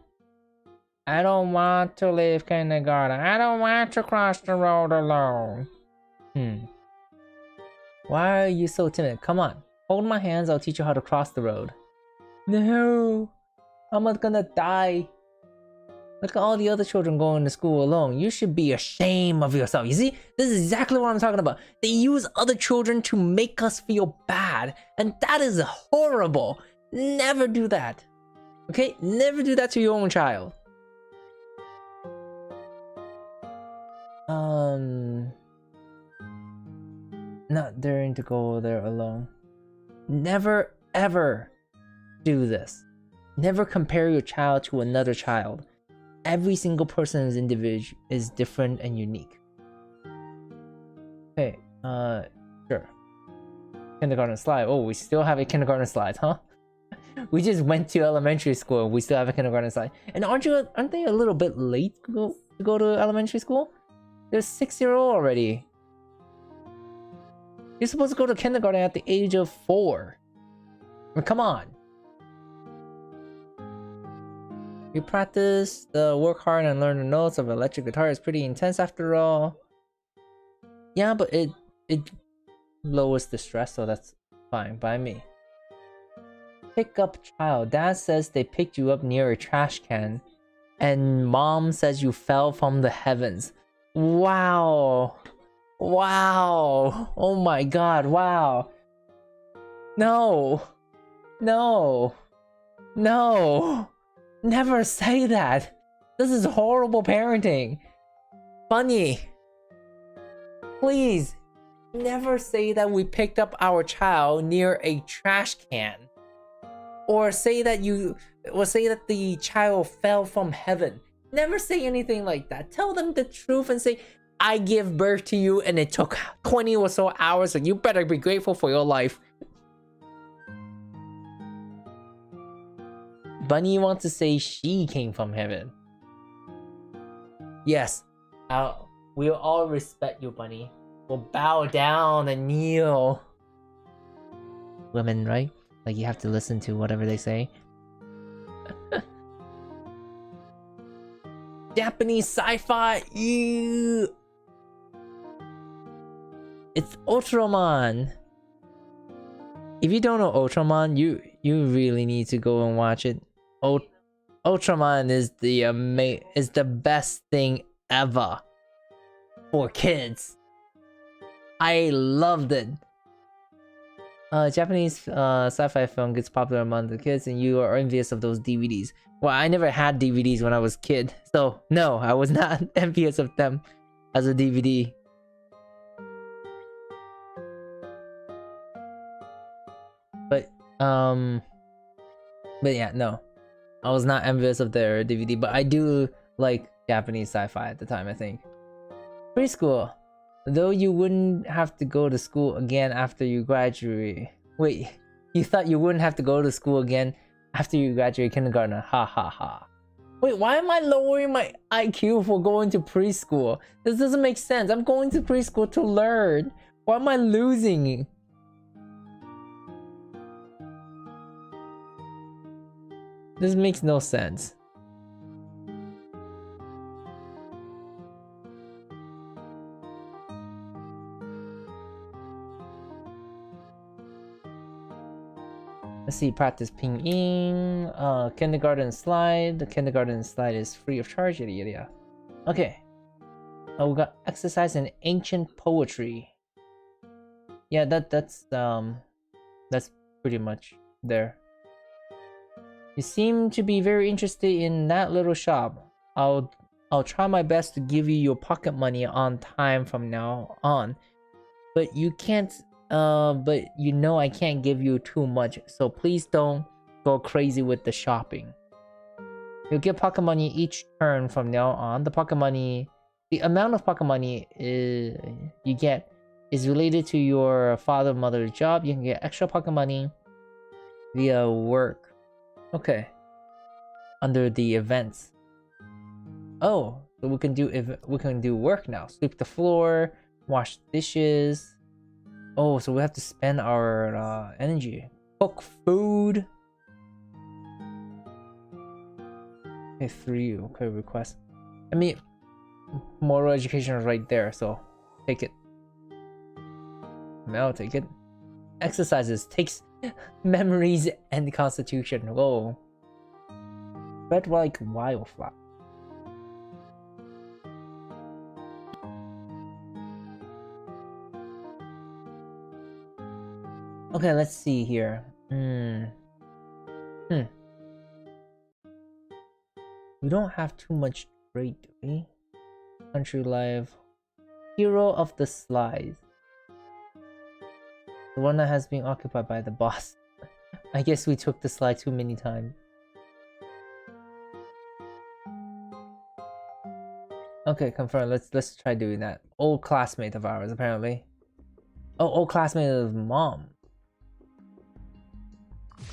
Speaker 1: I don't want to leave kindergarten. I don't want to cross the road alone. Why are you so timid? Come on, hold my hands, I'll teach you how to cross the road. No, I'm not gonna die. Look at all the other children going to school alone. You should be ashamed of yourself. You see, this is exactly what I'm talking about. They use other children to make us feel bad, and that is horrible. Never do that. Okay? Never do that to your own child. Not daring to go there alone. Never ever do this. Never compare your child to another child. Every single person is different and unique. Okay, sure. Kindergarten slide. Oh, we still have a kindergarten slide, huh? We just went to elementary school and we still have a kindergarten slide. And aren't they a little bit late to go to elementary school? They're 6-year-old already. You're supposed to go to kindergarten at the age of 4. I mean, come on. You practice the work hard and learn the notes of electric guitar is pretty intense after all. Yeah, but it lowers the stress, so that's fine by me. Pick up child. Dad says they picked you up near a trash can, and mom says you fell from the heavens. Wow. Wow. Oh my god, wow. No. No. No. Never say that. This is horrible parenting. Bunny. Please. Never say that we picked up our child near a trash can. Or say that the child fell from heaven. Never say anything like that. Tell them the truth and say, I give birth to you and it took 20 or so hours and you better be grateful for your life. Bunny wants to say she came from heaven. Yes, we'll all respect you, Bunny. We'll bow down and kneel. Women, right? Like you have to listen to whatever they say. Japanese sci-fi. Ew. It's Ultraman. If you don't know Ultraman, you really need to go and watch it. Ultraman is the best thing ever for kids. I loved it. Japanese sci-fi film gets popular among the kids, and you are envious of those DVDs. Well, I never had DVDs when I was a kid, so no, I was not envious of them as a DVD. But yeah, no, I was not envious of their DVD. But I do like Japanese sci-fi at the time, I think. Preschool. Though you wouldn't have to go to school again after you graduate. Wait, you thought you wouldn't have to go to school again after you graduate kindergarten? Ha ha ha. Wait, why am I lowering my IQ for going to preschool? This doesn't make sense. I'm going to preschool to learn. Why am I losing? This makes no sense. Let's see, practice pinging, kindergarten slide. The kindergarten slide is free of charge, yeah. Okay. We got exercise in ancient poetry. Yeah, that's pretty much there. You seem to be very interested in that little shop. I'll try my best to give you your pocket money on time from now on. But you can't but you know I can't give you too much, so please don't go crazy with the shopping. You'll get pocket money each turn from now on. The amount of pocket money you get is related to your father or mother's job. You can get extra pocket money via work. Okay. Under the events. Oh, so we can do work now. Sweep the floor, wash dishes. Oh, so we have to spend our energy. Cook food. Okay, 3. Okay, request. I mean, moral education is right there, so take it. I'll take it. Exercises takes memories and constitution. Whoa. Spread like wildfire. Okay, let's see here. We don't have too much trade, do we? Country life. Hero of the slides. The one that has been occupied by the boss. I guess we took the slide too many times. Okay, confirm. Let's try doing that. Old classmate of ours, apparently. Oh, old classmate of mom.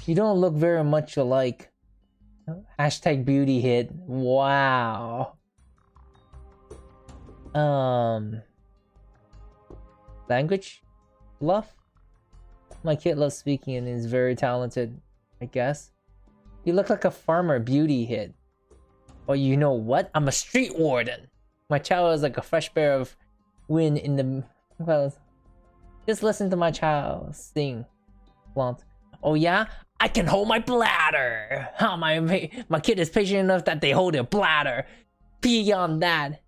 Speaker 1: You don't look very much alike. Hashtag beauty hit. Wow. Language? Bluff? My kid loves speaking and is very talented, I guess. You look like a farmer, beauty hit. Well, you know what? I'm a street warden. My child is like a fresh bear of wind in the... Well, just listen to my child sing. Flaunt. Oh yeah? I can hold my bladder! How my kid is patient enough that they hold their bladder. Beyond that,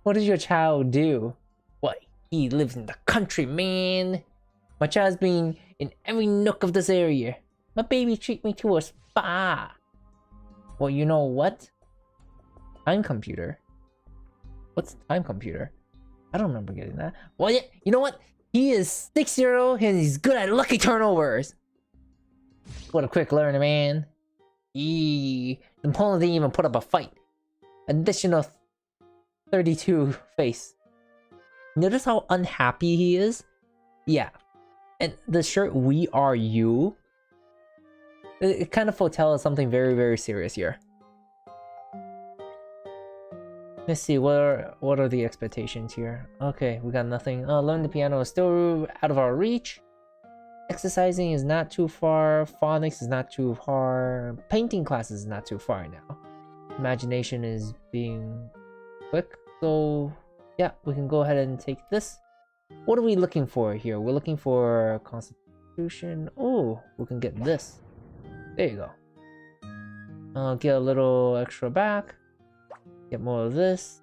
Speaker 1: what does your child do? What? He lives in the country, man. My child's been in every nook of this area. My baby treat me to a spa. Well, you know what? Time computer. What's time computer? I don't remember getting that. Well, yeah, you know what? He is 6-year-old and he's good at lucky turnovers. What a quick learner, man. The opponent didn't even put up a fight. Additional 32 face. Notice how unhappy he is? Yeah. And the shirt, we are you. It kind of foretells something very, very serious here. Let's see, what are the expectations here? Okay, we got nothing. Learn the piano is still out of our reach. Exercising is not too far. Phonics is not too far. Painting classes is not too far now. Imagination is being quick. So, yeah, we can go ahead and take this. What are we looking for here? We're looking for Constitution. Oh, we can get this. There you go. I'll get a little extra back. Get more of this.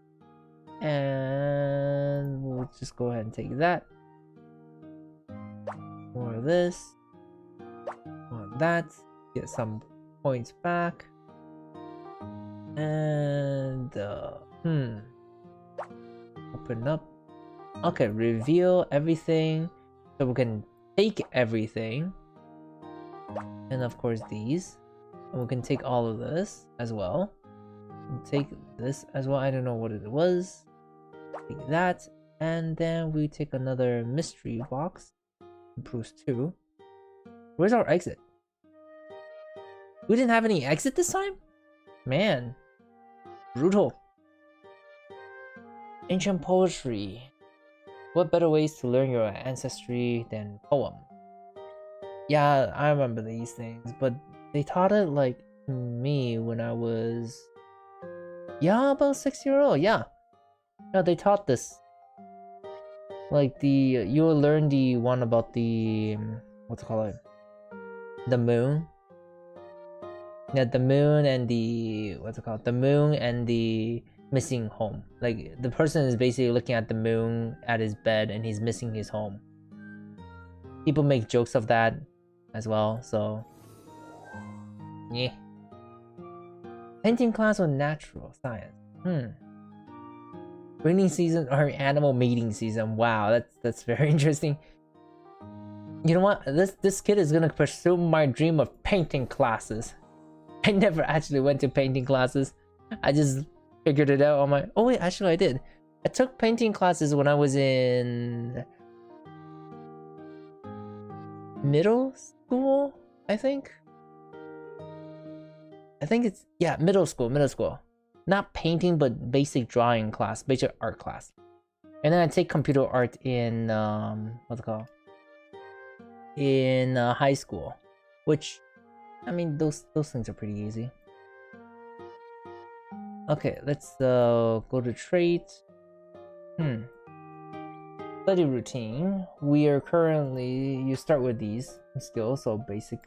Speaker 1: And we'll just go ahead and take that. More of this. More of that. Get some points back. And open up. Okay, reveal everything. So we can take everything. And of course these. And we can take all of this as well. take this as well. I don't know what it was. Take that, and then we take another mystery box. Improves 2. Where's our exit? We didn't have any exit this time? Man. Brutal. Ancient poetry. What better ways to learn your ancestry than poem? Yeah, I remember these things, but they taught it like me when I was about 6-year-old. Yeah, they taught this. Like you'll learn the one about the what's it called? The moon. Yeah, the moon and the what's it called? The moon and the missing home. Like the person is basically looking at the moon at his bed and he's missing his home. People make jokes of that as well, so yeah. Painting class or natural science? Breeding season or animal mating season? Wow, that's very interesting. You know what? This kid is gonna pursue my dream of painting classes. I never actually went to painting classes. I just figured it out on my... Oh wait, actually I did. I took painting classes when I was in middle school, I think. I think it's, yeah, middle school. Not painting, but basic drawing class, basic art class. And then I take computer art in, what's it called? In high school. Which, I mean, those things are pretty easy. Okay, let's go to traits. Study routine. We are currently, you start with these skills, so basic,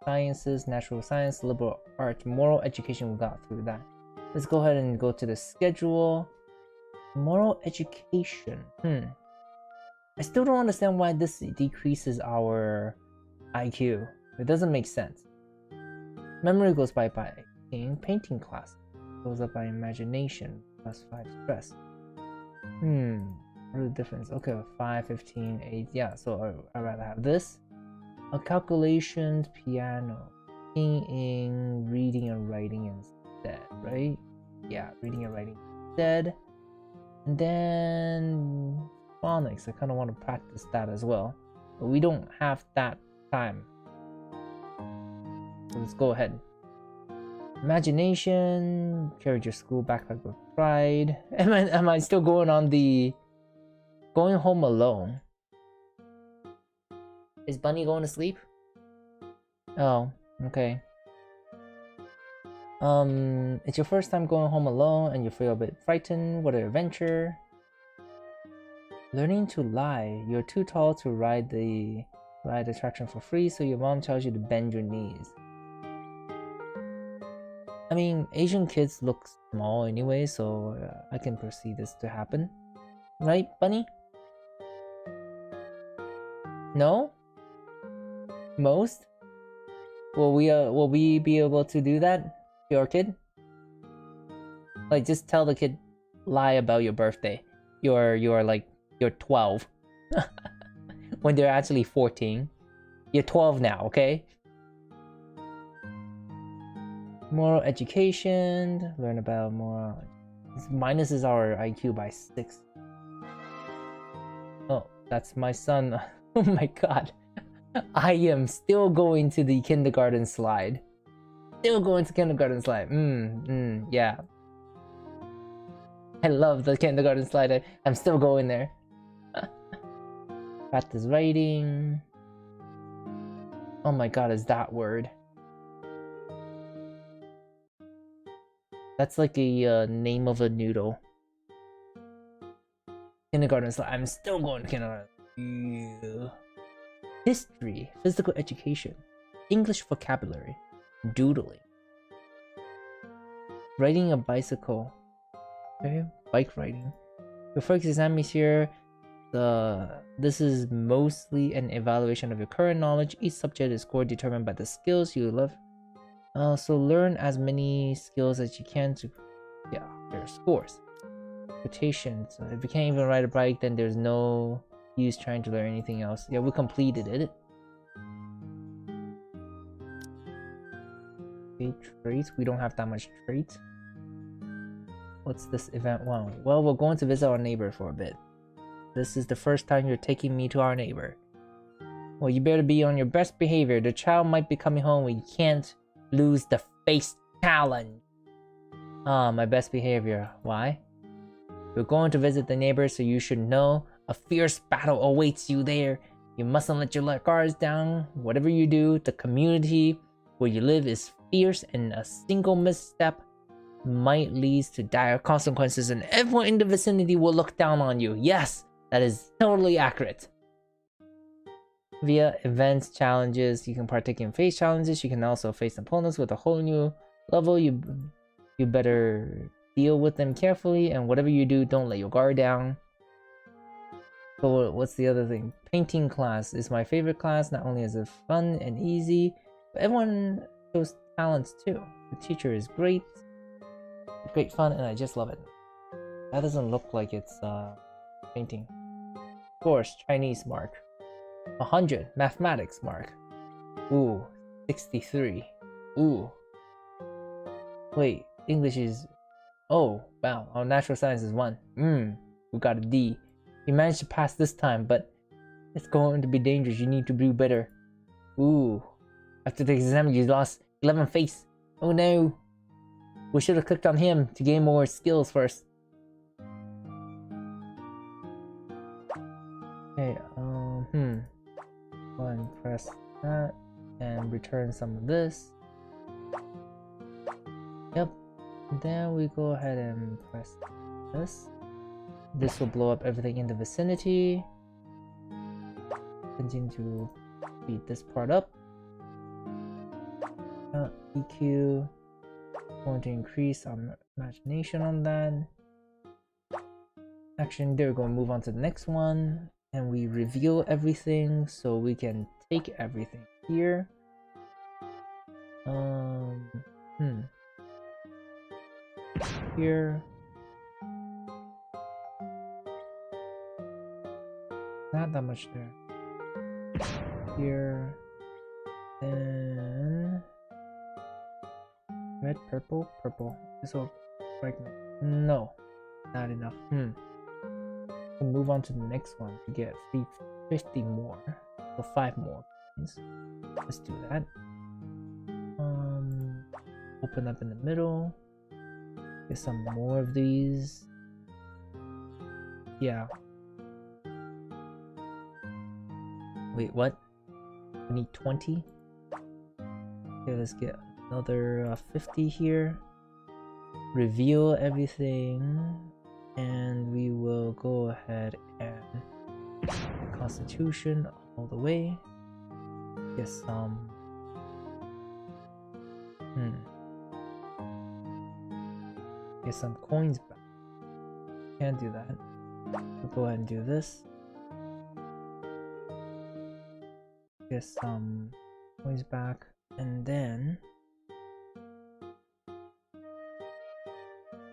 Speaker 1: sciences, natural science, liberal arts, moral education. We got through that. Let's go ahead and go to the schedule. Moral education. I still don't understand why this decreases our IQ. It doesn't make sense. Memory goes by 18. Painting class goes up by imagination plus 5 stress. What are the difference? Okay, 5, 15, 8. Yeah, so I'd rather have this. Calculations, piano, singing, reading and writing instead, right? Yeah, reading and writing instead. And then phonics, I kind of want to practice that as well. But we don't have that time. So let's go ahead. Imagination, carried your school backpack with pride. Am I still going on the going home alone? Is Bunny going to sleep? Oh, okay. It's your first time going home alone and you feel a bit frightened. What an adventure. Learning to lie. You're too tall to ride the attraction for free, so your mom tells you to bend your knees. I mean, Asian kids look small anyway, so I can foresee this to happen. Right, Bunny? No? Most? Will we be able to do that to our kid? Like, just tell the kid, lie about your birthday. You're 12 when they're actually 14. You're 12 now, okay? Moral education. Learn about moral. This minuses our IQ by 6. Oh, that's my son. Oh my god. I am still going to the kindergarten slide. Still going to kindergarten slide. Yeah. I love the kindergarten slide. I'm still going there. Practice writing. Oh my god, is that word? That's like a name of a noodle. Kindergarten slide. I'm still going to kindergarten. Yeah. History, physical education, English vocabulary, doodling, riding a bicycle, okay, bike riding. Your first exam is here. This is mostly an evaluation of your current knowledge. Each subject is scored determined by the skills you love. So learn as many skills as you can to their scores. Quotations. If you can't even ride a bike, then there's no use trying to learn anything else. Yeah, we completed it. Okay, traits. We don't have that much traits. What's this event one? Well, we're going to visit our neighbor for a bit. This is the first time you're taking me to our neighbor. Well, you better be on your best behavior. The child might be coming home. We can't lose the face challenge. My best behavior. Why? We're going to visit the neighbor, so you should know a fierce battle awaits you there. You mustn't let your guards down. Whatever you do, the community where you live is fierce, and a single misstep might lead to dire consequences, and everyone in the vicinity will look down on you. Yes, that is totally accurate. Via events, challenges, you can partake in face challenges. You can also face opponents with a whole new level. You better deal with them carefully, and whatever you do, don't let your guard down. So what's the other thing? Painting class is my favorite class. Not only is it fun and easy, but everyone shows talents too. The teacher is great fun, and I just love it. That doesn't look like it's painting. Of course, Chinese mark. 100, mathematics mark. Ooh, 63. Ooh. Wait, English is... Oh, wow, our natural science is 1. We got a D. You managed to pass this time, but it's going to be dangerous. You need to do better. Ooh. After the exam, you lost 11 face. Oh no. We should have clicked on him to gain more skills first. Okay, go ahead and press that and return some of this. Yep. Then we go ahead and press this. This will blow up everything in the vicinity. Continue to speed this part up. EQ. Going to increase our imagination on that. Action, there we go. Move on to the next one. And we reveal everything so we can take everything here. Here. Not that much there. Here. Then red, purple, purple. This will fragment. No, not enough. We'll move on to the next one to get 50 more. So 5 more. Let's do that. Open up in the middle. Get some more of these. Yeah. Wait, what? We need 20? Okay, let's get another 50 here. Reveal everything. And we will go ahead and Constitution all the way. Get some... Get some coins back. Can't do that. We'll go ahead and do this. Get some coins back. And then...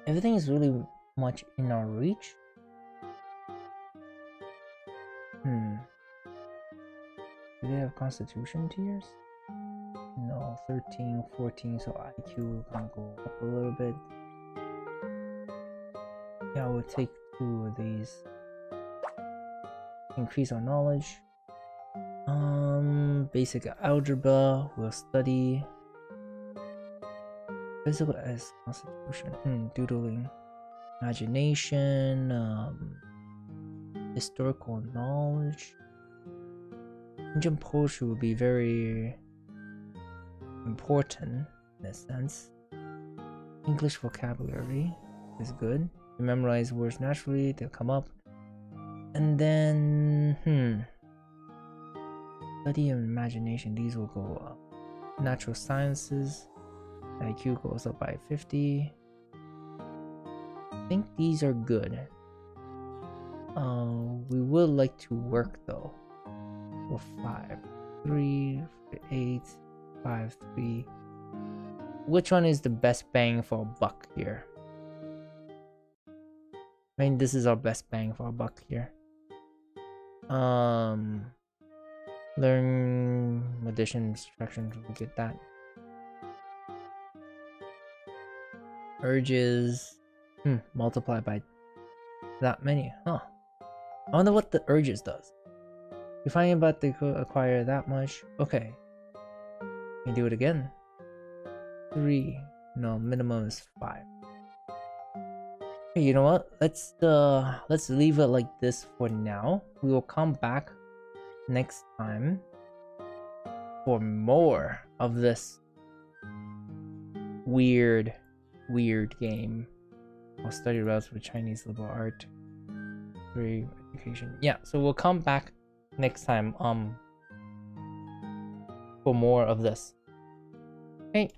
Speaker 1: everything is really much in our reach. Do they have Constitution tiers? No, 13, 14, so IQ can go up a little bit. Yeah, we'll take 2 of these. Increase our knowledge. Basic algebra, we'll study. Physical as Constitution. Doodling. Imagination, historical knowledge. Ancient poetry would be very important in a sense. English vocabulary is good. You memorize words naturally, they'll come up. And then, study and imagination, these will go up. Natural sciences, IQ goes up by 50. I think these are good. We would like to work though. For 5, 3, 8, 5, 3. Which one is the best bang for a buck here? I mean, this is our best bang for a buck here. Learn addition, subtraction, we get that. Urges multiply by that many. Huh. I wonder what the urges does. You find about to acquire that much. Okay. Can you do it again? 3. No, minimum is 5. Okay, you know what? Let's leave it like this for now. We will come back next time for more of this weird game. I'll study routes for Chinese liberal art. 3 education. Yeah, so we'll come back next time for more of this. Okay.